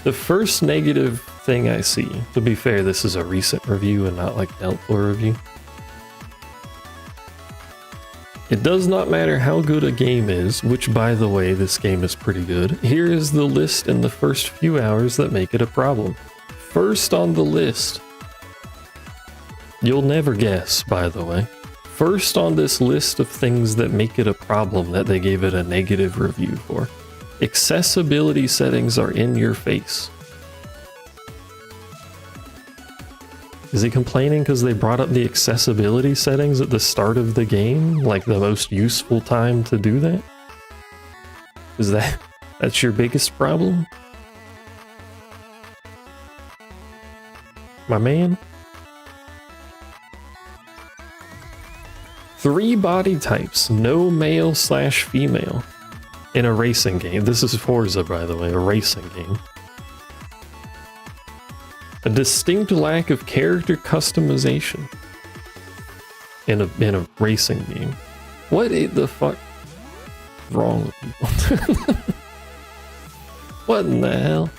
The first negative thing I see, to be fair, this is a recent review and not like doubtful review. It does not matter how good a game is, which by the way, this game is pretty good. Here is the list in the first few hours that make it a problem. First on the list, you'll never guess, by the way. First on this list of things that make it a problem that they gave it a negative review for. Accessibility settings are in your face. Is he complaining because they brought up the accessibility settings at the start of the game? Like the most useful time to do that? Is that's your biggest problem? My man? 3 body types, no male/female. In a racing game. This is Forza, by the way, a racing game. A distinct lack of character customization in a racing game. What the fuck is wrong with people? What in the hell?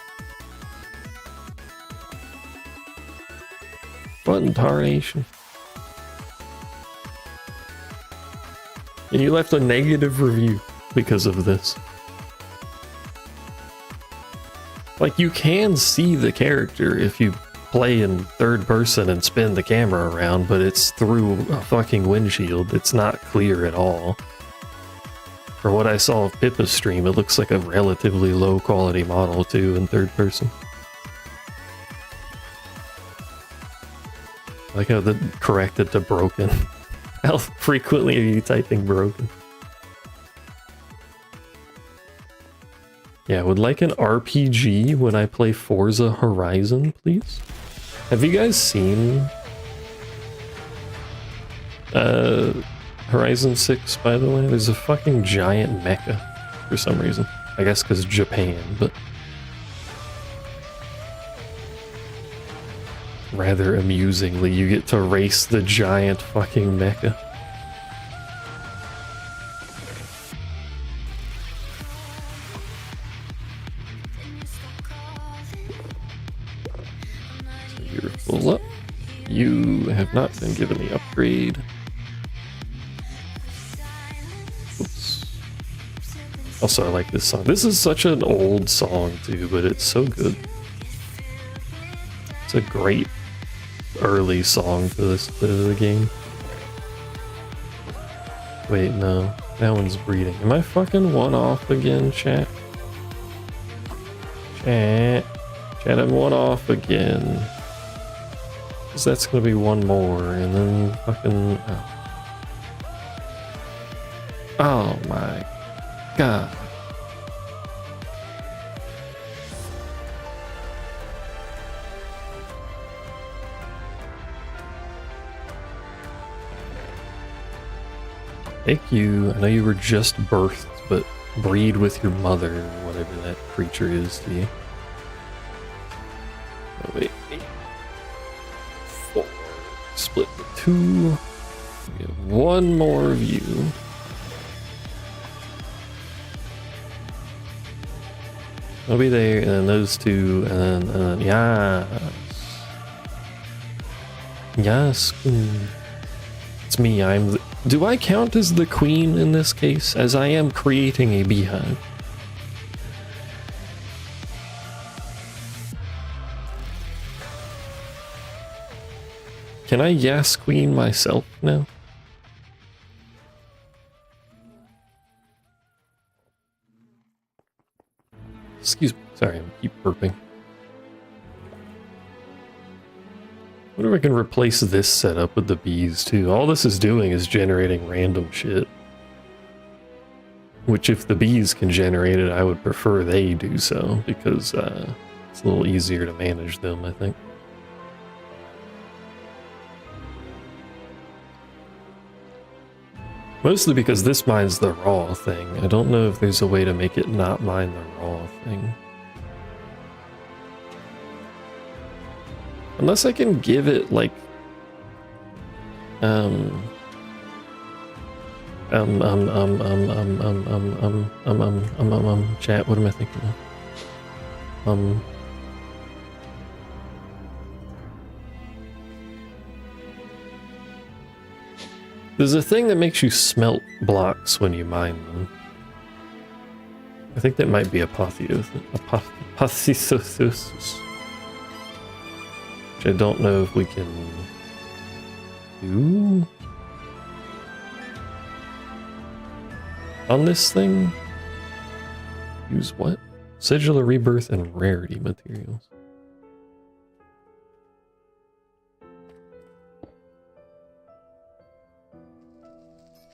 What in tarnation? And you left a negative review because of this. Like, you can see the character if you play in third person and spin the camera around, but it's through a fucking windshield. It's not clear at all. For what I saw of Pippa's stream, it looks like a relatively low quality model too in third person. I like how they corrected to broken. How frequently are you typing broken? Yeah, I would like an RPG when I play Forza Horizon, please. Have you guys seen Horizon 6, by the way? There's a fucking giant mecha for some reason. I guess because Japan, but rather amusingly, you get to race the giant fucking mecha. So you're full up. You have not been given the upgrade. Oops. Also, I like this song. This is such an old song too, but it's so good. It's a great early song for this bit of the game. Wait, no. That one's breeding. Am I fucking one off again, chat? Chat, I'm one off again. Because that's gonna be one more, and then fucking... Oh my god. Thank you. I know you were just birthed, but breed with your mother, or whatever that creature is to you. Oh, wait. 8, 4. Split the 2. We have one more of you. I'll be there, and then those two, and then yes. Yes, queen. It's me, I'm the... Do I count as the queen in this case, as I am creating a beehive? Can I yes queen myself now? Excuse me, sorry, I keep burping. What if I can replace this setup with the bees too? All this is doing is generating random shit. Which if the bees can generate it, I would prefer they do so, because it's a little easier to manage them, I think. Mostly because this mines the raw thing. I don't know if there's a way to make it not mine the raw thing. Unless I can give it like chat, what am I thinking of? There's a thing that makes you smelt blocks when you mine them. I think that might be apotheosis. Which I don't know if we can do on this thing. Use what? Sigil of rebirth and rarity materials.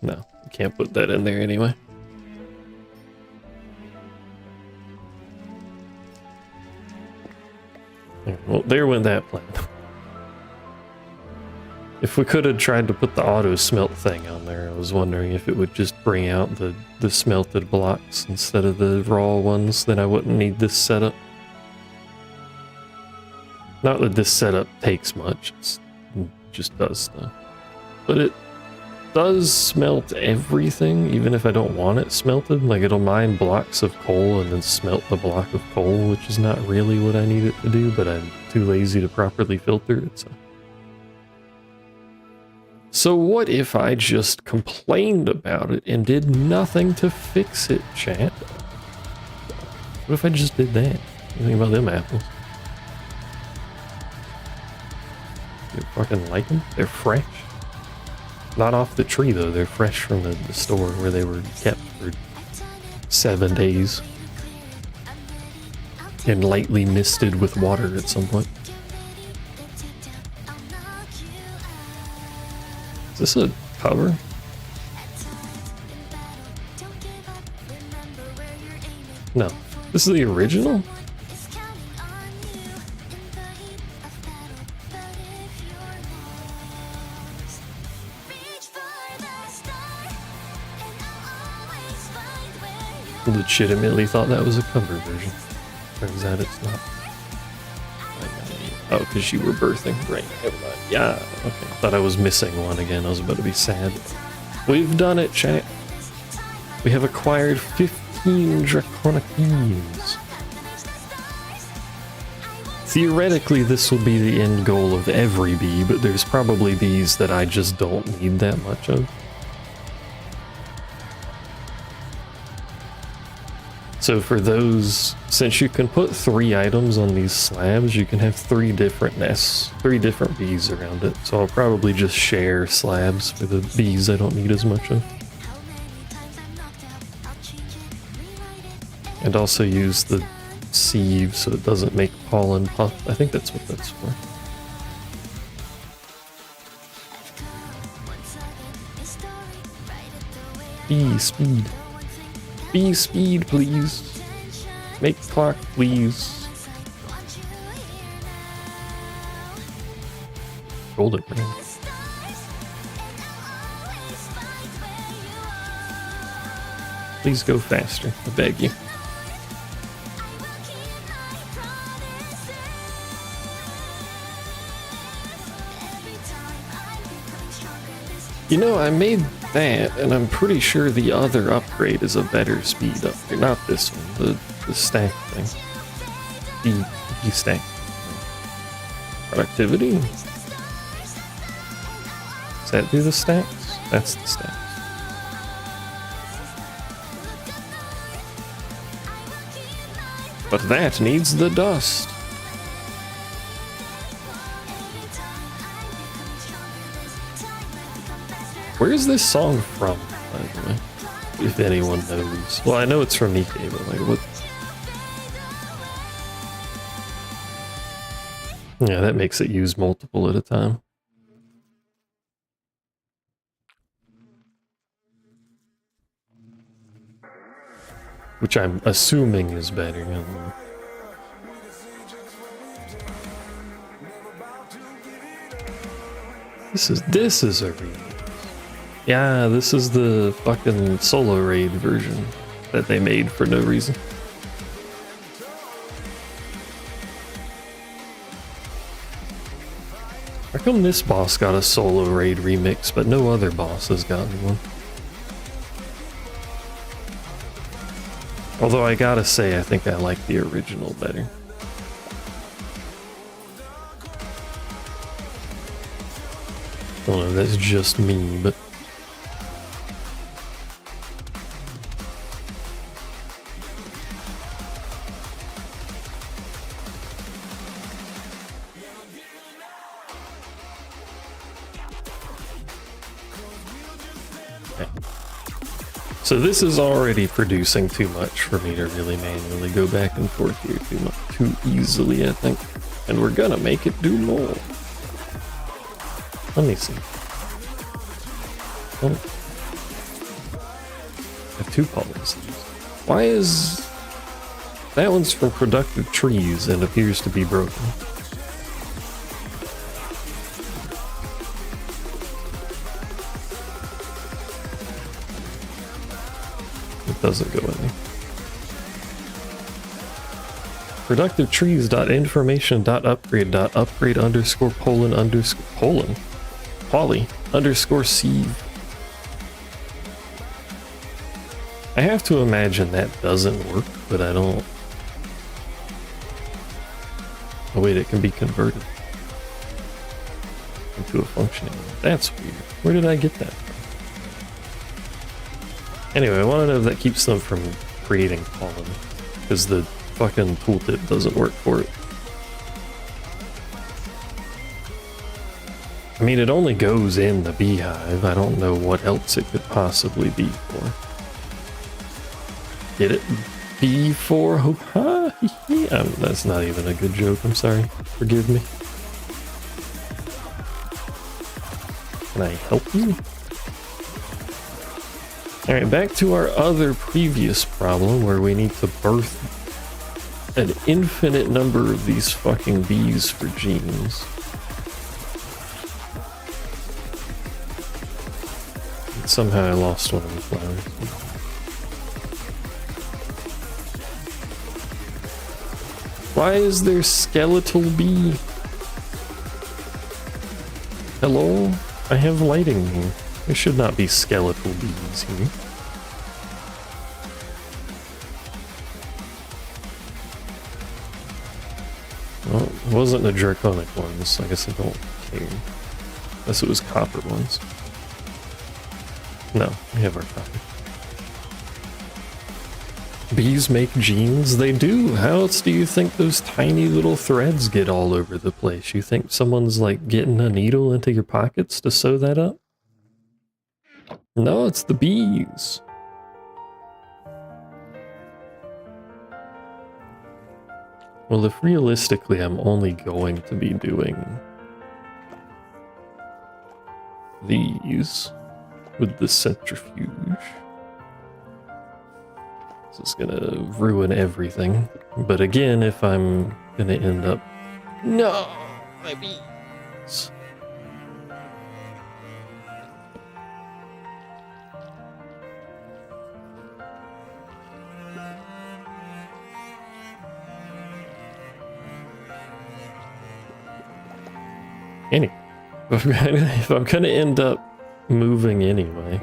No, you can't put that in there anyway. Well, there went that plan. If we could have tried to put the auto smelt thing on there, I was wondering if it would just bring out the smelted blocks instead of the raw ones, then I wouldn't need this setup. Not that this setup takes much, it just does stuff. But it does smelt everything, even if I don't want it smelted. Like, it'll mine blocks of coal and then smelt the block of coal, which is not really what I need it to do, but I'm too lazy to properly filter it, so what if I just complained about it and did nothing to fix it, chat? What if I just did that? What do you think about them apples? You fucking like them? They're fresh. Not off the tree though, they're fresh from the store where they were kept for 7 days. And lightly misted with water at some point. Is this a cover? No. This is the original? Legitimately thought that was a cover version. Turns out it's not. Oh, because you were birthing. Right, never mind. Yeah, okay. Thought I was missing one again. I was about to be sad. We've done it, chat. We have acquired 15 draconic bees. Theoretically, this will be the end goal of every bee, but there's probably bees that I just don't need that much of. So for those, since you can put 3 items on these slabs, you can have 3 different nests, 3 different bees around it. So I'll probably just share slabs for the bees I don't need as much of. And also use the sieve so it doesn't make pollen puff. I think that's what that's for. Bee speed. Bee speed, please. Make clock, please. Golden ring. Please go faster, I beg you. You know, I made that, and I'm pretty sure the other upgrade is a better speed upgrade. Not this one, the stack thing. The stack. Productivity? Does that do the stacks? That's the stacks. But that needs the dust. Where is this song from, by the way? If anyone knows. Well, I know it's from Nikkei, but like, what? Yeah, that makes it use multiple at a time. Which I'm assuming is better. I don't know. This is a remix. Yeah, this is the fucking solo raid version that they made for no reason. How come this boss got a solo raid remix, but no other boss has gotten one? Although I gotta say, I think I like the original better. I don't know, that's just me, but... So this is already producing too much for me to really manually go back and forth here too easily, I think. And we're gonna make it do more. Let me see. Oh. I have 2 pollens. Why is... That one's from Productive Trees and appears to be broken. Doesn't go in there. Productivetrees.information.upgrade underscore pollen underscore pollen poly underscore sieve. I have to imagine that doesn't work, but I don't. Oh wait, it can be converted into a functioning one. That's weird. Where did I get that from? Anyway, I want to know if that keeps them from creating pollen, because the fucking tooltip doesn't work for it. I mean, it only goes in the beehive. I don't know what else it could possibly be for. Get it? B for hoop? That's not even a good joke. I'm sorry. Forgive me. Can I help you? Alright, back to our other previous problem where we need to birth an infinite number of these fucking bees for genes. And somehow I lost one of the flowers. Why is there skeletal bee? Hello? I have lighting here. There should not be skeletal bees here. Well, it wasn't the draconic ones, so I guess I don't care. Unless it was copper ones. No, we have our copper. Bees make jeans? They do. How else do you think those tiny little threads get all over the place? You think someone's like getting a needle into your pockets to sew that up? No, it's the bees. Well, if realistically I'm only going to be doing these with the centrifuge, this is gonna ruin everything. But again, if I'm gonna end up... No! My bees! Anyway, if I'm gonna end up moving anyway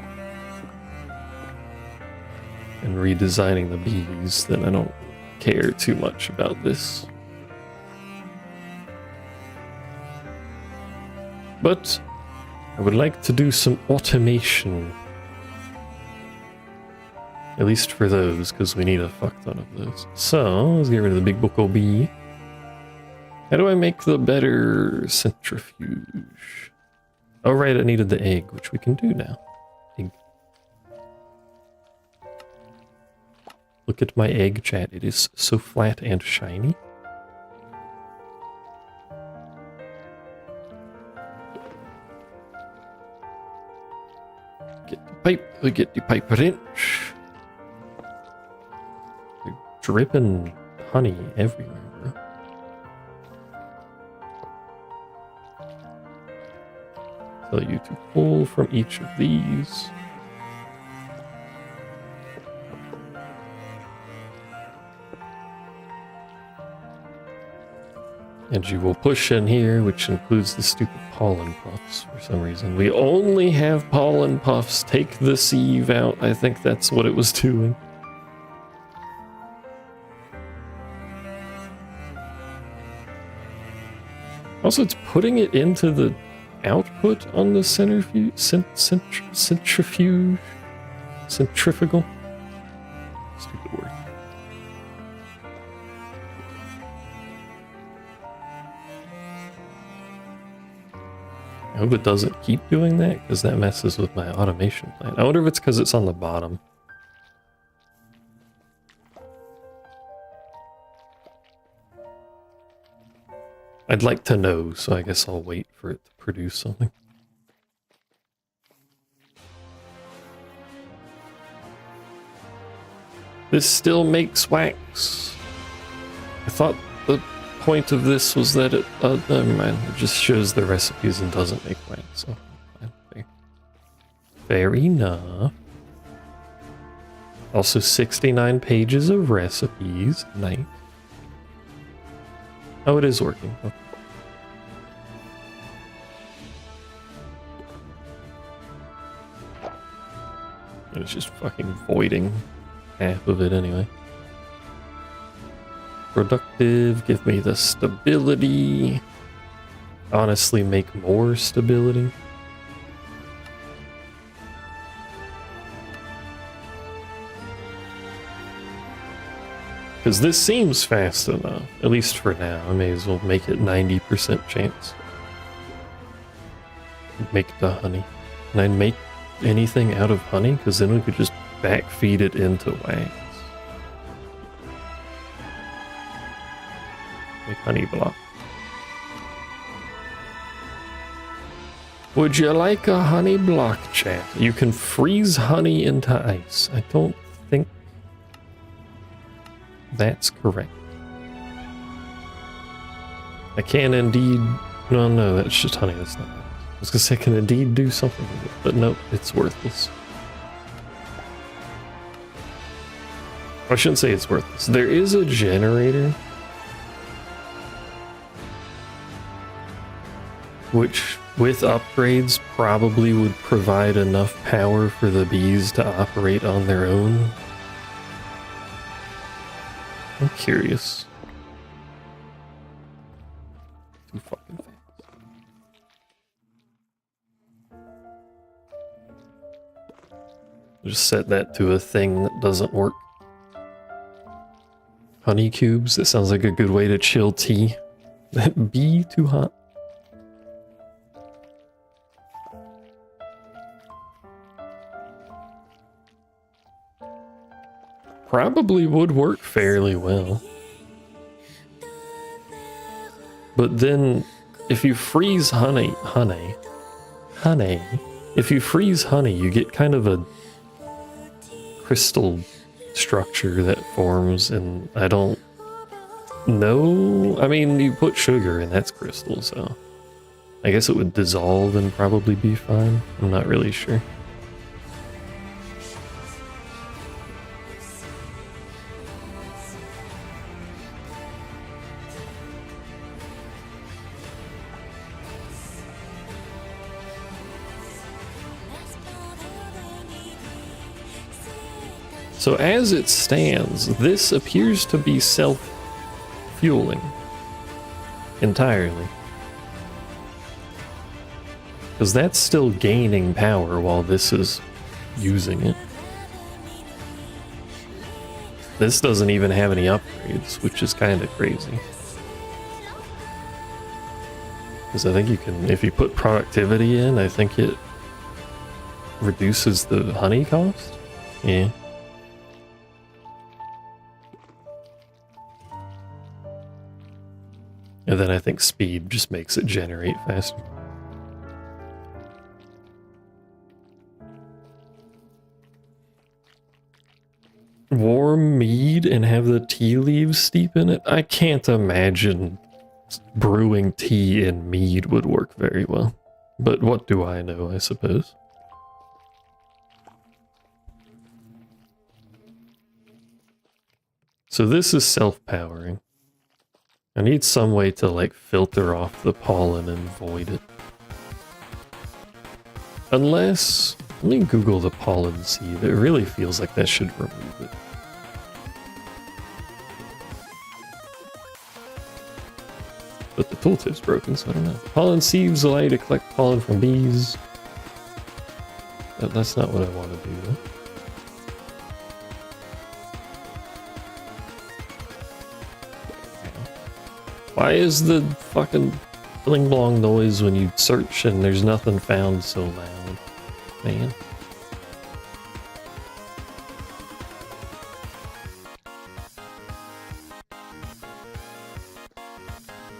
and redesigning the bees, then I don't care too much about this. But I would like to do some automation. At least for those, because we need a fuck ton of those. So, let's get rid of the big bucko bee. How do I make the better centrifuge? Oh right, I needed the egg, which we can do now. Egg. Look at my egg, chat. It is so flat and shiny. Get the pipe, we get the pipe wrench. They're dripping honey everywhere, bro. Tell you to pull from each of these. And you will push in here, which includes the stupid pollen puffs for some reason. We only have pollen puffs. Take the sieve out. I think that's what it was doing. Also, it's putting it into the output on the centrifuge, centrifugal, stupid word. I hope it doesn't keep doing that, because that messes with my automation plan. I wonder if it's because it's on the bottom. I'd like to know, so I guess I'll wait for it to produce something. This still makes wax. I thought the point of this was that it... never mind. It just shows the recipes and doesn't make wax. So, fair enough. Also 69 pages of recipes. Nice. Oh, it is working. Okay. It's just fucking voiding half of it anyway. Productive, give me the stability. Honestly, make more stability. Because this seems fast enough, at least for now. I may as well make it 90% chance. Make the honey. Can I make anything out of honey? Because then we could just backfeed it into wax. Make honey block. Would you like a honey block, chat? You can freeze honey into ice. I don't think that's correct. I can indeed... No, that's just honey. That's not... I was gonna say I can indeed do something with it, but nope, it's worthless. I shouldn't say it's worthless. There is a generator which, with upgrades, probably would provide enough power for the bees to operate on their own. I'm curious. Just set that to a thing that doesn't work. Honey cubes, that sounds like a good way to chill tea. That be too hot. Probably would work fairly well. But then, if you freeze honey, if you freeze honey, you get kind of a crystal structure that forms, and I don't know. I mean, you put sugar and that's crystal, so I guess it would dissolve and probably be fine. I'm not really sure. So as it stands, this appears to be self-fueling entirely. Because that's still gaining power while this is using it. This doesn't even have any upgrades, which is kind of crazy. Because I think you can, if you put productivity in, I think it reduces the honey cost. Yeah. And then I think speed just makes it generate faster. Warm mead and have the tea leaves steep in it? I can't imagine brewing tea in mead would work very well. But what do I know, I suppose. So this is self-powering. I need some way to like filter off the pollen and void it. Unless, let me Google the pollen sieve. It really feels like that should remove it. But the tooltip's broken, so I don't know. Pollen sieves allow you to collect pollen from bees. That's not what I want to do though. Why is the fucking bling blong noise when you search and there's nothing found so loud, man?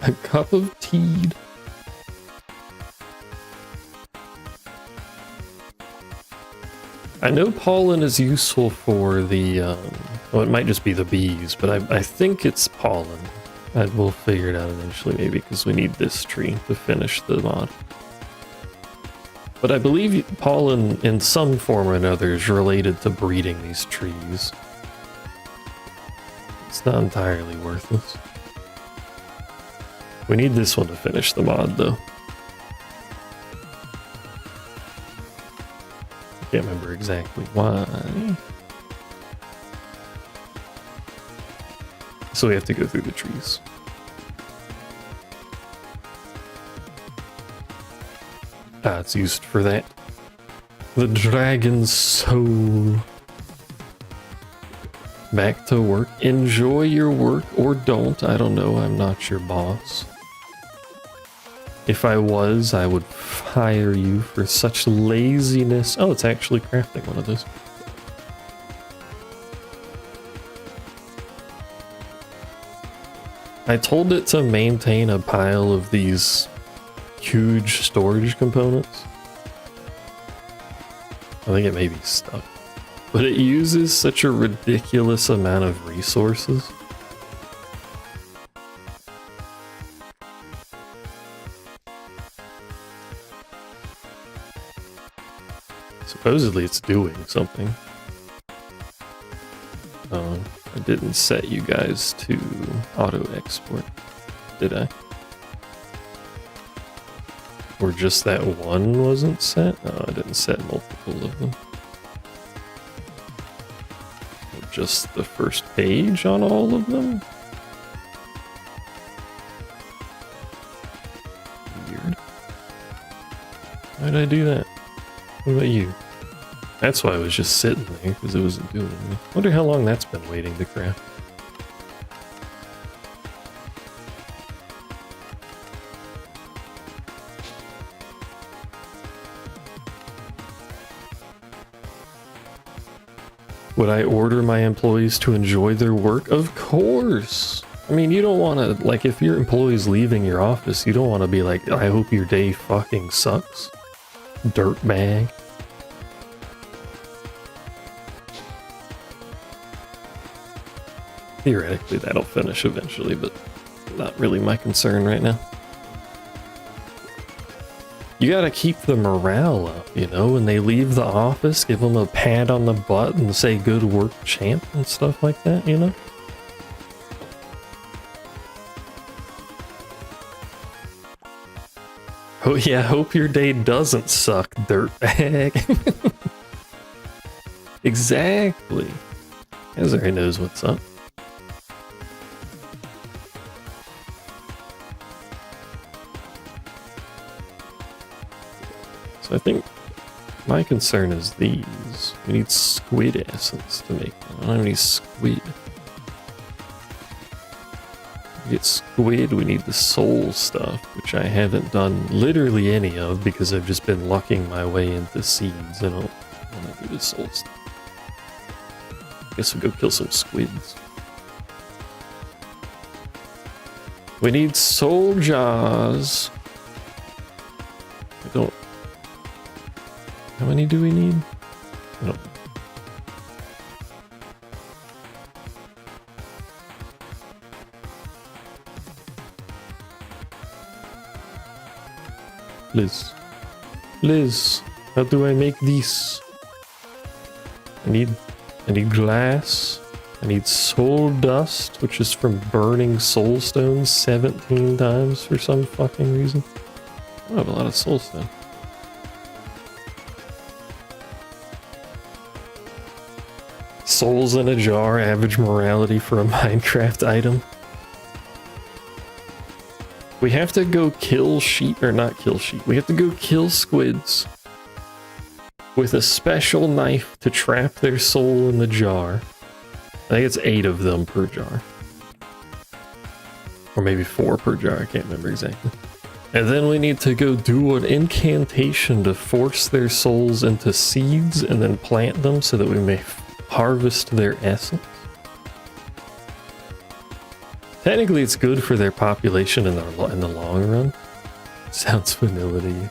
A cup of tea. I know pollen is useful for the, well, it might just be the bees, but I think it's pollen. We'll figure it out eventually, maybe, because we need this tree to finish the mod. But I believe pollen, in some form or another, is related to breeding these trees. It's not entirely worthless. We need this one to finish the mod, though. I can't remember exactly why. So we have to go through the trees. Ah, it's used for that. The dragon's soul. Back to work. Enjoy your work or don't. I don't know. I'm not your boss. If I was, I would fire you for such laziness. Oh, it's actually crafting one of those. I told it to maintain a pile of these huge storage components. I think it may be stuck. But it uses such a ridiculous amount of resources. Supposedly it's doing something. I didn't set you guys to auto export, did I? Or just that one wasn't set? No, I didn't set multiple of them. Just the first page on all of them? Weird. Why did I do that? What about you? That's why I was just sitting there, because it wasn't doing anything. Wonder how long that's been waiting to craft. Would I order my employees to enjoy their work? Of course! I mean, you don't want to, like, if your employee's leaving your office, you don't want to be like, I hope your day fucking sucks. Dirtbag. Theoretically, that'll finish eventually, but not really my concern right now. You gotta keep the morale up, you know? When they leave the office, give them a pat on the butt and say good work, champ, and stuff like that, you know? Oh yeah, hope your day doesn't suck, dirtbag. Exactly. Ezra knows what's up. So I think my concern is these. We need squid essence to make them. I don't have any squid. To get squid, we need the soul stuff, which I haven't done literally any of because I've just been lucking my way into seeds. I don't want to do the soul stuff. Guess we'll go kill some squids. We need soul jaws. I don't... How many do we need? I don't... Liz, how do I make these? I need glass. I need soul dust, which is from burning soul stones 17 times for some fucking reason. I don't have a lot of soul stone. Souls in a jar, average morality for a Minecraft item. We have to go kill sheep, or not kill sheep. We have to go kill squids with a special knife to trap their soul in the jar. I think it's 8 of them per jar. Or maybe 4 per jar, I can't remember exactly. And then we need to go do an incantation to force their souls into seeds and then plant them so that we may harvest their essence. Technically, it's good for their population in the long run. Sounds vanilla to you.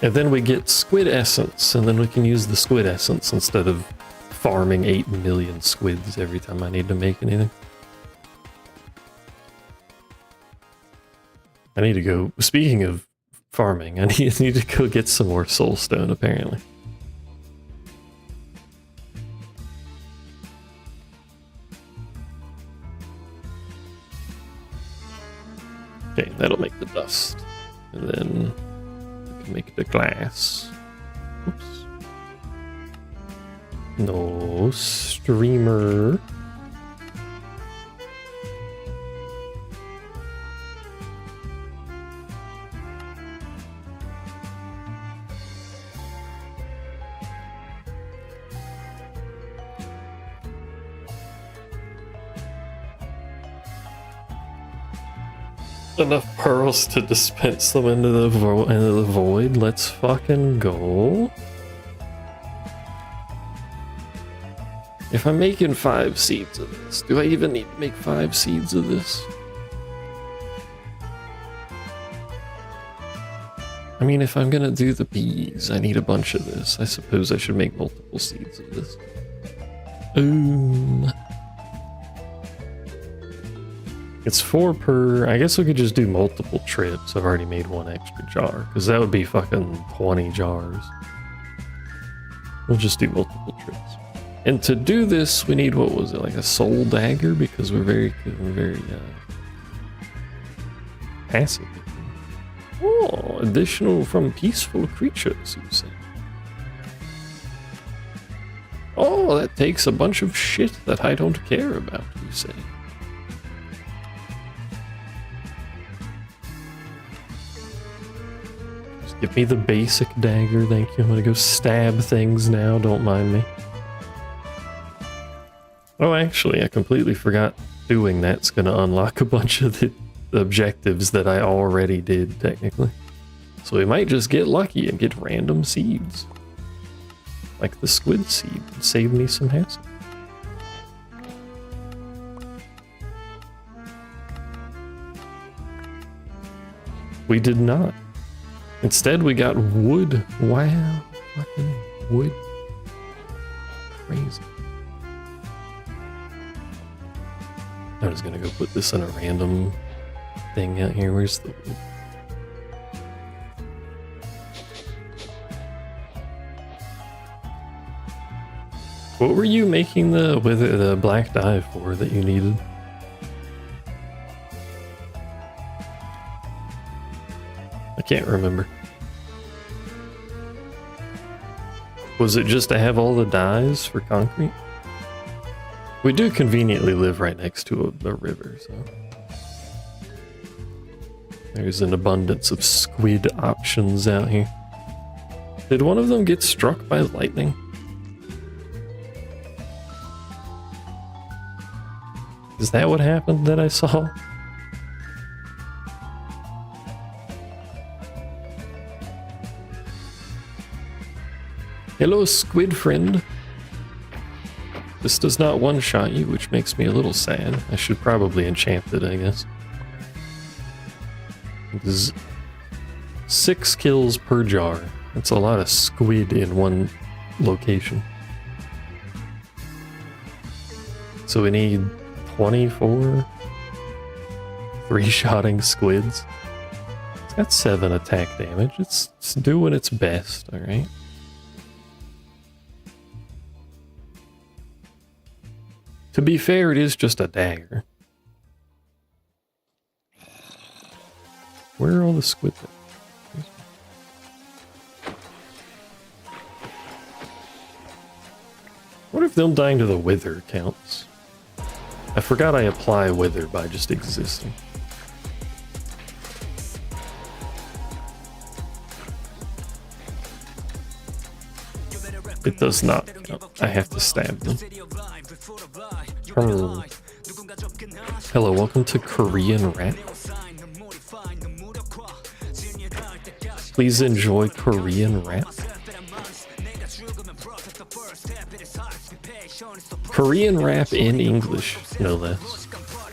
And then we get squid essence, and then we can use the squid essence instead of farming 8 million squids every time I need to make anything. I need to go, speaking of farming, I need to go get some more soul stone, apparently. Okay, that'll make the dust. And then we can make the glass. Oops. No streamer. Enough pearls to dispense them into the void. Let's fucking go. If I'm making 5 seeds of this, do I even need to make 5 seeds of this? I mean, if I'm gonna do the bees, I need a bunch of this. I suppose I should make multiple seeds of this. It's 4 per... I guess we could just do multiple trips. I've already made 1 extra jar, because that would be fucking 20 jars. We'll just do multiple trips. And to do this, we need, what was it, like a soul dagger? Because we're very passive. Oh, additional from peaceful creatures, you say. Oh, that takes a bunch of shit that I don't care about, you say. Give me the basic dagger, thank you. I'm gonna go stab things now, don't mind me. Oh, actually, I completely forgot doing that's gonna unlock a bunch of the objectives that I already did, technically. So we might just get lucky and get random seeds. Like the squid seed, and save me some hassle. We did not. Instead, we got wood. Wow. Fucking wood. Crazy. I'm just gonna go put this in a random thing out here. Where's the wood? What were you making the black dye for that you needed? I can't remember. Was it just to have all the dyes for concrete? We do conveniently live right next to a river, so there's an abundance of squid options out here. Did one of them get struck by lightning? Is that what happened that I saw? Hello, squid friend. This does not one-shot you, which makes me a little sad. I should probably enchant it, I guess. This is 6 kills per jar. That's a lot of squid in one location. So we need 24 3-shotting squids. It's got 7 attack damage. It's doing its best, alright? To be fair, it is just a dagger. Where are all the squid? What if them dying to the wither counts? I forgot I apply wither by just existing. It does not count. I have to stab them. Hello, welcome to Korean rap. Please enjoy Korean rap. Korean rap in English, no less.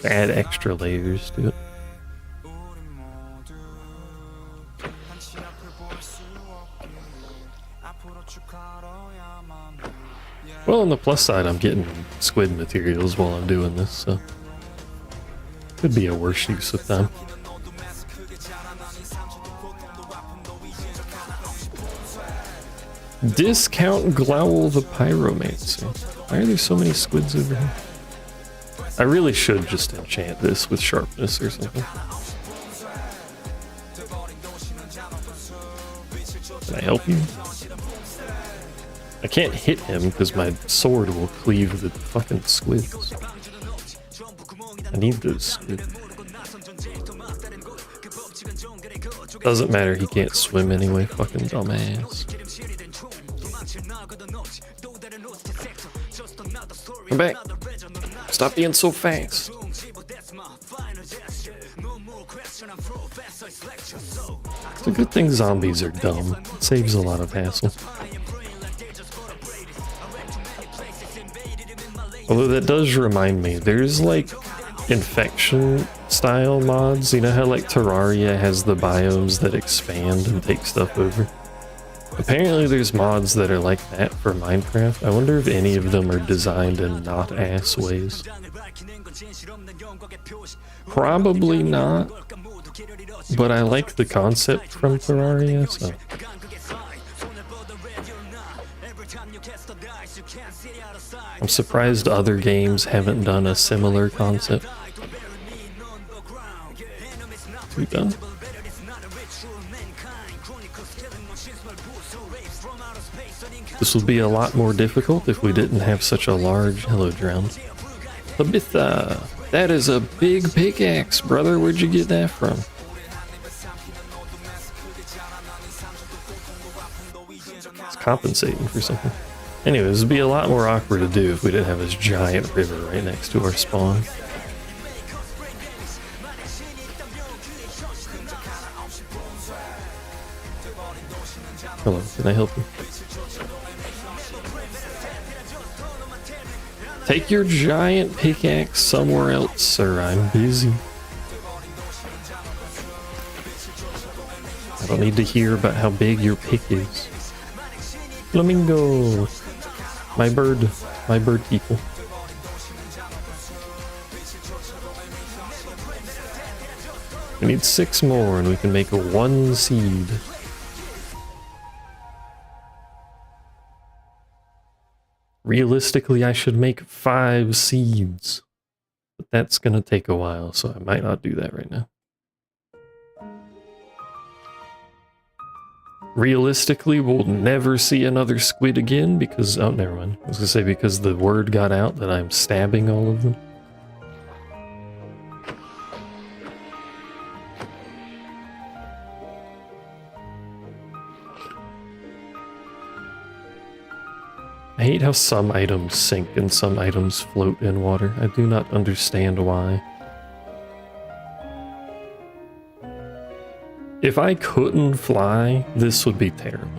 Add extra layers to it. Well, on the plus side, I'm getting squid materials while I'm doing this, so could be a worse use of time. Discount Glowl the Pyromancer. Why are there so many squids over here? I really should just enchant this with sharpness or something. Can I help you? I can't hit him because my sword will cleave the fucking squids. I need those squids. Doesn't matter, he can't swim anyway, fucking dumbass. Come back. Stop being so fast. It's a good thing zombies are dumb. It saves a lot of hassle. Although that does remind me, there's like infection style mods. You know how like Terraria has the biomes that expand and take stuff over? Apparently there's mods that are like that for Minecraft. I wonder if any of them are designed in not ass ways. Probably not, but I like the concept from Terraria, so. I'm surprised other games haven't done a similar concept. We done? This would be a lot more difficult if we didn't have such a large hello drown. Labitha, that is a big pickaxe, brother. Where'd you get that from? It's compensating for something. Anyways, this would be a lot more awkward to do if we didn't have this giant river right next to our spawn. Hello, can I help you? Take your giant pickaxe somewhere else, sir. I'm busy. I don't need to hear about how big your pick is. Flamingo! My bird people. We need 6 more and we can make 1 seed. Realistically, I should make 5 seeds. But that's gonna take a while, so I might not do that right now. Realistically, we'll never see another squid again because... oh, never mind. I was gonna say because the word got out that I'm stabbing all of them. I hate how some items sink and some items float in water. I do not understand why. If I couldn't fly, this would be terrible.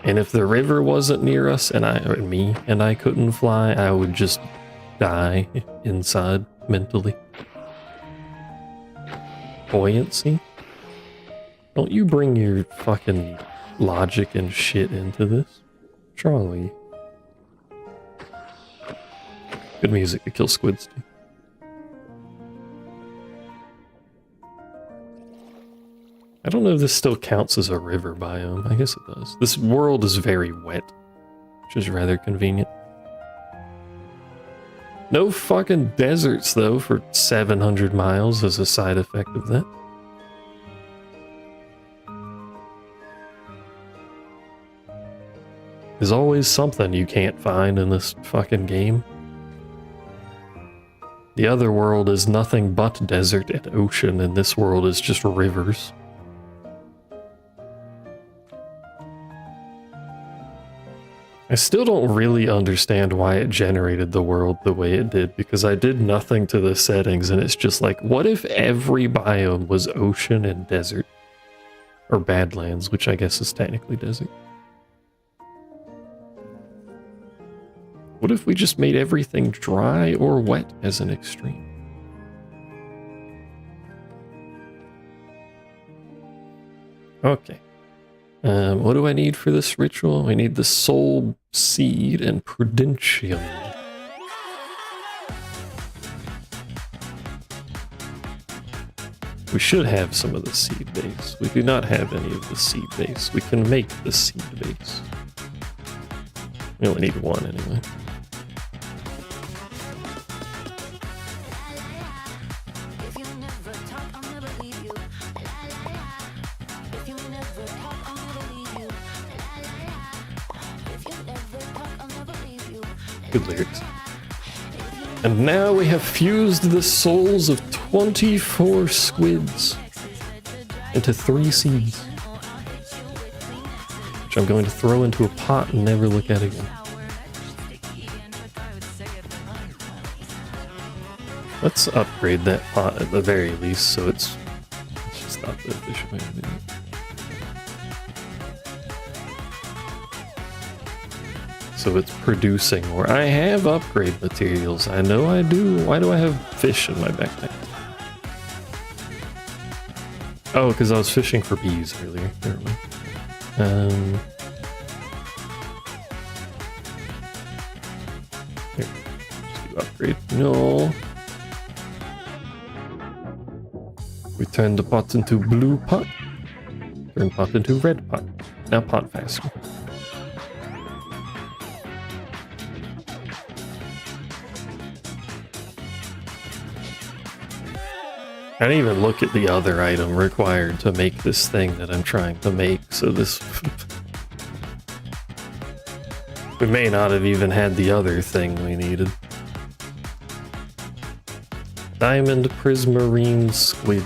And if the river wasn't near us and I couldn't fly, I would just die inside mentally. Buoyancy? Don't you bring your fucking logic and shit into this? What's wrong with you? Good music to kill squids too. I don't know if this still counts as a river biome. I guess it does. This world is very wet, which is rather convenient. No fucking deserts though for 700 miles as a side effect of that. There's always something you can't find in this fucking game. The other world is nothing but desert and ocean, and this world is just rivers. I still don't really understand why it generated the world the way it did, because I did nothing to the settings, and it's just like, what if every biome was ocean and desert? Or Badlands, which I guess is technically desert. What if we just made everything dry or wet as an extreme? Okay. What do I need for this ritual? I need the soul seed and prudential. We should have some of the seed base. We do not have any of the seed base. We can make the seed base. We only need 1 anyway. Good lyrics. And now we have fused the souls of 24 squids into 3 seeds, which I'm going to throw into a pot and never look at again. Let's upgrade that pot at the very least, so it's just not the efficient way to do it. So it's producing more. I have upgrade materials. I know I do. Why do I have fish in my backpack? Oh, because I was fishing for bees earlier. Never mind. Here, just do upgrade. No. We turn the pot into blue pot. Turn pot into red pot. Now pot faster. I didn't even look at the other item required to make this thing that I'm trying to make, so this... we may not have even had the other thing we needed. Diamond prismarine squid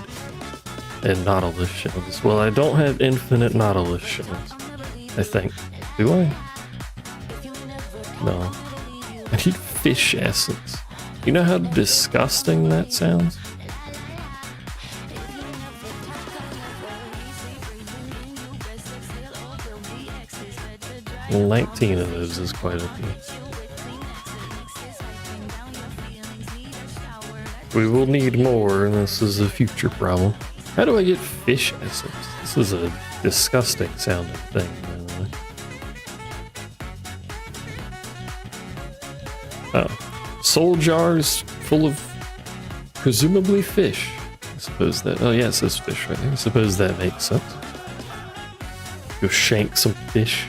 and nautilus shells. Well, I don't have infinite nautilus shells. I think. Do I? No. I need fish essence. You know how disgusting that sounds? Well, 19 of those is quite a few. We will need more, and this is a future problem. How do I get fish essence? This is a disgusting sounding thing, by the way. Oh. Soul jars full of presumably fish. I suppose that... Oh yeah, it says fish right there. I suppose that makes sense. Go shank some fish.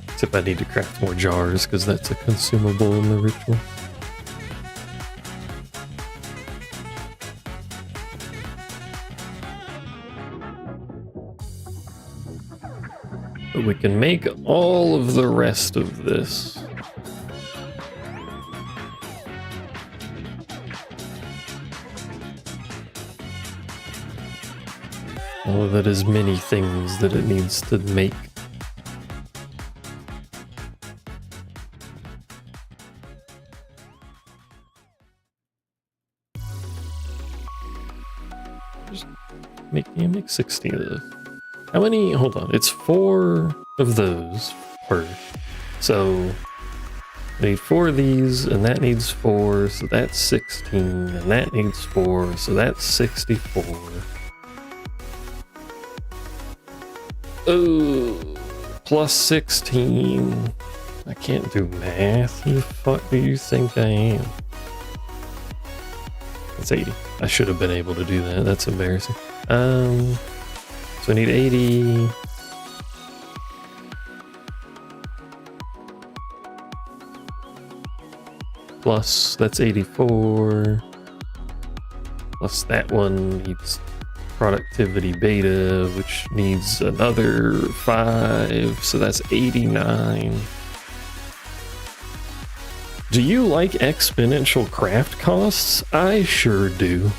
Except I need to craft more jars, because that's a consumable in the ritual. But we can make all of the rest of this. All of it is many things that it needs to make. Just make 16 of those. How many? Hold on. It's 4 of those per. So I need 4 of these, and that needs 4, so that's 16, and that needs 4, so that's 64. Oh, plus 16. I can't do math. Who the fuck do you think I am? That's 80. I should have been able to do that. That's embarrassing. So I need 80. Plus, that's 84. Plus that one needs productivity beta, which needs another 5. So that's 89. Do you like exponential craft costs? I sure do.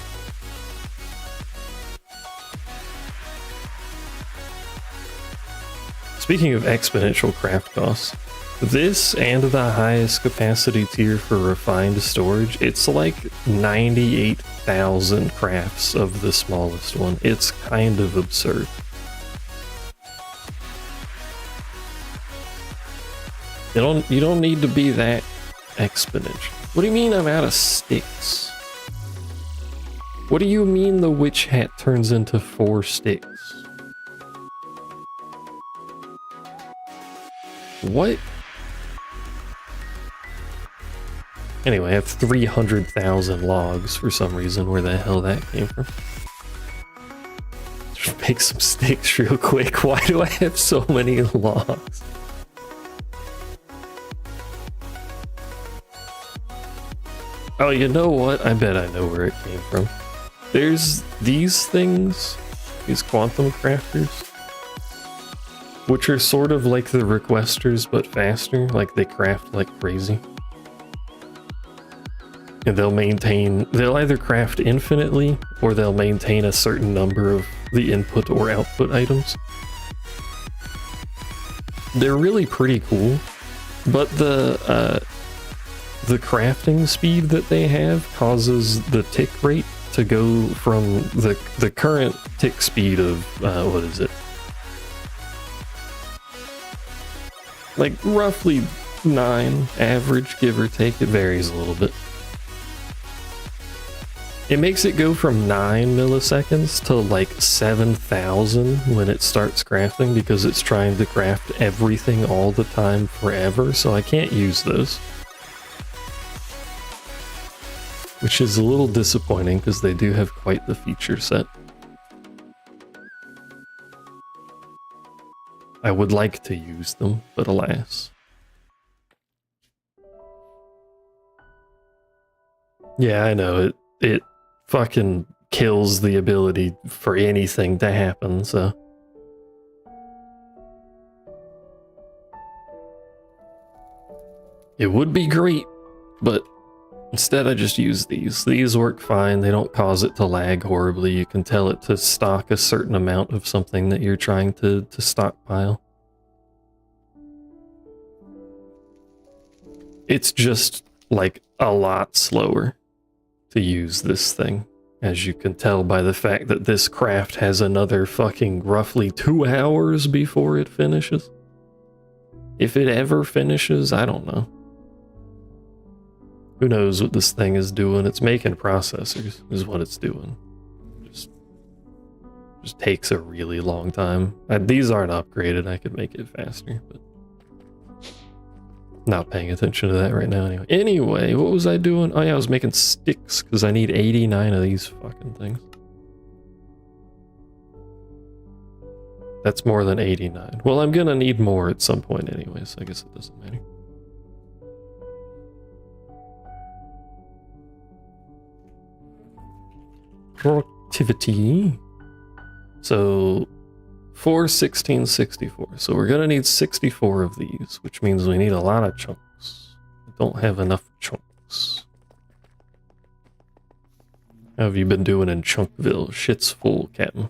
Speaking of exponential craft costs, this and the highest capacity tier for refined storage, it's like 98,000 crafts of the smallest one. It's kind of absurd. You don't need to be that exponential. What do you mean I'm out of sticks? What do you mean the witch hat turns into 4 sticks? What? Anyway, I have 300,000 logs for some reason. Where the hell that came from? Just make some sticks real quick. Why do I have so many logs? Oh, you know what? I bet I know where it came from. There's these things, these quantum crafters, which are sort of like the requesters but faster. Like they craft like crazy. And they'll either craft infinitely or they'll maintain a certain number of the input or output items. They're really pretty cool, but the crafting speed that they have causes the tick rate to go from the current tick speed of, what is it? Like roughly 9 average, give or take. It varies a little bit. It makes it go from 9 milliseconds to like 7,000 when it starts crafting, because it's trying to craft everything all the time forever, so I can't use those. Which is a little disappointing, because they do have quite the feature set. I would like to use them, but alas. Yeah, I know, it fucking kills the ability for anything to happen, so. It would be great, but Instead, I just use these. These work fine. They don't cause it to lag horribly. You can tell it to stock a certain amount of something that you're trying to stockpile. It's just, like, a lot slower to use this thing, as you can tell by the fact that this craft has another fucking roughly 2 hours before it finishes. If it ever finishes, I don't know. Who knows what this thing is doing? It's making processors, is what it's doing. Just takes a really long time. These aren't upgraded, I could make it faster, but not paying attention to that right now anyway. Anyway, what was I doing? Oh yeah, I was making sticks, because I need 89 of these fucking things. That's more than 89. Well, I'm gonna need more at some point anyway, so I guess it doesn't matter. Productivity. So 41664. So we're gonna need 64 of these, which means we need a lot of chunks. I don't have enough chunks. How have you been doing in Chunkville? Shit's full, Captain.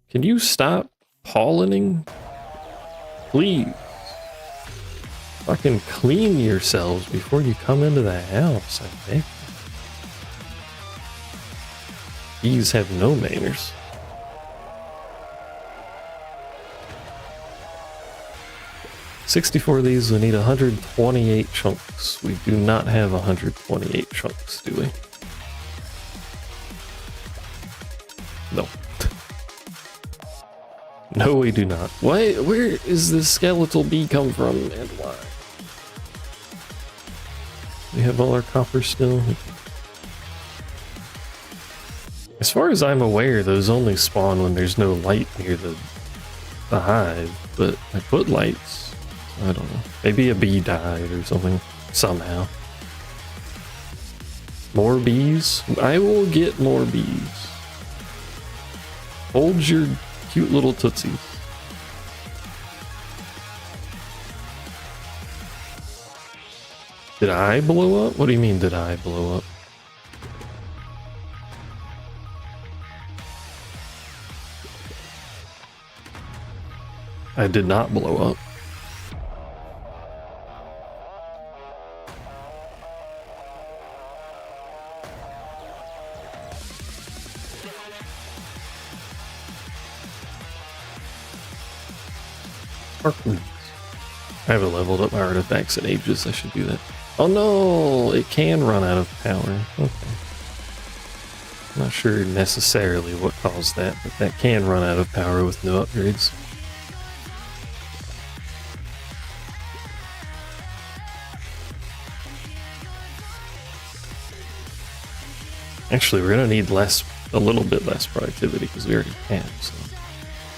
Can you stop pollinating? Please. Fucking clean yourselves before you come into the house, I beg. Bees have no manners. $64 of these, we need 128 chunks. We do not have 128 chunks, do we? No. No, we do not. Why? Where is this skeletal bee come from, and why? We have all our copper still. As far as I'm aware, those only spawn when there's no light near the hive, but I put lights. I don't know. Maybe a bee died or something, somehow. More bees? I will get more bees. Hold your cute little tootsies. Did I blow up? What do you mean, did I blow up? I did not blow up. I haven't leveled up my artifacts in ages. I should do that. Oh no! It can run out of power. Okay. I'm not sure necessarily what caused that, but that can run out of power with no upgrades. Actually, we're gonna need a little bit less productivity because we already have some.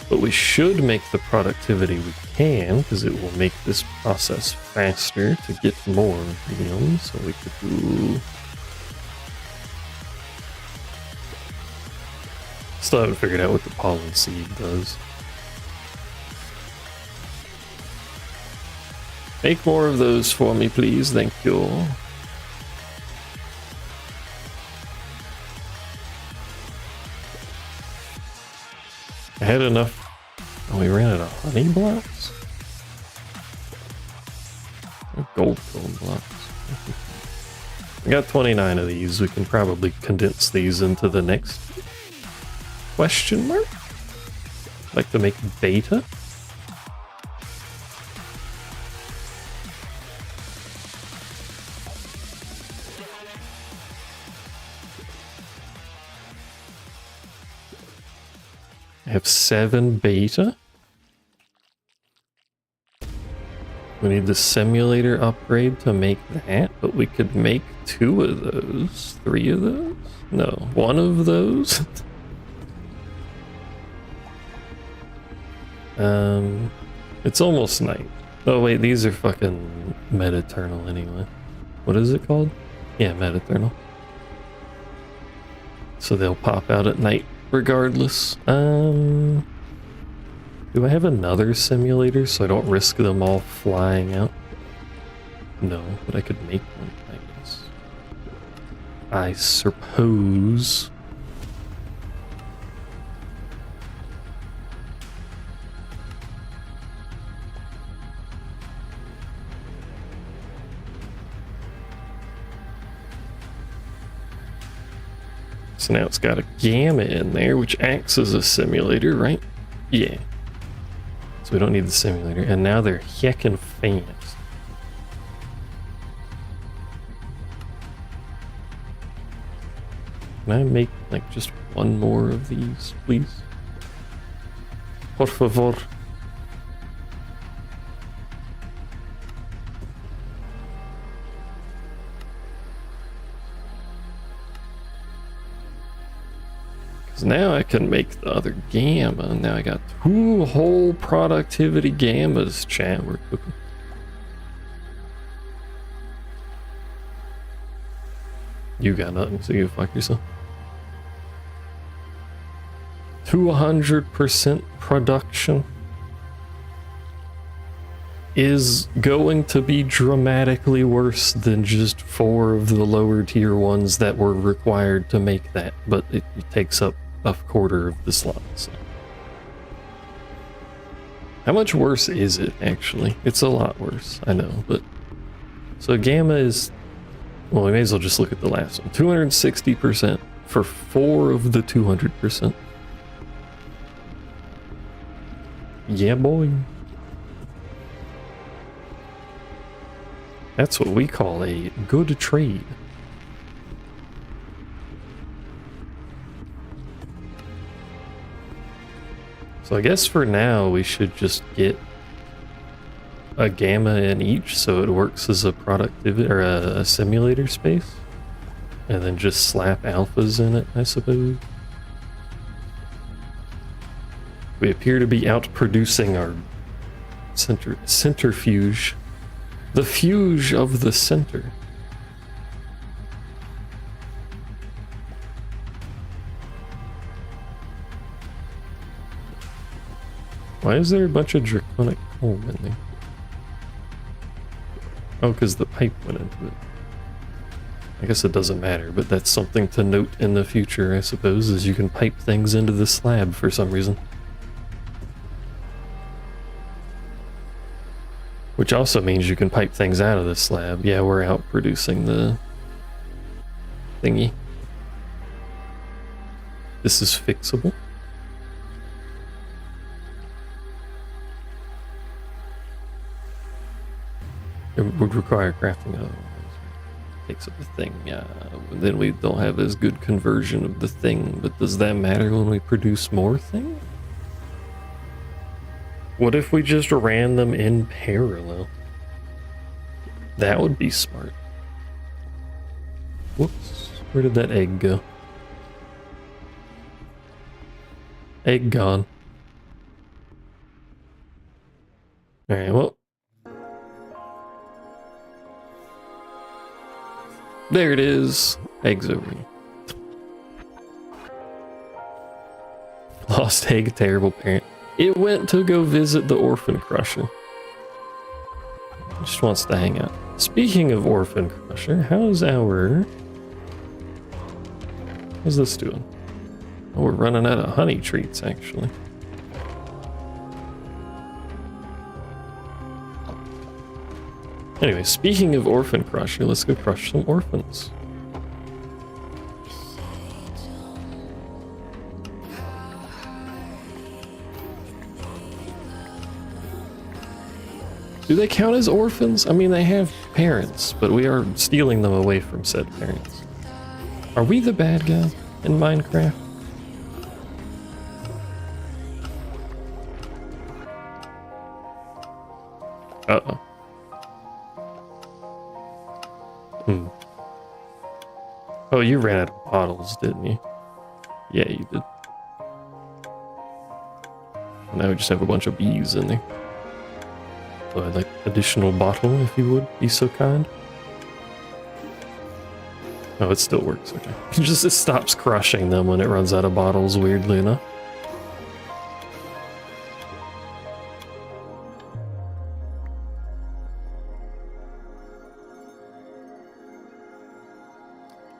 But we should make the productivity we can because it will make this process faster to get more helium. So we could do. Still haven't figured out what the pollen seed does. Make more of those for me, please. Thank you. I had enough. Oh, we ran out of honey blocks? Or gold cone blocks. We got 29 of these. We can probably condense these into the next question mark. Like to make beta. I have 7 beta. We need the simulator upgrade to make that, but we could make 2 of those. 3 of those? No, 1 of those? It's almost night. Oh wait, these are fucking Meta-Eternal anyway. What is it called? Yeah, Meta-Eternal. So they'll pop out at night regardless. Do I have another simulator so I don't risk them all flying out? No, but I could make one, I guess. I suppose. So now it's got a gamma in there, which acts as a simulator, right? Yeah. So we don't need the simulator. And now they're heckin' fast. Can I make, like, just one more of these, please? Por favor. Now I can make the other gamma. Now I got 2 whole productivity gammas, chat. We're cooking. You got nothing, so you fuck yourself. 200% production is going to be dramatically worse than just 4 of the lower tier ones that were required to make that, but it takes up a quarter of the slot. So. How much worse is it, actually? It's a lot worse, I know, but... So gamma is... Well, we may as well just look at the last one. 260% for 4 of the 200%. Yeah, boy. That's what we call a good trade. So I guess for now we should just get a gamma in each so it works as a productivity or a simulator space, and then just slap alphas in it, I suppose. We appear to be outproducing our centrifuge, the fuge of the center. Why is there a bunch of draconic coal in there? Oh, because the pipe went into it. I guess it doesn't matter, but that's something to note in the future, I suppose, is you can pipe things into the slab for some reason. Which also means you can pipe things out of the slab. Yeah, we're out producing the thingy. This is fixable. It would require crafting otherwise. Takes up the thing. Then we don't have as good conversion of the thing, but does that matter when we produce more thing? What if we just ran them in parallel? That would be smart. Whoops. Where did that egg go? Egg gone. Alright, well. There it is. Egg's over here. Lost egg, terrible parent. It went to go visit the orphan crusher. Just wants to hang out. Speaking of orphan crusher, how's this doing? Oh, we're running out of honey treats, actually. Anyway, speaking of orphan crusher, let's go crush some orphans. Do they count as orphans? I mean, they have parents, but we are stealing them away from said parents. Are we the bad guy in Minecraft? Uh-oh. Oh, you ran out of bottles, didn't you? Yeah, you did. Now we just have a bunch of bees in there. So I'd like additional bottle, if you would be so kind. Oh, it still works, okay. It stops crushing them when it runs out of bottles, weirdly enough.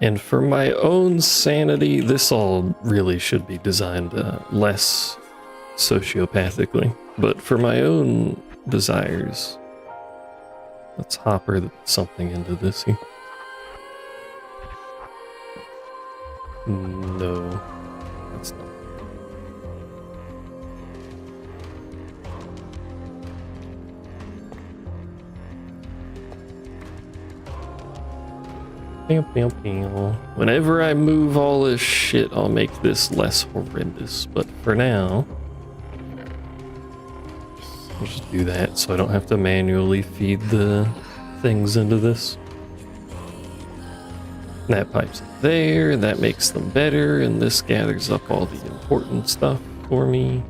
And for my own sanity, this all really should be designed less sociopathically. But for my own desires, let's hopper something into this here. No, that's not. Whenever I move all this shit, I'll make this less horrendous. But for now, I'll just do that so I don't have to manually feed the things into this. That pipe's there, that makes them better, and this gathers up all the important stuff for me.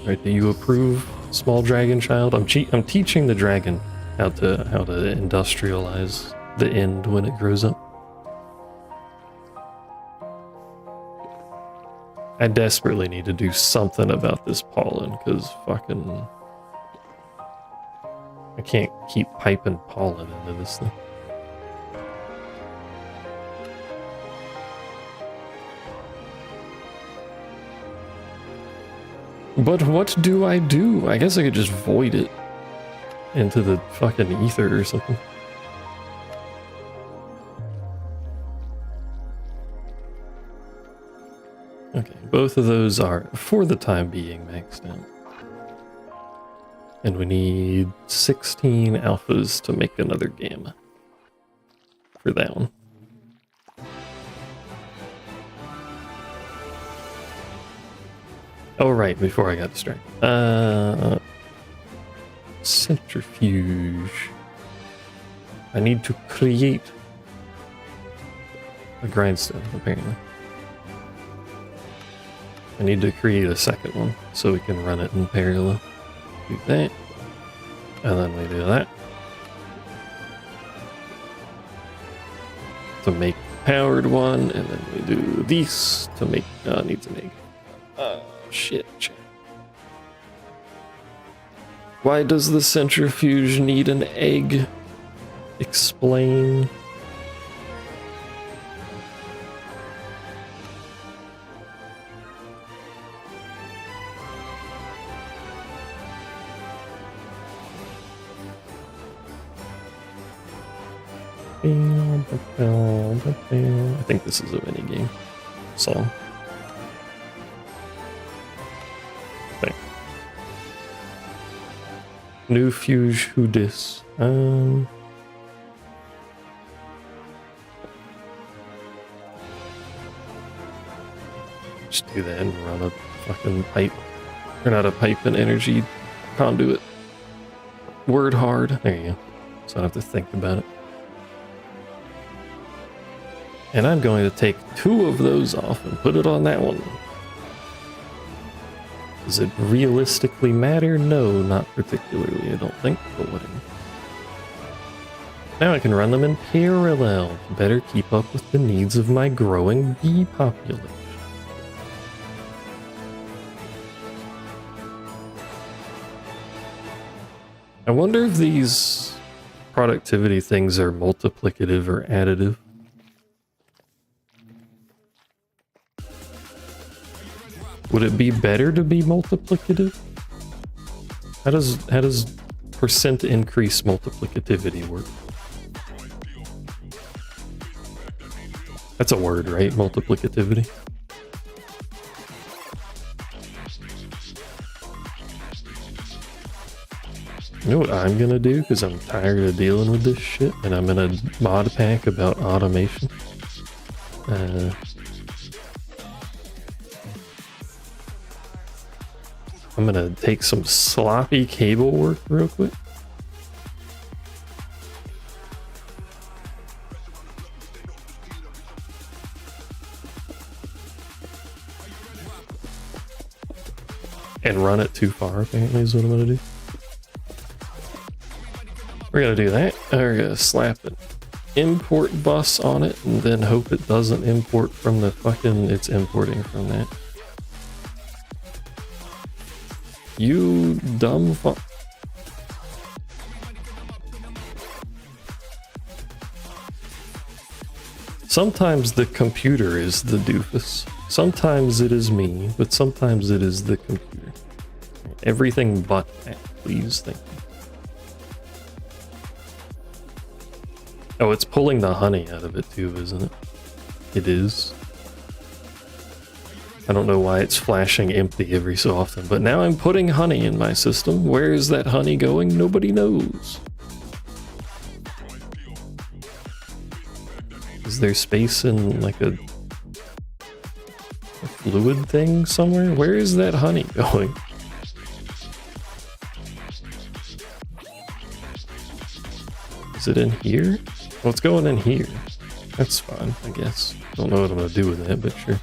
Right, do you approve, small dragon child? I'm teaching the dragon how to industrialize the end when it grows up. I desperately need to do something about this pollen, because fucking I can't keep piping pollen into this thing. But what do? I guess I could just void it into the fucking ether or something. Okay, both of those are, for the time being, maxed out. And we need 16 alphas to make another gamma for that one. Oh, right, before I got distracted. Centrifuge. I need to create a grindstone, apparently. I need to create a second one so we can run it in parallel. Do that. And then we do that. To make the powered one, and then we do these to make, need to make, shit. Why does the centrifuge need an egg? Explain. I think this is a minigame song. Thing. New Fuge Who Dis. Just do that and run a fucking pipe. Or not a pipe, an energy conduit. Word hard. There you go. So I don't have to think about it. And I'm going to take 2 of those off and put it on that one. Does it realistically matter? No, not particularly, I don't think, but whatever. Now I can run them in parallel to better keep up with the needs of my growing bee population. I wonder if these productivity things are multiplicative or additive. Would it be better to be multiplicative? How does percent increase multiplicativity work? That's a word, right? Multiplicativity. You know what I'm gonna do? Because I'm tired of dealing with this shit, and I'm gonna mod pack about automation. I'm gonna take some sloppy cable work real quick. And run it too far, apparently, is what I'm gonna do. We're gonna do that. We're gonna slap an import bus on it, and then hope it doesn't import from the fucking... It's importing from that. You dumb fuck. Sometimes the computer is the doofus. Sometimes it is me, but sometimes it is the computer. Everything but that, please. Thank you. Oh, it's pulling the honey out of it too, isn't it? It is. I don't know why it's flashing empty every so often, but now I'm putting honey in my system. Where is that honey going? Nobody knows. Is there space in like a fluid thing somewhere? Where is that honey going? Is it in here? Well, it's going in here. That's fine, I guess. Don't know what I'm gonna do with that, but sure.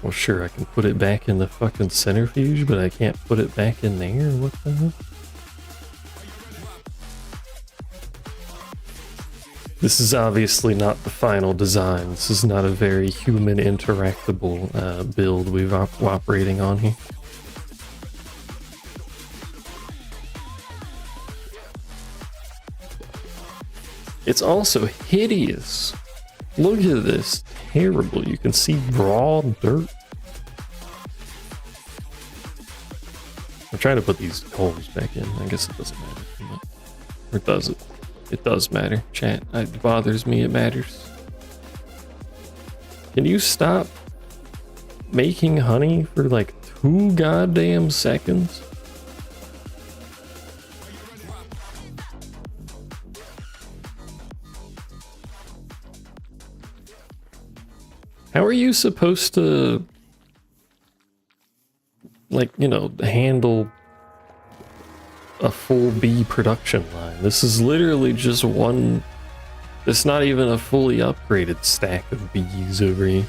Well, sure, I can put it back in the fucking centrifuge, but I can't put it back in there? What the hell? This is obviously not the final design. This is not a very human interactable build we're operating on here. It's also hideous. Look at this. Terrible. You can see raw dirt. I'm trying to put these holes back in. I guess it doesn't matter too much. Or does it? It does matter, chat. It bothers me, it matters. Can you stop making honey for like 2 goddamn seconds? How are you supposed to, like, you know, handle a full bee production line? This is literally just one. It's not even a fully upgraded stack of bees over here.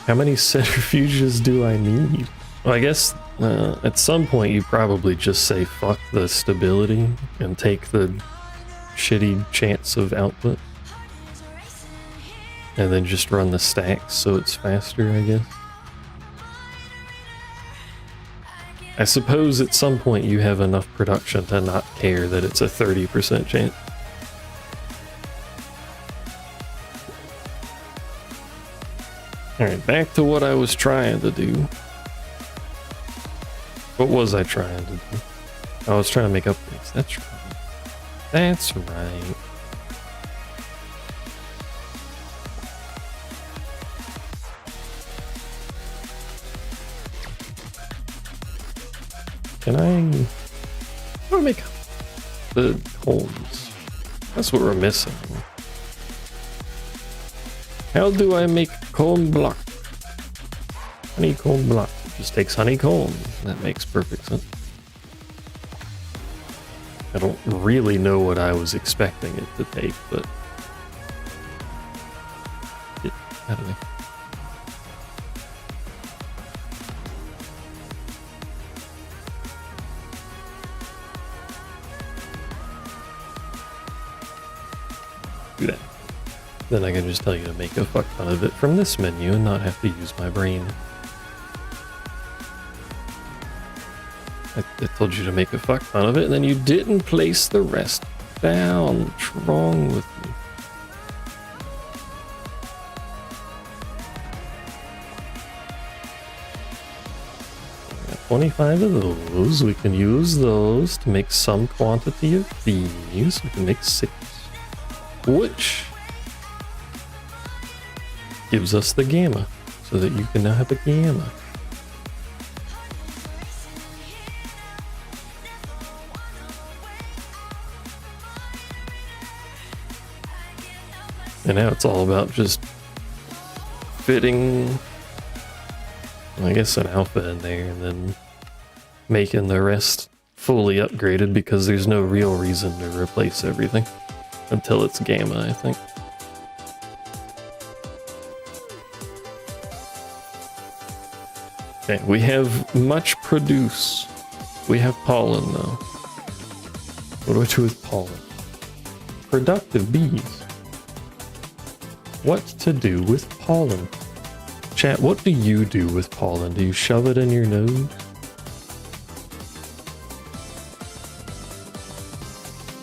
How many centrifuges do I need? Well, I guess at some point you probably just say fuck the stability and take the shitty chance of output. And then just run the stacks so it's faster, I guess. I suppose at some point you have enough production to not care that it's a 30% chance. Alright, back to what I was trying to do. What was I trying to do? I was trying to make updates. That's right. That's right. Can I... How do I make the combs? That's what we're missing. How do I make comb block? Honeycomb block. It just takes honeycomb. That makes perfect sense. I don't really know what I was expecting it to take, but... I don't know. Do that. Then I can just tell you to make a fuck ton of it from this menu and not have to use my brain. I told you to make a fuck ton of it, and then you didn't place the rest down. What's wrong with me? 25 of those. We can use those to make some quantity of these. We can make 6. Which gives us the gamma, so that you can now have a gamma. And now it's all about just fitting, I guess, an alpha in there and then making the rest fully upgraded, because there's no real reason to replace everything until it's gamma, I think. Okay, we have much produce. We have pollen though. What do I do with pollen? Productive bees. What to do with pollen? Chat, what do you do with pollen? Do you shove it in your nose?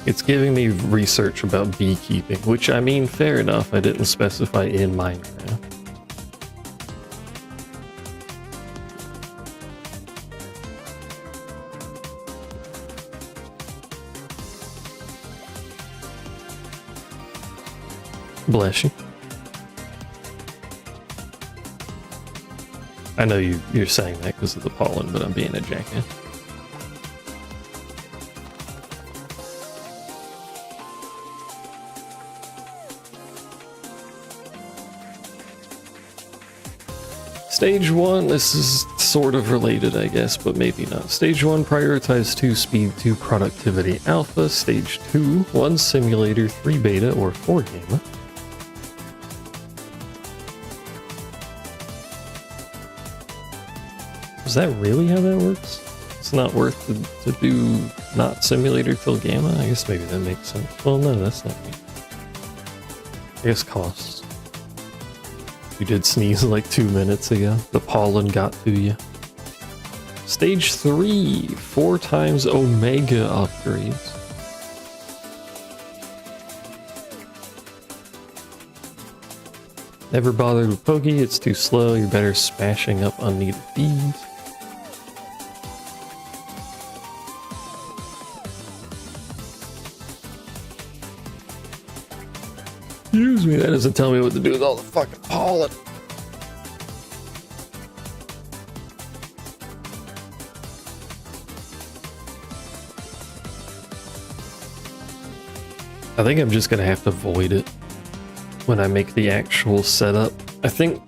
It's giving me research about beekeeping, which, I mean, fair enough, I didn't specify in Minecraft. Bless you. I know you're saying that because of the pollen, but I'm being a jackass. Stage 1, this is sort of related, I guess, but maybe not. Stage 1, prioritize 2 speed, 2 productivity alpha. Stage 2, 1 simulator, 3 beta, or 4 gamma. Is that really how that works? It's not worth to do not simulator till gamma? I guess maybe that makes sense. Well, no, that's not me. I guess costs. You did sneeze like 2 minutes ago. The pollen got to you. Stage 3, 4 times Omega upgrades. Never bothered with Pokey, it's too slow, you're better smashing up unneeded bees. Excuse me, that doesn't tell me what to do with all the fucking pollen. I think I'm just gonna have to void it when I make the actual setup. I think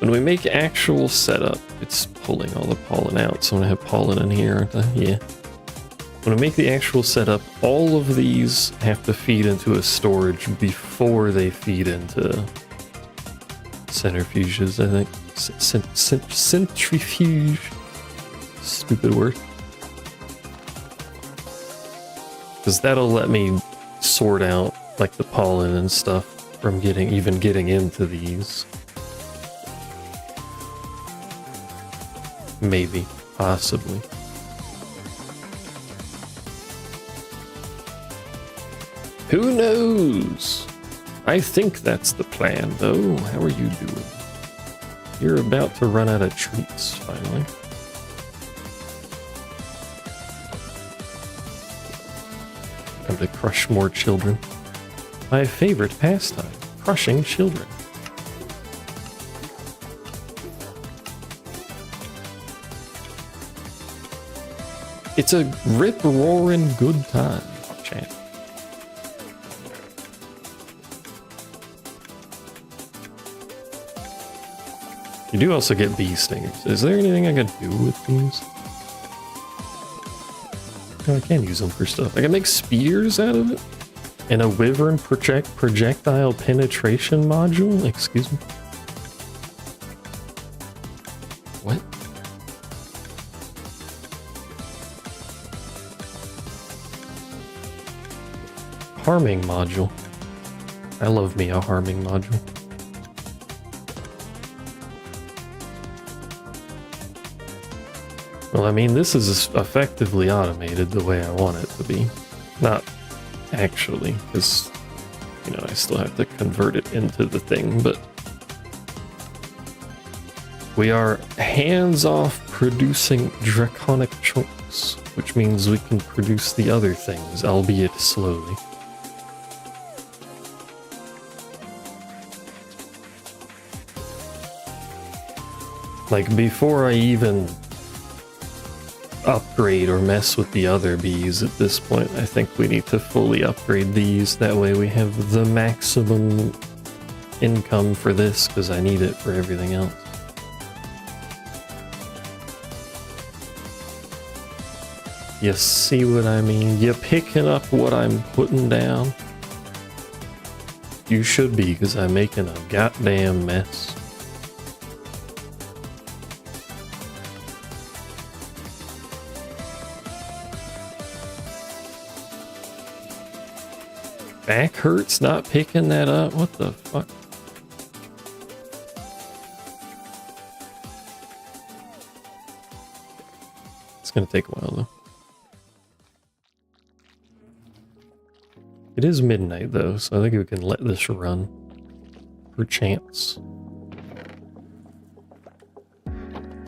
when we make actual setup, it's pulling all the pollen out, so I'm gonna have pollen in here, aren't I? Yeah. When I make the actual setup, all of these have to feed into a storage before they feed into centrifuges, I think. Centrifuge. Stupid word. Because that'll let me sort out like the pollen and stuff from even getting into these. Maybe. Possibly. Who knows? I think that's the plan, though. How are you doing? You're about to run out of treats, finally. Time to crush more children. My favorite pastime, crushing children. It's a rip-roaring good time, champ. You do also get bee stingers. Is there anything I can do with these? Oh, I can use them for stuff. I can make spears out of it? And a wyvern projectile penetration module? Excuse me? What? Harming module. I love me a harming module. Well, I mean, this is effectively automated the way I want it to be. Not actually, because, you know, I still have to convert it into the thing, but we are hands-off producing draconic chunks, which means we can produce the other things, albeit slowly. Like, before I even upgrade or mess with the other bees at this point, I think we need to fully upgrade these. That way we have the maximum income for this, because I need it for everything else. You see what I mean? You picking up what I'm putting down? You should be, because I'm making a goddamn mess. Back hurts not picking that up? What the fuck? gonna take a while though. It is midnight though, so I think we can let this run. Perchance.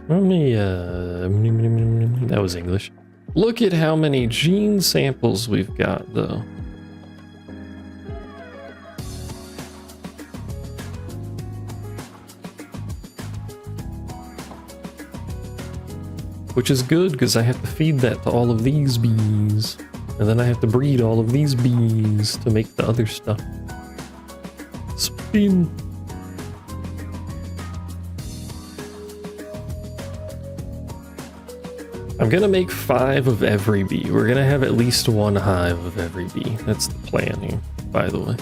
Let me, that was English. Look at how many gene samples we've got though. Which is good, because I have to feed that to all of these bees. And then I have to breed all of these bees to make the other stuff. Spin. I'm gonna make 5 of every bee. We're gonna have at least 1 hive of every bee. That's the plan here, by the way.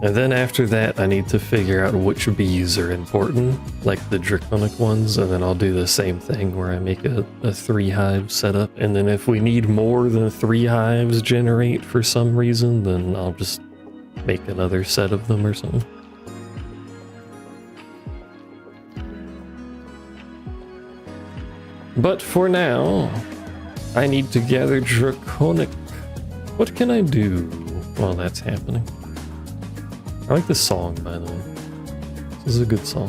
And then after that, I need to figure out which bees are important, like the draconic ones, and then I'll do the same thing where I make a 3 hive setup, and then if we need more than 3 hives generate for some reason, then I'll just make another set of them or something. But for now, I need to gather draconic. What can I do while that's happening? I like this song, by the way. This is a good song.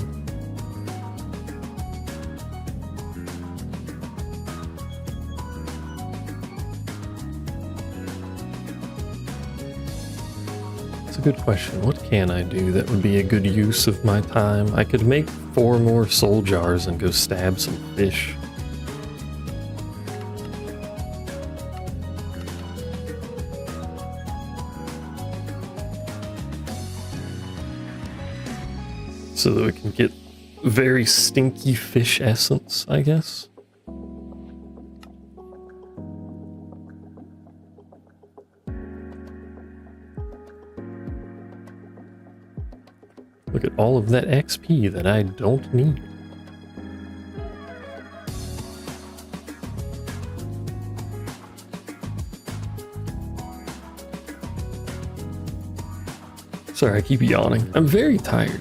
It's a good question. What can I do that would be a good use of my time? I could make 4 more soul jars and go stab some fish. So that we can get very stinky fish essence, I guess. Look at all of that XP that I don't need. Sorry, I keep yawning. I'm very tired.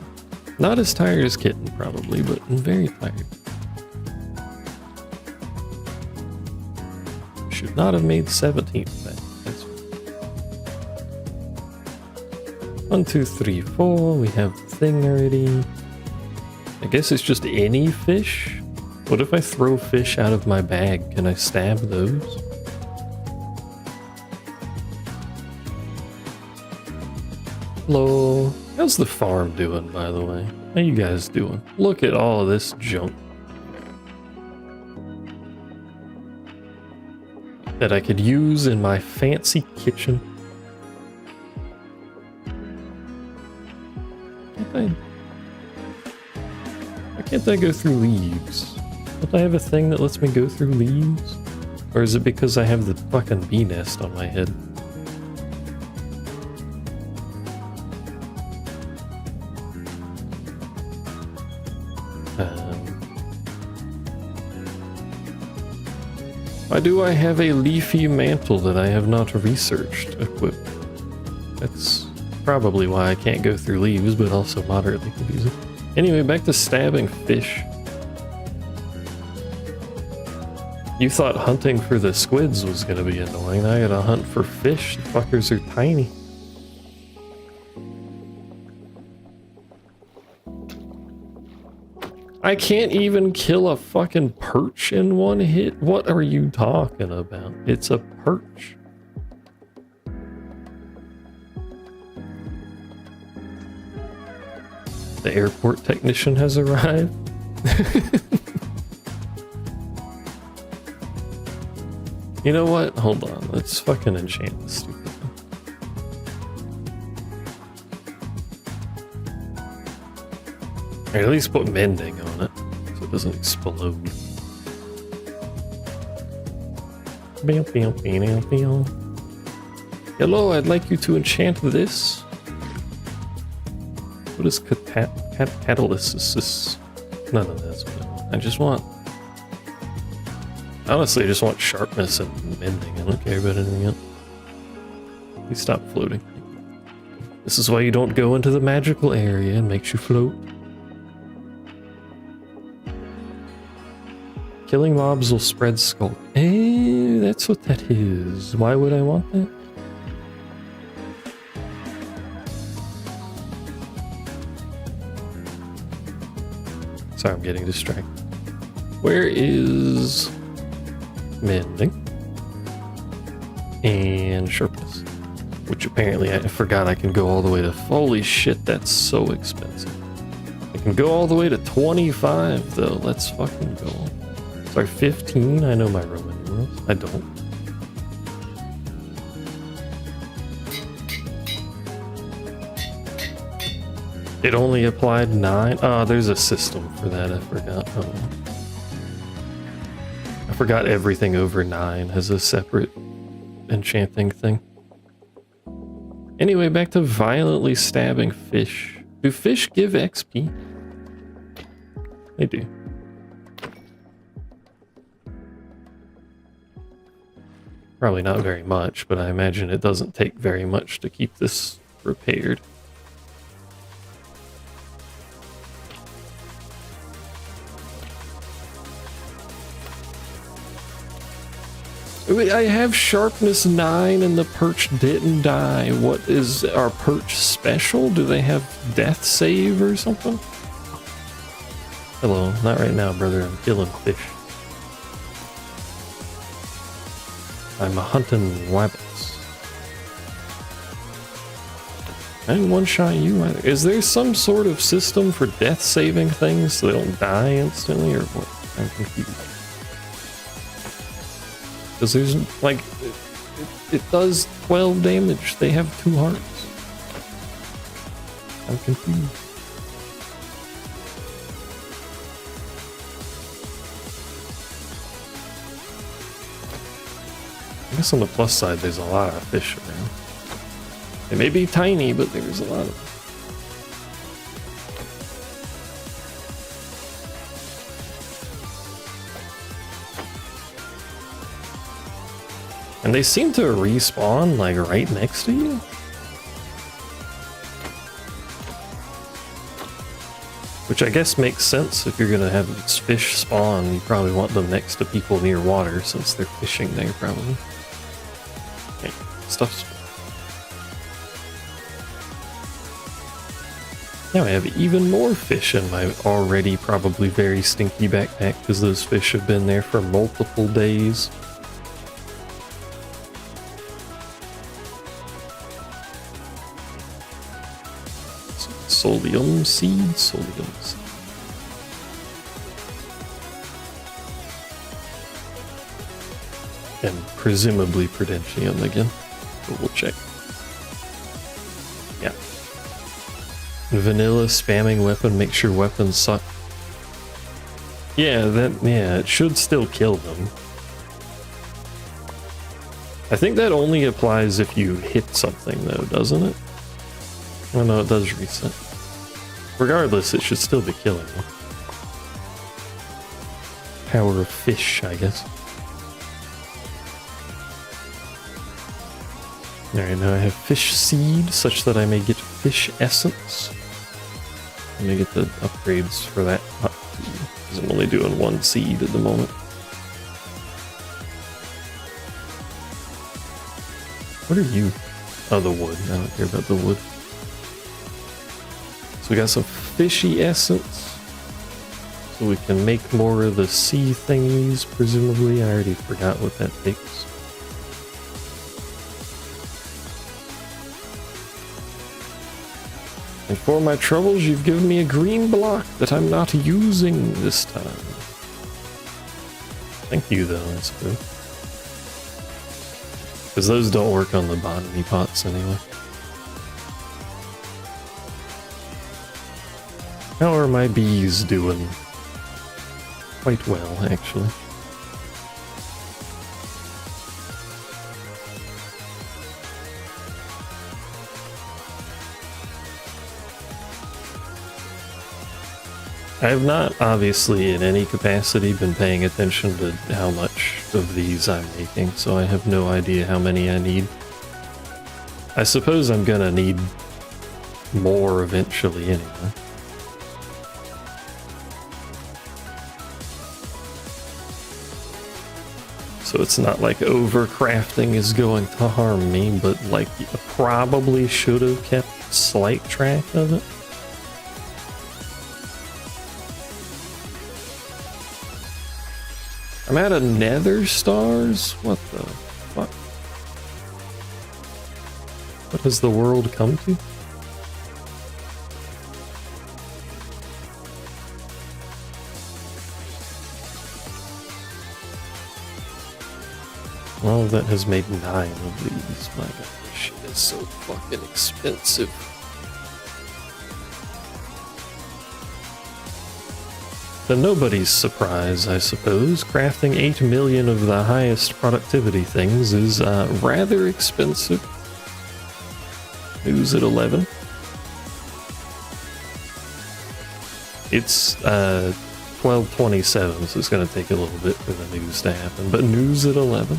Not as tired as Kitten, probably, but I'm very tired. Should not have made 17th then. That's 1, 2, 3, 4. We have the thing already. I guess it's just any fish? What if I throw fish out of my bag? Can I stab those? Hello. How's the farm doing, by the way? How you guys doing? Look at all of this junk that I could use in my fancy kitchen. Why can't I go through leaves? Don't I have a thing that lets me go through leaves? Or is it because I have the fucking bee nest on my head? Why do I have a leafy mantle that I have not researched equipped? That's probably why I can't go through leaves, but also moderately confusing. Anyway, back to stabbing fish. You thought hunting for the squids was gonna be annoying. I gotta hunt for fish. The fuckers are tiny. I can't even kill a fucking perch in one hit? What are you talking about? It's a perch. The airport technician has arrived. You know what? Hold on. Let's fucking enchant this stupid thing. Or at least put mending on it so it doesn't explode. Hello, I'd like you to enchant this. What is catalysis? None of that's what I want. I just want... Honestly, I just want sharpness and mending. I don't care about anything else. Please stop floating. This is why you don't go into the magical area and makes you float. Killing mobs will spread skull. That's what that is. Why would I want that? Sorry, I'm getting distracted. Where is mending and sharpness? Which apparently I forgot I can go all the way to. Holy shit, that's so expensive. I can go all the way to 25 though. Let's fucking go. Sorry, 15. I know my Roman numerals. I don't. It only applied 9. Oh, there's a system for that. I forgot. Oh. I forgot everything over 9 has a separate enchanting thing. Anyway, back to violently stabbing fish. Do fish give XP? They do. Probably not very much, but I imagine it doesn't take very much to keep this repaired. I have sharpness 9 and the perch didn't die. What is our perch special? Do they have death save or something? Hello, not right now, brother. I'm killing fish. I'm hunting rabbits. I didn't one-shot you either. Is there some sort of system for death saving things so they don't die instantly or what? I'm confused. Because there's like, it does 12 damage. They have 2 hearts. I'm confused. I guess on the plus side, there's a lot of fish around. They may be tiny, but there's a lot of them. And they seem to respawn, like, right next to you. Which I guess makes sense if you're gonna have fish spawn. You probably want them next to people near water, since they're fishing there, probably. Okay, stuff's... Now I have even more fish in my already probably very stinky backpack, because those fish have been there for multiple days. Solium seed, solium seed. And presumably Prudentium again, but we'll check. Yeah. Vanilla spamming weapon makes your weapon suck. Yeah, it should still kill them. I think that only applies if you hit something though, doesn't it? Oh no, it does reset. Regardless, it should still be killing them. Power of fish, I guess. Alright, now I have fish seed, such that I may get fish essence. Let me get the upgrades for that up, because I'm only doing 1 seed at the moment. What are you? Oh, the wood. I don't care about the wood. So we got some fishy essence. So we can make more of the sea thingies, presumably. I already forgot what that takes. And for my troubles, you've given me a green block that I'm not using this time. Thank you, though, I suppose. Because those don't work on the botany pots anyway. How are my bees doing? Quite well, actually. I have not, obviously, in any capacity been paying attention to how much of these I'm making, so I have no idea how many I need. I suppose I'm gonna need more eventually anyway. So it's not like overcrafting is going to harm me, but like I probably should have kept slight track of it. I'm out of nether stars? What the fuck? What has the world come to? Well, that has made 9 of these. My god, this shit is so fucking expensive. To nobody's surprise, I suppose, crafting 8 million of the highest productivity things is rather expensive. News at 11. It's 12:27, so it's going to take a little bit for the news to happen, but news at 11.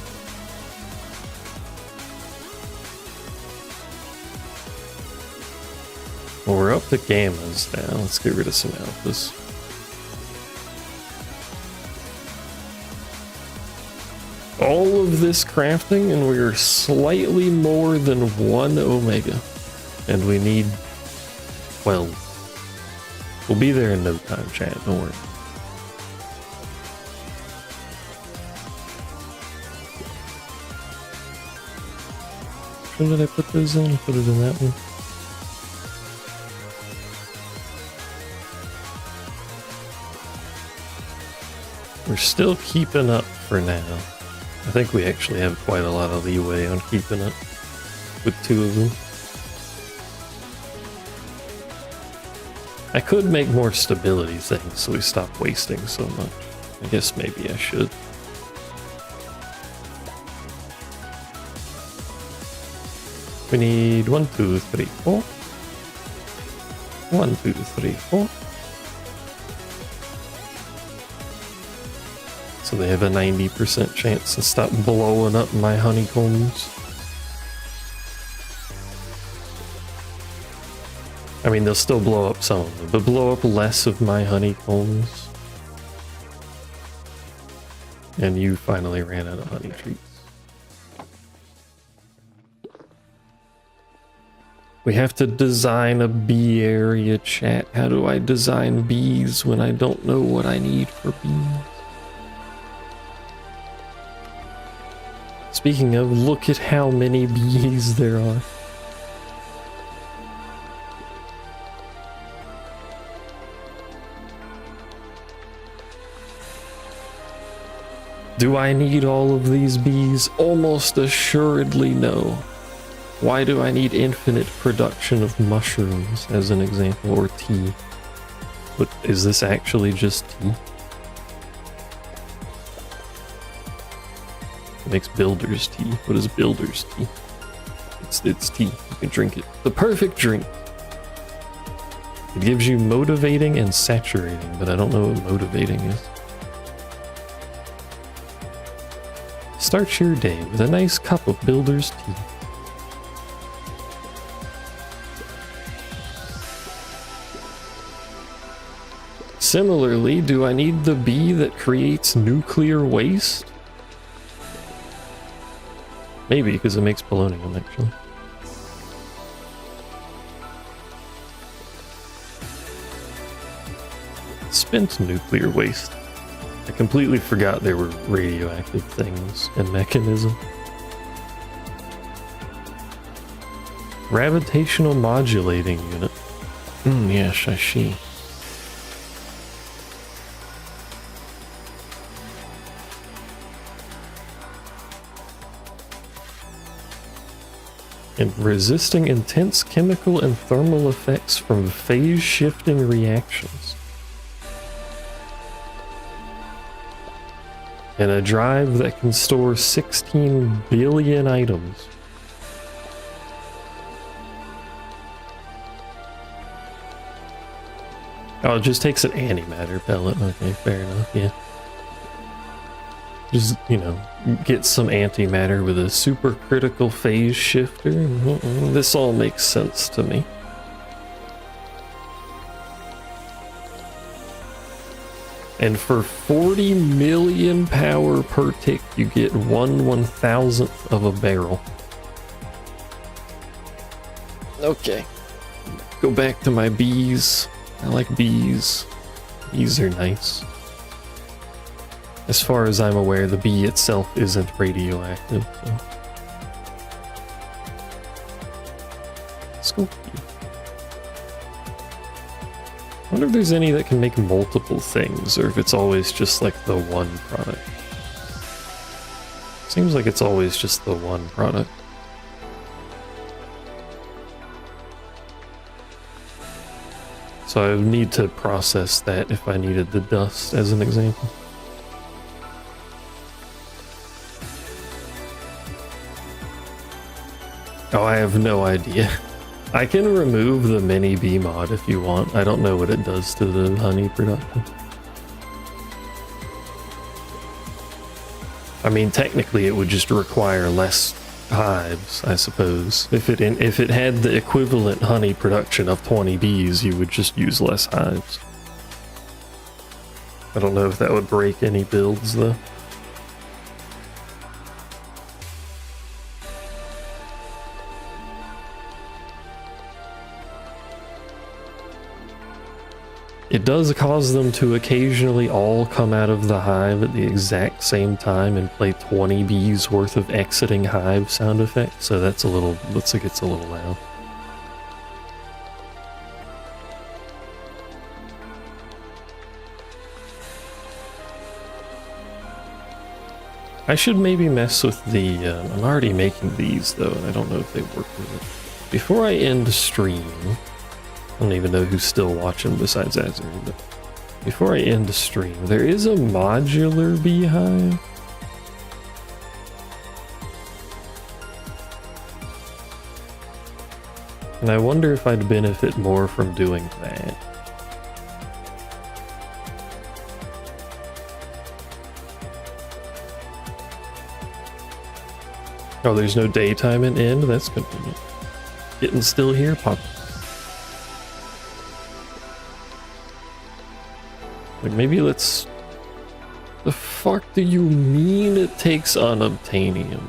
Well, we're up to gammas now. Let's get rid of some alphas. All of this crafting, and we're slightly more than 1 omega. And we need 12. We'll be there in no time, chat. Don't worry. Where did I put those in? Put it in that one. We're still keeping up for now. I think we actually have quite a lot of leeway on keeping up with 2 of them. I could make more stability things so we stop wasting so much. I guess maybe I should. We need 1, 2, 3, 4. 1, 2, 3, 4. So they have a 90% chance to stop blowing up my honeycombs. I mean, they'll still blow up some of them, but blow up less of my honeycombs. And you finally ran out of honey treats. We have to design a bee area, chat. How do I design bees when I don't know what I need for bees? Speaking of, look at how many bees there are. Do I need all of these bees? Almost assuredly no. Why do I need infinite production of mushrooms, as an example, or tea? But is this actually just tea? It makes builder's tea. What is builder's tea? It's tea. You can drink it. The perfect drink. It gives you motivating and saturating, but I don't know what motivating is. Start your day with a nice cup of builder's tea. Similarly, do I need the bee that creates nuclear waste? Maybe, because it makes polonium, actually. Spent nuclear waste. I completely forgot there were radioactive things in Mechanism. Gravitational modulating unit. Yes, I see. And resisting intense chemical and thermal effects from phase shifting reactions. And a drive that can store 16 billion items. Oh, it just takes an antimatter pellet. Okay, fair enough, yeah. Just, you know, get some antimatter with a supercritical phase shifter. This all makes sense to me. And for 40 million power per tick, you get 1/1000th of a barrel. Okay. Go back to my bees. I like bees. Bees are nice. As far as I'm aware, the bee itself isn't radioactive, so. Let's go. I wonder if there's any that can make multiple things, or if it's always just like the one product. Seems like it's always just the one product. So I would need to process that if I needed the dust as an example. Oh, I have no idea. I can remove the mini bee mod if you want. I don't know what it does to the honey production. I mean, technically it would just require less hives, I suppose. If it had the equivalent honey production of 20 bees, you would just use less hives. I don't know if that would break any builds though. It does cause them to occasionally all come out of the hive at the exact same time and play 20 bees worth of exiting hive sound effects, so that's a little, looks like it's a little loud. I should maybe mess with the, I'm already making these though, and I don't know if they work with it. Before I end the stream, I don't even know who's still watching besides Azuri, but before I end the stream, there is a modular beehive. And I wonder if I'd benefit more from doing that. Oh, there's no daytime and end? That's convenient. Getting still here? Pop. Like, maybe let's... The fuck do you mean it takes unobtainium?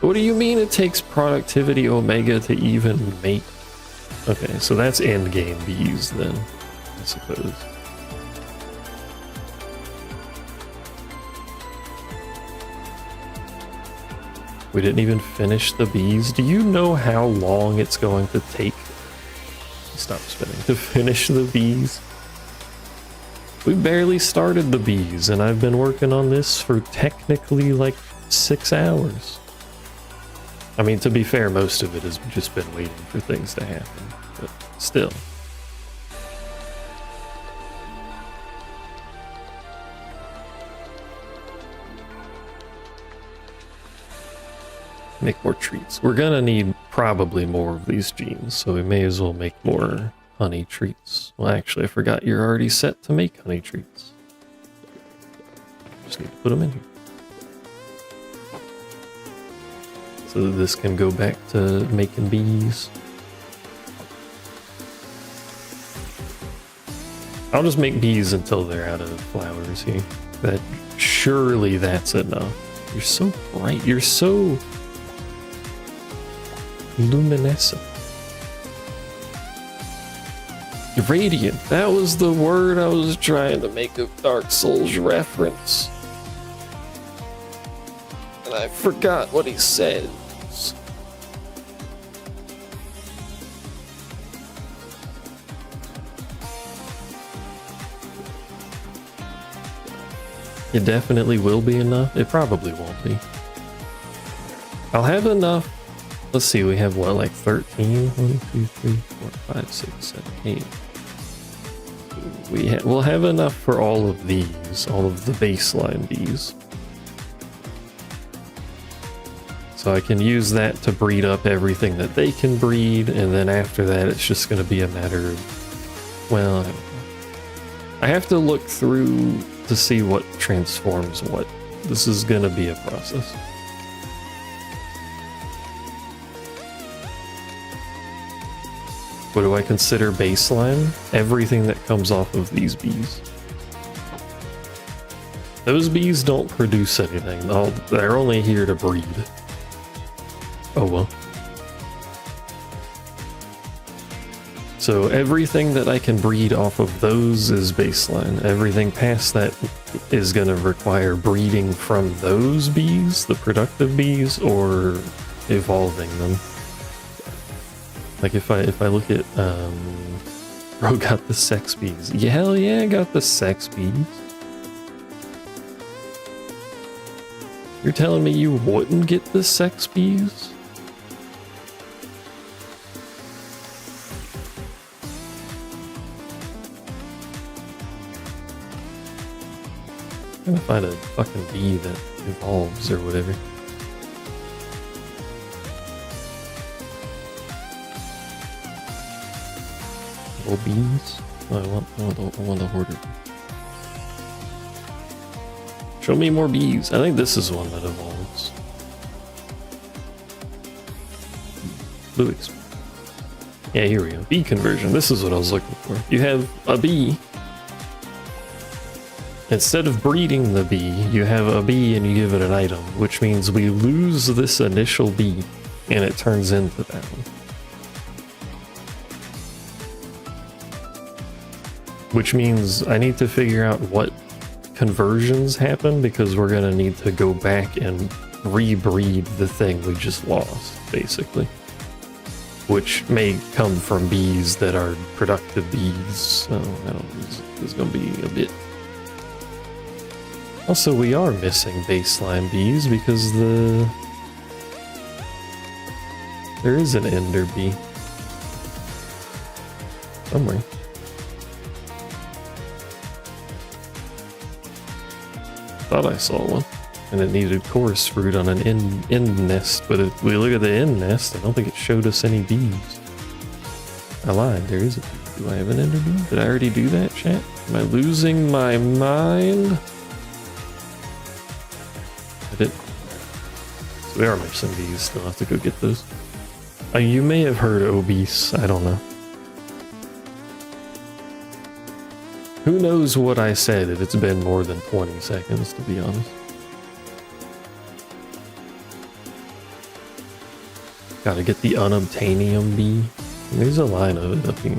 What do you mean it takes productivity omega to even make... Okay, so that's endgame bees then, I suppose. We didn't even finish the bees. Do you know how long it's going to take... Stop spinning. To finish the bees? We barely started the bees, and I've been working on this for technically like 6 hours. I mean, to be fair, most of it has just been waiting for things to happen, but still. Make more treats. We're gonna need probably more of these genes, so we may as well make more honey treats. Well, actually, I forgot you're already set to make honey treats. Just need to put them in here. So that this can go back to making bees. I'll just make bees until they're out of flowers here. Surely that's enough. You're so bright. You're so luminescent. Radiant. That was the word I was trying to make a Dark Souls reference. And I forgot what he said. It definitely will be enough. It probably won't be. I'll have enough. Let's see, we have what, like 13? 1, 2, 3, 4, 5, 6, 7, 8. We'll have enough for all of these, all of the baseline bees. So I can use that to breed up everything that they can breed, and then after that it's just going to be a matter of, well, I have to look through to see what transforms what. This is going to be a process. What do I consider baseline? Everything that comes off of these bees. Those bees don't produce anything. They're only here to breed. Oh well. So everything that I can breed off of those is baseline. Everything past that is going to require breeding from those bees, the productive bees, or evolving them. Like if I look at bro got the sex bees. Yeah, hell yeah, I got the sex bees. You're telling me you wouldn't get the sex bees? I'm gonna find a fucking bee that evolves or whatever. Little bees? Oh, I want the hoarder. Show me more bees. I think this is one that evolves. Blue exp. Yeah, here we go. Bee conversion. This is what I was looking for. You have a bee. Instead of breeding the bee, you have a bee and you give it an item, which means we lose this initial bee and it turns into that one. Which means I need to figure out what conversions happen, because we're going to need to go back and rebreed the thing we just lost, basically. Which may come from bees that are productive bees, so I don't know, this is going to be a bit. Also, we are missing baseline bees because there is an ender bee somewhere. Thought I saw one, and it needed chorus fruit on an end nest, but if we look at the end nest, I don't think it showed us any bees. I lied, there is a bee. Do I have an ender bee? Did I already do that, chat? Am I losing my mind? I did. So we are missing bees, still have to go get those. You may have heard obese, I don't know. Who knows what I said if it's been more than 20 seconds, to be honest. Gotta get the unobtainium bee. There's a line of it up here.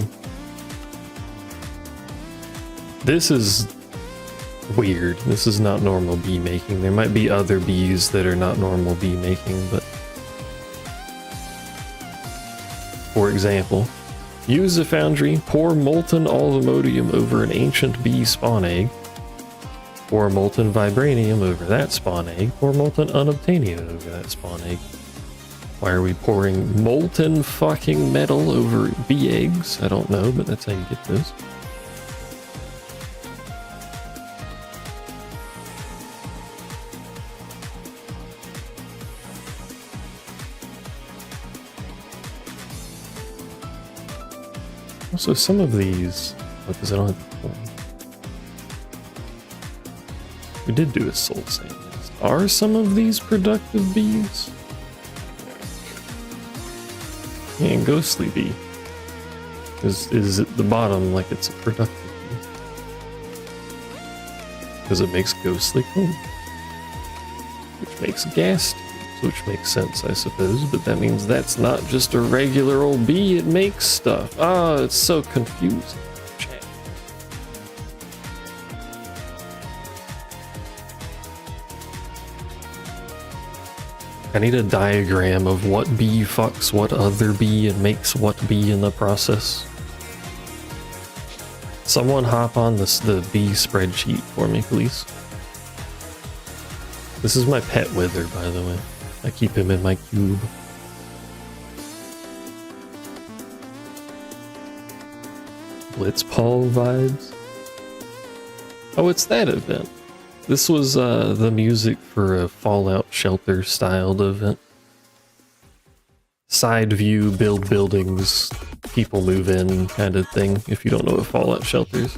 This is weird. This is not normal bee making. There might be other bees that are not normal bee making, but... For example, use a foundry, pour molten allvimodium over an ancient bee spawn egg, pour molten vibranium over that spawn egg, pour molten unobtainium over that spawn egg. Why are we pouring molten fucking metal over bee eggs? I don't know, but that's how you get those. Also, some of these, because I don't have the form. We did do a soul sand nest. Are some of these productive bees? Yeah, ghostly bee. Is at the bottom like it's a productive bee. Because it makes ghostly comb. Which makes gas tubes, which makes sense, I suppose, but that means that's not just a regular old bee, it makes stuff. Ah, it's so confusing. Chat. I need a diagram of what bee fucks what other bee and makes what bee in the process. Someone hop on the bee spreadsheet for me, please. This is my pet wither, by the way. I keep him in my cube. Blitzball vibes. Oh, it's that event. This was the music for a Fallout Shelter styled event. Side view, build buildings, people move in kind of thing, if you don't know what Fallout Shelter is.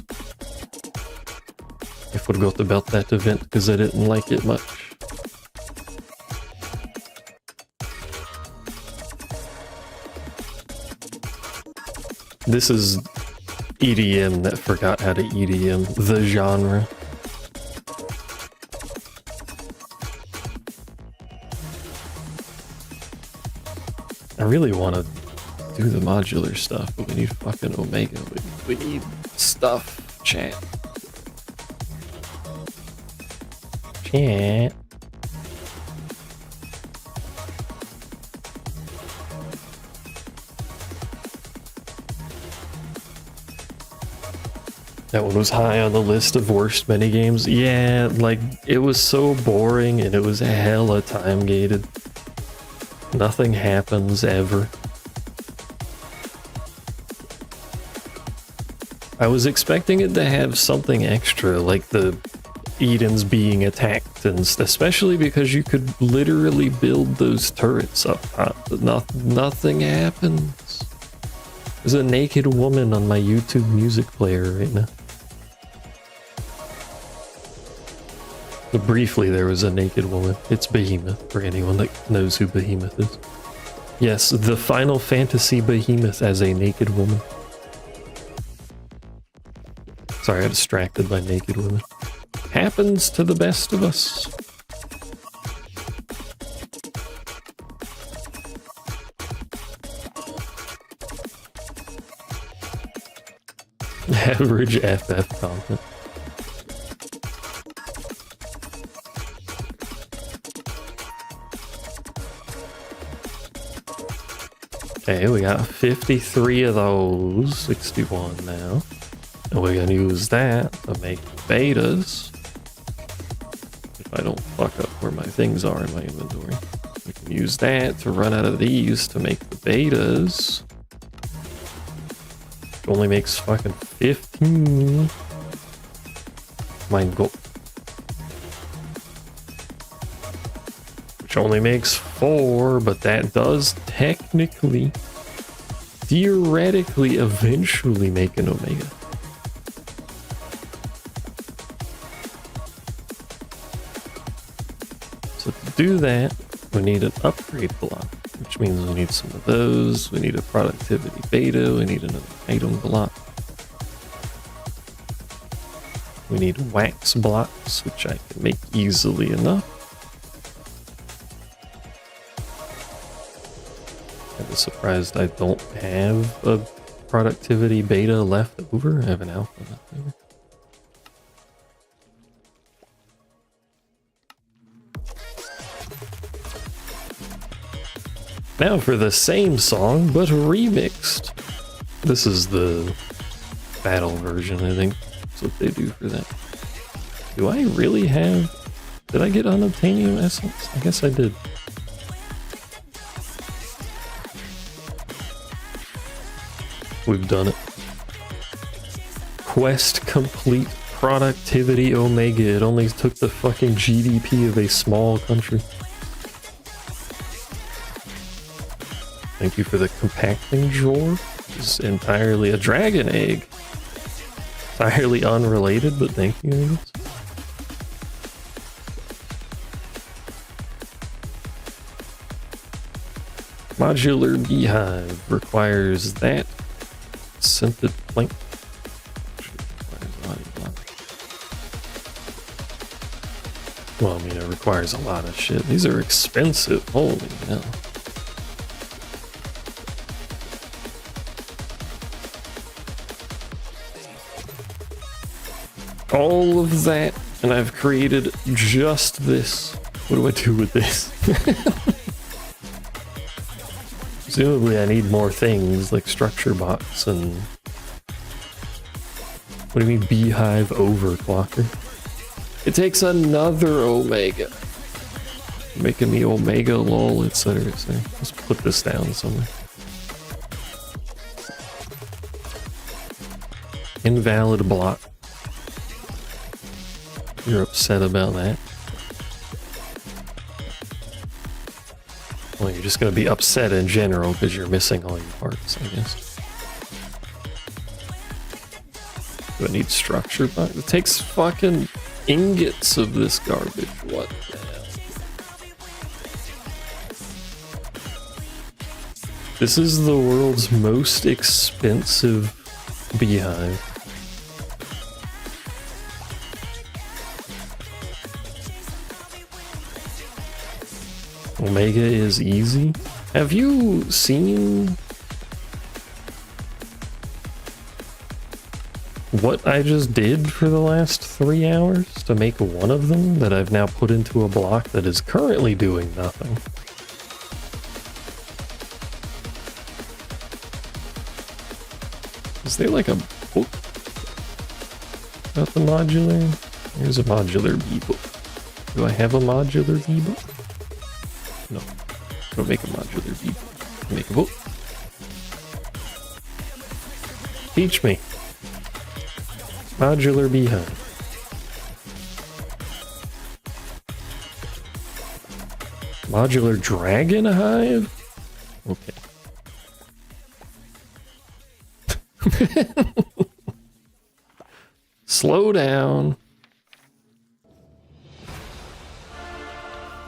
I forgot about that event because I didn't like it much. This is EDM that forgot how to EDM, the genre. I really want to do the modular stuff, but we need fucking Omega. We need stuff, chat. Chat. That one was high on the list of worst minigames. Yeah, like, it was so boring and it was hella time gated. Nothing happens ever. I was expecting it to have something extra, like the Edens being attacked, and especially because you could literally build those turrets up top. Nothing happens. There's a naked woman on my YouTube music player right now. But briefly, there was a naked woman. It's Behemoth, for anyone that knows who Behemoth is. Yes, the Final Fantasy Behemoth as a naked woman. Sorry, I got distracted by naked women. Happens to the best of us. Average FF content. Okay, we got 53 of those, 61 now. And we're gonna use that to make betas. If I don't fuck up where my things are in my inventory. We can use that to run out of these to make the betas. Which only makes fucking 15. Mine go. Which only makes 4, but that does technically, theoretically, eventually make an Omega. So to do that, we need an upgrade block, which means we need some of those, we need a productivity beta, we need another item block. We need wax blocks, which I can make easily enough. I'm surprised I don't have a productivity beta left over. I have an alpha left over. Now for the same song, but remixed. This is the battle version, I think. That's what they do for that. Do I really have... Did I get unobtainium essence? I guess I did. We've done it. Quest complete, productivity Omega. It only took the fucking GDP of a small country. Thank you for the compacting drawer. It's entirely a dragon egg. Entirely unrelated, but thank you, I guess. Modular beehive requires that. Scented plank. Well, I mean, it requires a lot of shit. These are expensive. Holy hell. All of that, and I've created just this. What do I do with this? Presumably I need more things like structure box and... What do you mean beehive overclocker? It takes another Omega. Making me Omega lol, etc. Let's put this down somewhere. Invalid block. You're upset about that. Well, you're just going to be upset in general because you're missing all your parts, I guess. Do I need structure? It takes fucking ingots of this garbage. What the hell? This is the world's most expensive beehive. Omega is easy. Have you seen what I just did for the last 3 hours to make one of them that I've now put into a block that is currently doing nothing? Is there like a book about the modular? There's a modular V-book. Do I have a modular V-book? No. Don't make a modular V-book. Make a book. Teach me. Modular beehive. Modular dragon hive? Okay. Slow down.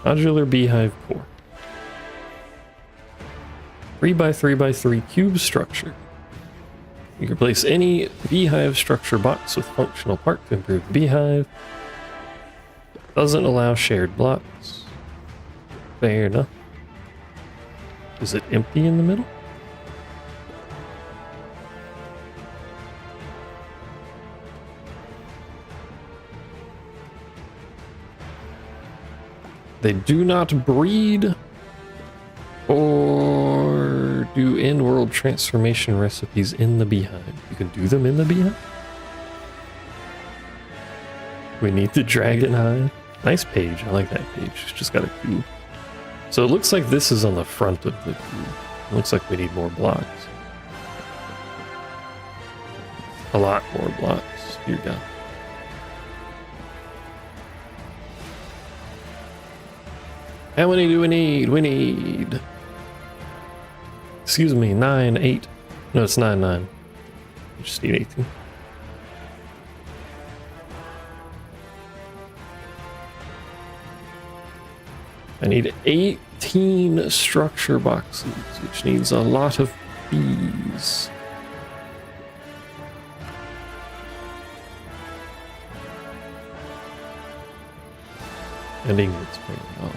Modular beehive core. 3x3x3 cube structure. You can place any beehive structure box with functional part to improve the beehive. Doesn't allow shared blocks. Fair enough. Is it empty in the middle? They do not breed or do in-world transformation recipes in the beehive. You can do them in the beehive? We need the dragon hive. Nice page. I like that page. It's just got a cube. So it looks like this is on the front of the cube. It looks like we need more blocks. A lot more blocks. Dear God. How many do we need? We need... Excuse me, 9, 8. No, it's 9, 9. We just need 18. I need 18 structure boxes, which needs a lot of bees. And ingots. Oh,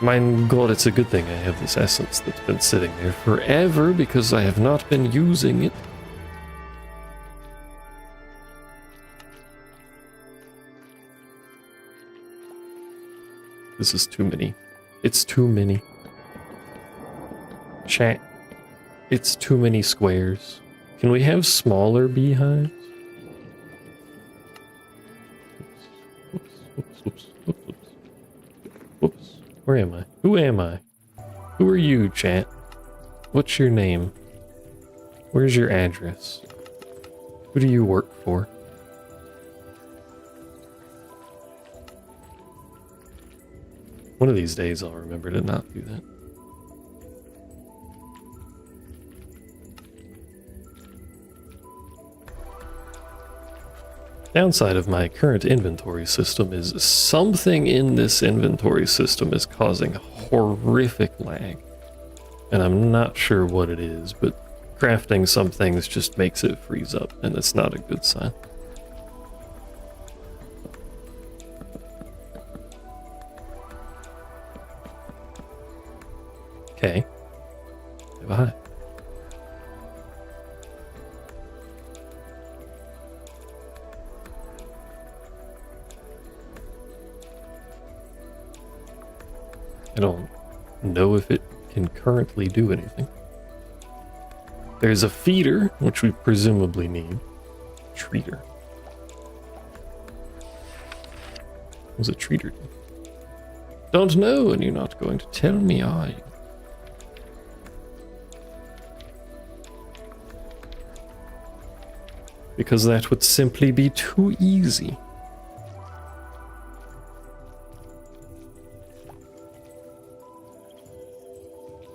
my god, it's a good thing I have this essence that's been sitting there forever because I have not been using it. This is too many. It's too many. Chat. It's too many squares. Can we have smaller beehives? Whoops. Where am I? Who am I? Who are you, chat? What's your name? Where's your address? Who do you work for? One of these days I'll remember to not do that. Downside of my current inventory system is something in this inventory system is causing horrific lag. And I'm not sure what it is, but crafting some things just makes it freeze up, and it's not a good sign. Okay. Bye. I don't know if it can currently do anything. There's a feeder, which we presumably need. Treater. What does a treater do? Don't know, and you're not going to tell me, are you? Because that would simply be too easy.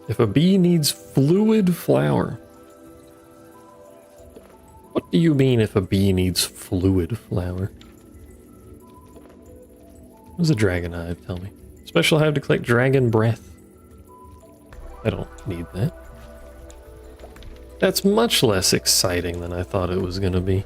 If a bee needs fluid flour, what do you mean if a bee needs fluid flour? What does a dragon hive tell me? Special hive to collect dragon breath. I don't need that. That's much less exciting than I thought it was going to be.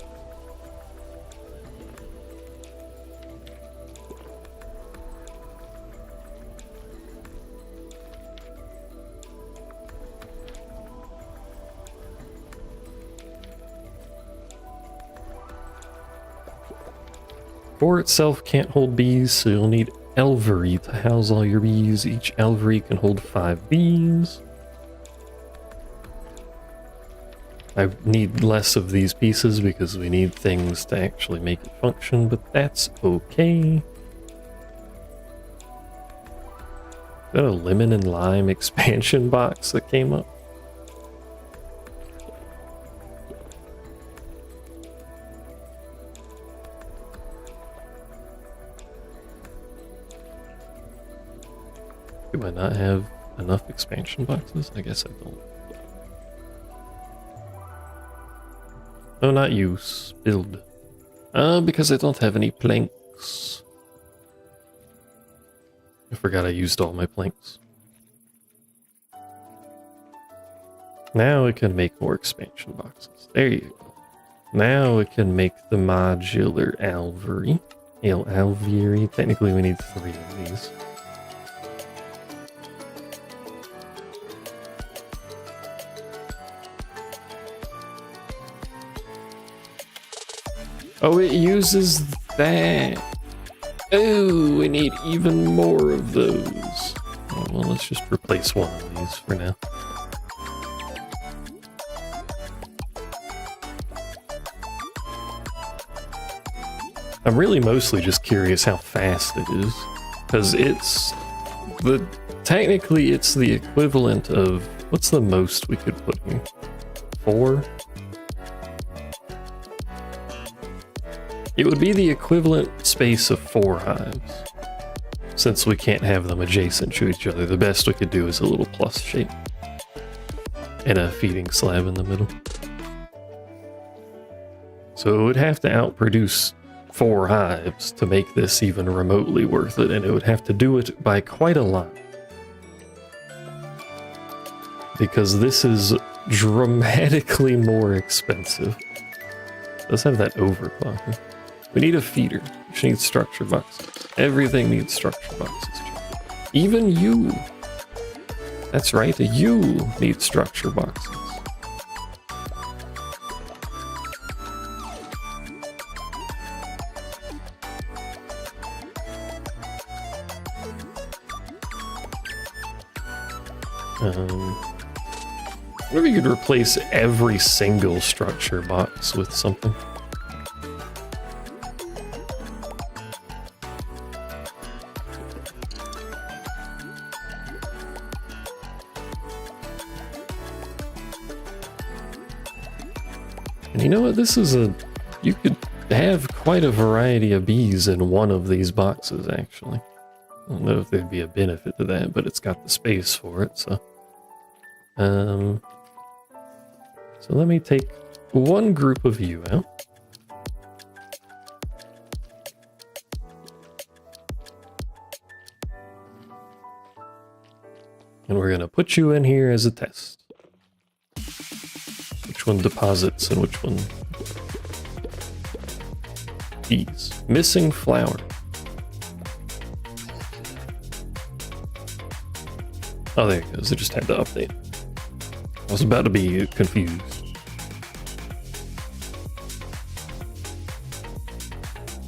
Core itself can't hold bees, so you'll need Elvery to house all your bees. Each Elvery can hold 5 bees. I need less of these pieces because we need things to actually make it function, but that's okay. Is that a lemon and lime expansion box that came up? Do I not have enough expansion boxes? I guess I don't. No, not use. Build. Because I don't have any planks. I forgot I used all my planks. Now it can make more expansion boxes. There you go. Now it can make the modular alveary. Alveary. Technically we need 3 of these. Oh, it uses that. Oh, we need even more of those. Oh, well, let's just replace one of these for now. I'm really mostly just curious how fast it is, because technically it's the equivalent of, what's the most we could put in? 4? It would be the equivalent space of 4 hives. Since we can't have them adjacent to each other, the best we could do is a little plus shape. And a feeding slab in the middle. So it would have to outproduce 4 hives to make this even remotely worth it, and it would have to do it by quite a lot. Because this is dramatically more expensive. It does have that overclocking. We need a feeder, which needs structure boxes. Everything needs structure boxes. Even you. That's right, you need structure boxes. Maybe you could replace every single structure box with something. And you know what, you could have quite a variety of bees in one of these boxes, actually. I don't know if there'd be a benefit to that, but it's got the space for it, so. So let me take one group of you out. And we're gonna put you in here as a test. Which one deposits and which one bees. Missing flower. Oh, there it goes. It just had to update. I was about to be confused.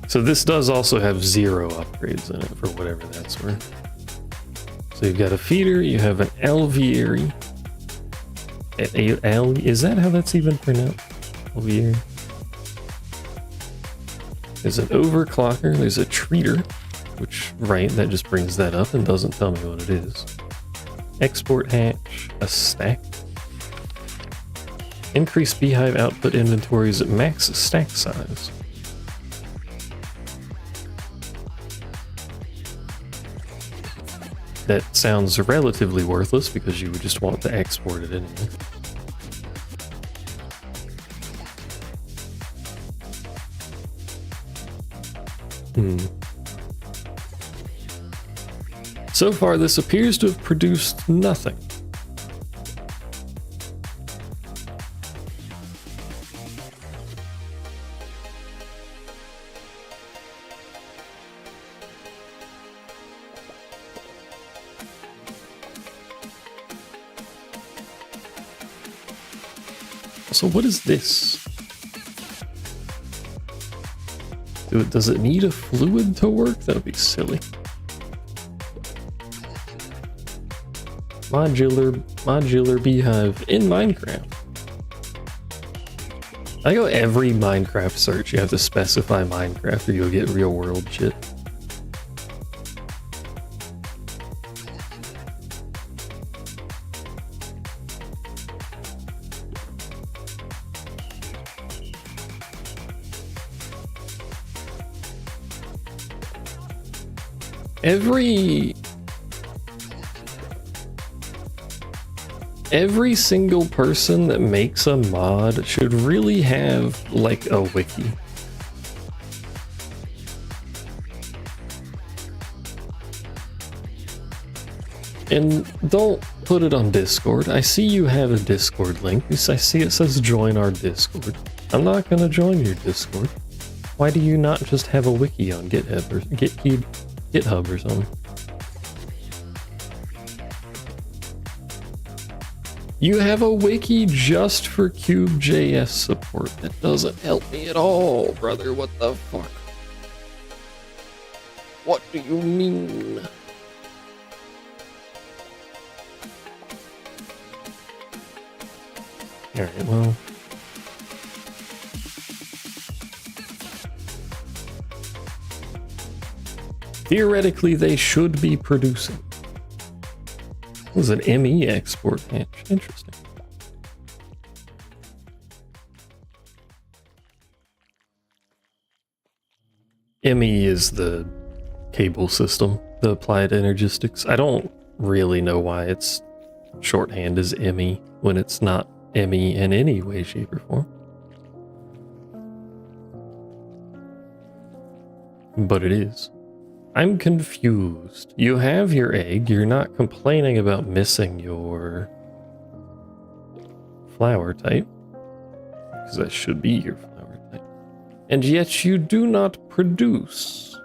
So this does also have 0 upgrades in it for whatever that's worth. So you've got a feeder, you have an alveary. Is that how that's even pronounced? Alveary. There's an overclocker, there's a treater, which, right, that just brings that up and doesn't tell me what it is. Export hatch, a stack. Increase beehive output inventories at max stack size. That sounds relatively worthless because you would just want to export it anyway. So far, this appears to have produced nothing. So what is this? Does it need a fluid to work? That would be silly. Modular beehive in Minecraft. I go every Minecraft search, you have to specify Minecraft or you'll get real world shit. Every single person that makes a mod should really have, like, a wiki. And don't put it on Discord. I see you have a Discord link. I see it says join our Discord. I'm not gonna join your Discord. Why do you not just have a wiki on GitHub or GitHub or something? You have a wiki just for Cube.js support. That doesn't help me at all, brother. What the fuck? What do you mean? Alright, well. Theoretically, they should be producing. It was an ME export patch. Interesting. ME is the cable system, the applied energistics. I don't really know why it's shorthand as ME when it's not ME in any way, shape, or form. But it is. I'm confused. You have your egg, you're not complaining about missing your flower type, because that should be your flower type. And yet you do not produce.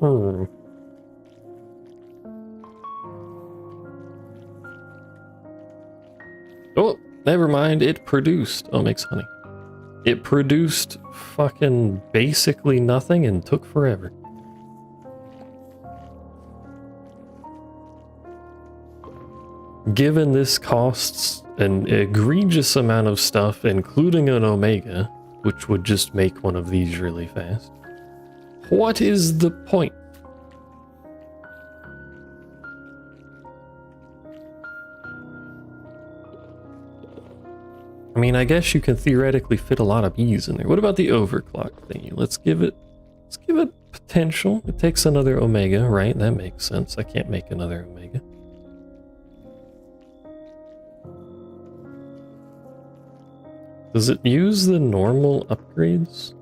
Oh, never mind, it produced. Oh, makes honey. It produced fucking basically nothing and took forever. Given this costs an egregious amount of stuff, including an omega, which would just make one of these really fast, what is the point? I mean, I guess you can theoretically fit a lot of bees in there. What about the overclock thingy? Let's give it potential. It takes another omega, right? That makes sense. I can't make another omega. Does it use the normal upgrades?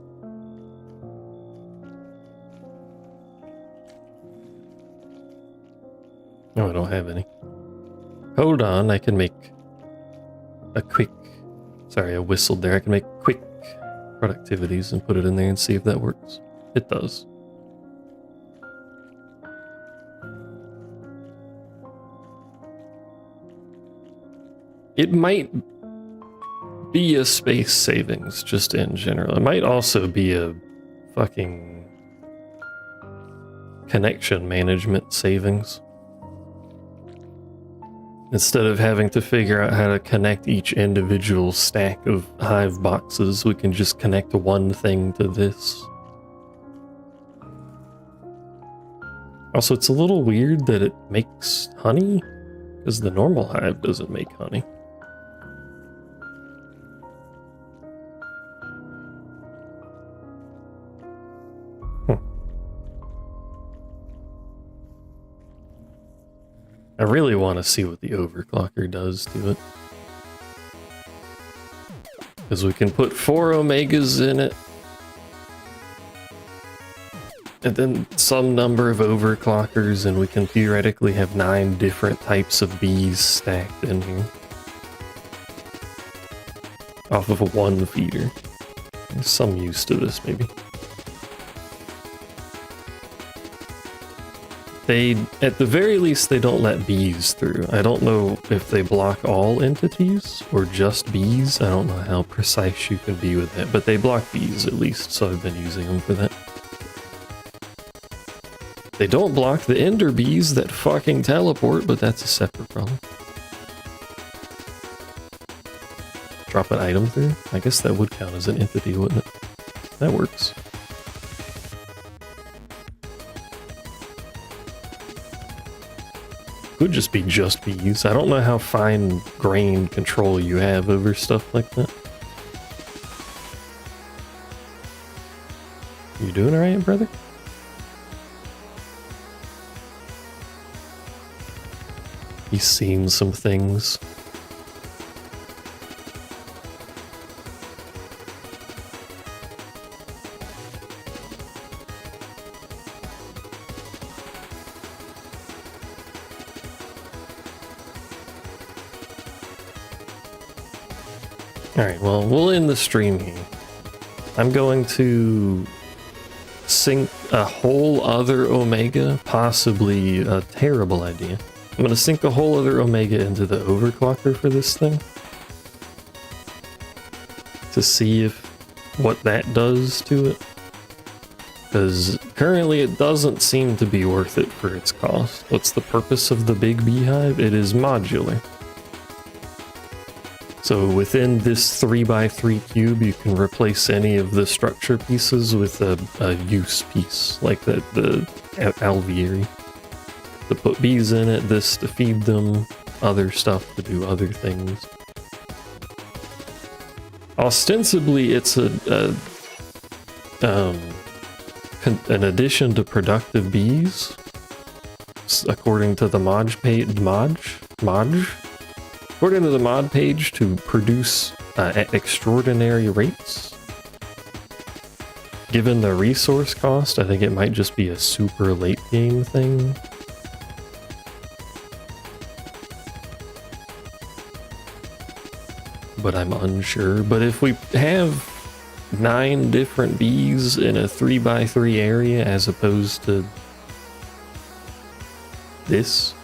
No, I don't have any. Hold on, I can make a quick... Sorry, I whistled there. I can make quick productivities and put it in there and see if that works. It does. It might be a space savings, just in general. It might also be a fucking connection management savings. Instead of having to figure out how to connect each individual stack of hive boxes, we can just connect one thing to this. Also, it's a little weird that it makes honey, because the normal hive doesn't make honey. I really want to see what the overclocker does to it. Because we can put 4 omegas in it. And then some number of overclockers, and we can theoretically have 9 different types of bees stacked in here. Off of a 1 feeder. There's some use to this, maybe. They, at the very least, they don't let bees through. I don't know if they block all entities or just bees. I don't know how precise you can be with that, but they block bees at least, so I've been using them for that. They don't block the ender bees that fucking teleport, but that's a separate problem. Drop an item through? I guess that would count as an entity, wouldn't it? That works. Could just be just bees. I don't know how fine-grained control you have over stuff like that. You doing alright, brother? He's seen some things. Alright, well, we'll end the stream here. I'm going to sync a whole other Omega, possibly a terrible idea. I'm going to sync a whole other Omega into the overclocker for this thing. To see if what that does to it. Because currently it doesn't seem to be worth it for its cost. What's the purpose of the big beehive? It is modular. So within this 3x3 cube, you can replace any of the structure pieces with a use piece, like the alveary. To put bees in it, this to feed them, other stuff to do other things. Ostensibly, it's an addition to productive bees, according to the mod page. According to the mod page, to produce at extraordinary rates. Given the resource cost, I think it might just be a super late game thing. But I'm unsure. But if we have 9 different bees in a 3x3 area as opposed to this,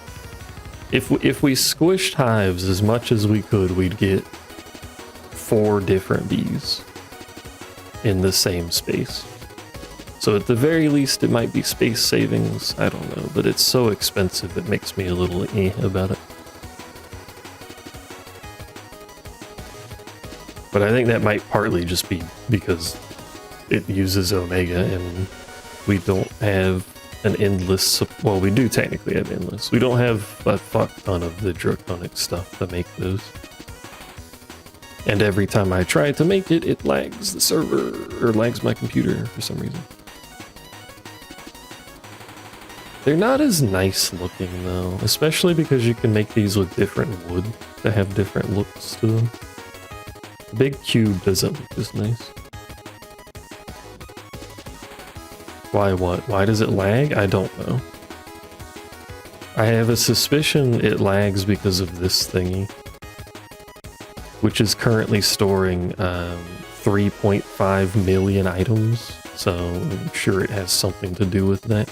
if we squished hives as much as we could, we'd get 4 different bees in the same space. So at the very least, it might be space savings. I don't know, but it's so expensive it makes me a little about it. But I think that might partly just be because it uses Omega and we don't have an endless, well, we do technically have endless. We don't have a fuck ton of the draconic stuff to make those. And every time I try to make it, it lags the server, or lags my computer for some reason. They're not as nice looking though, especially because you can make these with different wood to have different looks to them. The big cube doesn't look as nice. Why what? Why does it lag? I don't know. I have a suspicion it lags because of this thingy, which is currently storing 3.5 million items, so I'm sure it has something to do with that.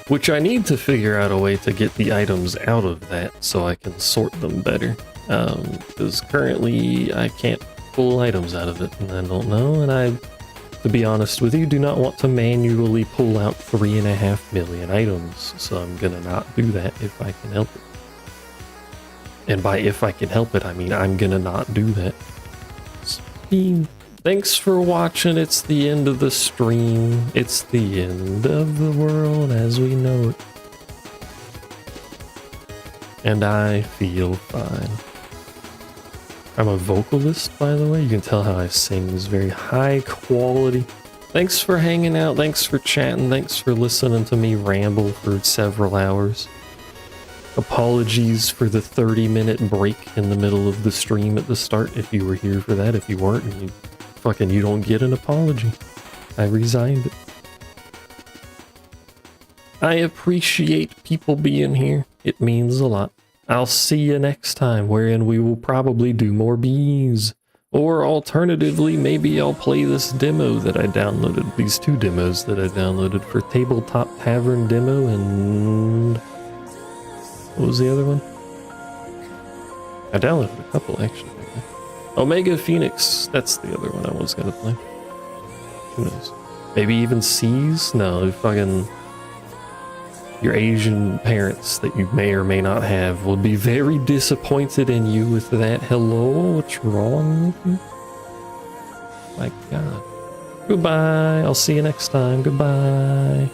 Which I need to figure out a way to get the items out of that so I can sort them better. Because currently I can't pull items out of it and I don't know, and I, to be honest with you, do not want to manually pull out 3.5 million items, so I'm gonna not do that if I can help it. And by if I can help it, I mean I'm gonna not do that. Thanks for watching. It's the end of the stream. It's the end of the world as we know it. And I feel fine. I'm a vocalist, by the way. You can tell how I sing is very high quality. Thanks for hanging out. Thanks for chatting. Thanks for listening to me ramble for several hours. Apologies for the 30-minute break in the middle of the stream at the start if you were here for that. If you weren't, you don't get an apology. I resigned it. I appreciate people being here. It means a lot. I'll see you next time, wherein we will probably do more bees. Or alternatively, maybe I'll play this demo that I downloaded. These 2 demos that I downloaded for Tabletop Tavern demo and... what was the other one? I downloaded a couple, actually. Omega Phoenix, that's the other one I was gonna play. Who knows? Maybe even C's? No, fucking... your Asian parents that you may or may not have will be very disappointed in you with that. Hello? What's wrong with you? My God. Goodbye. I'll see you next time. Goodbye.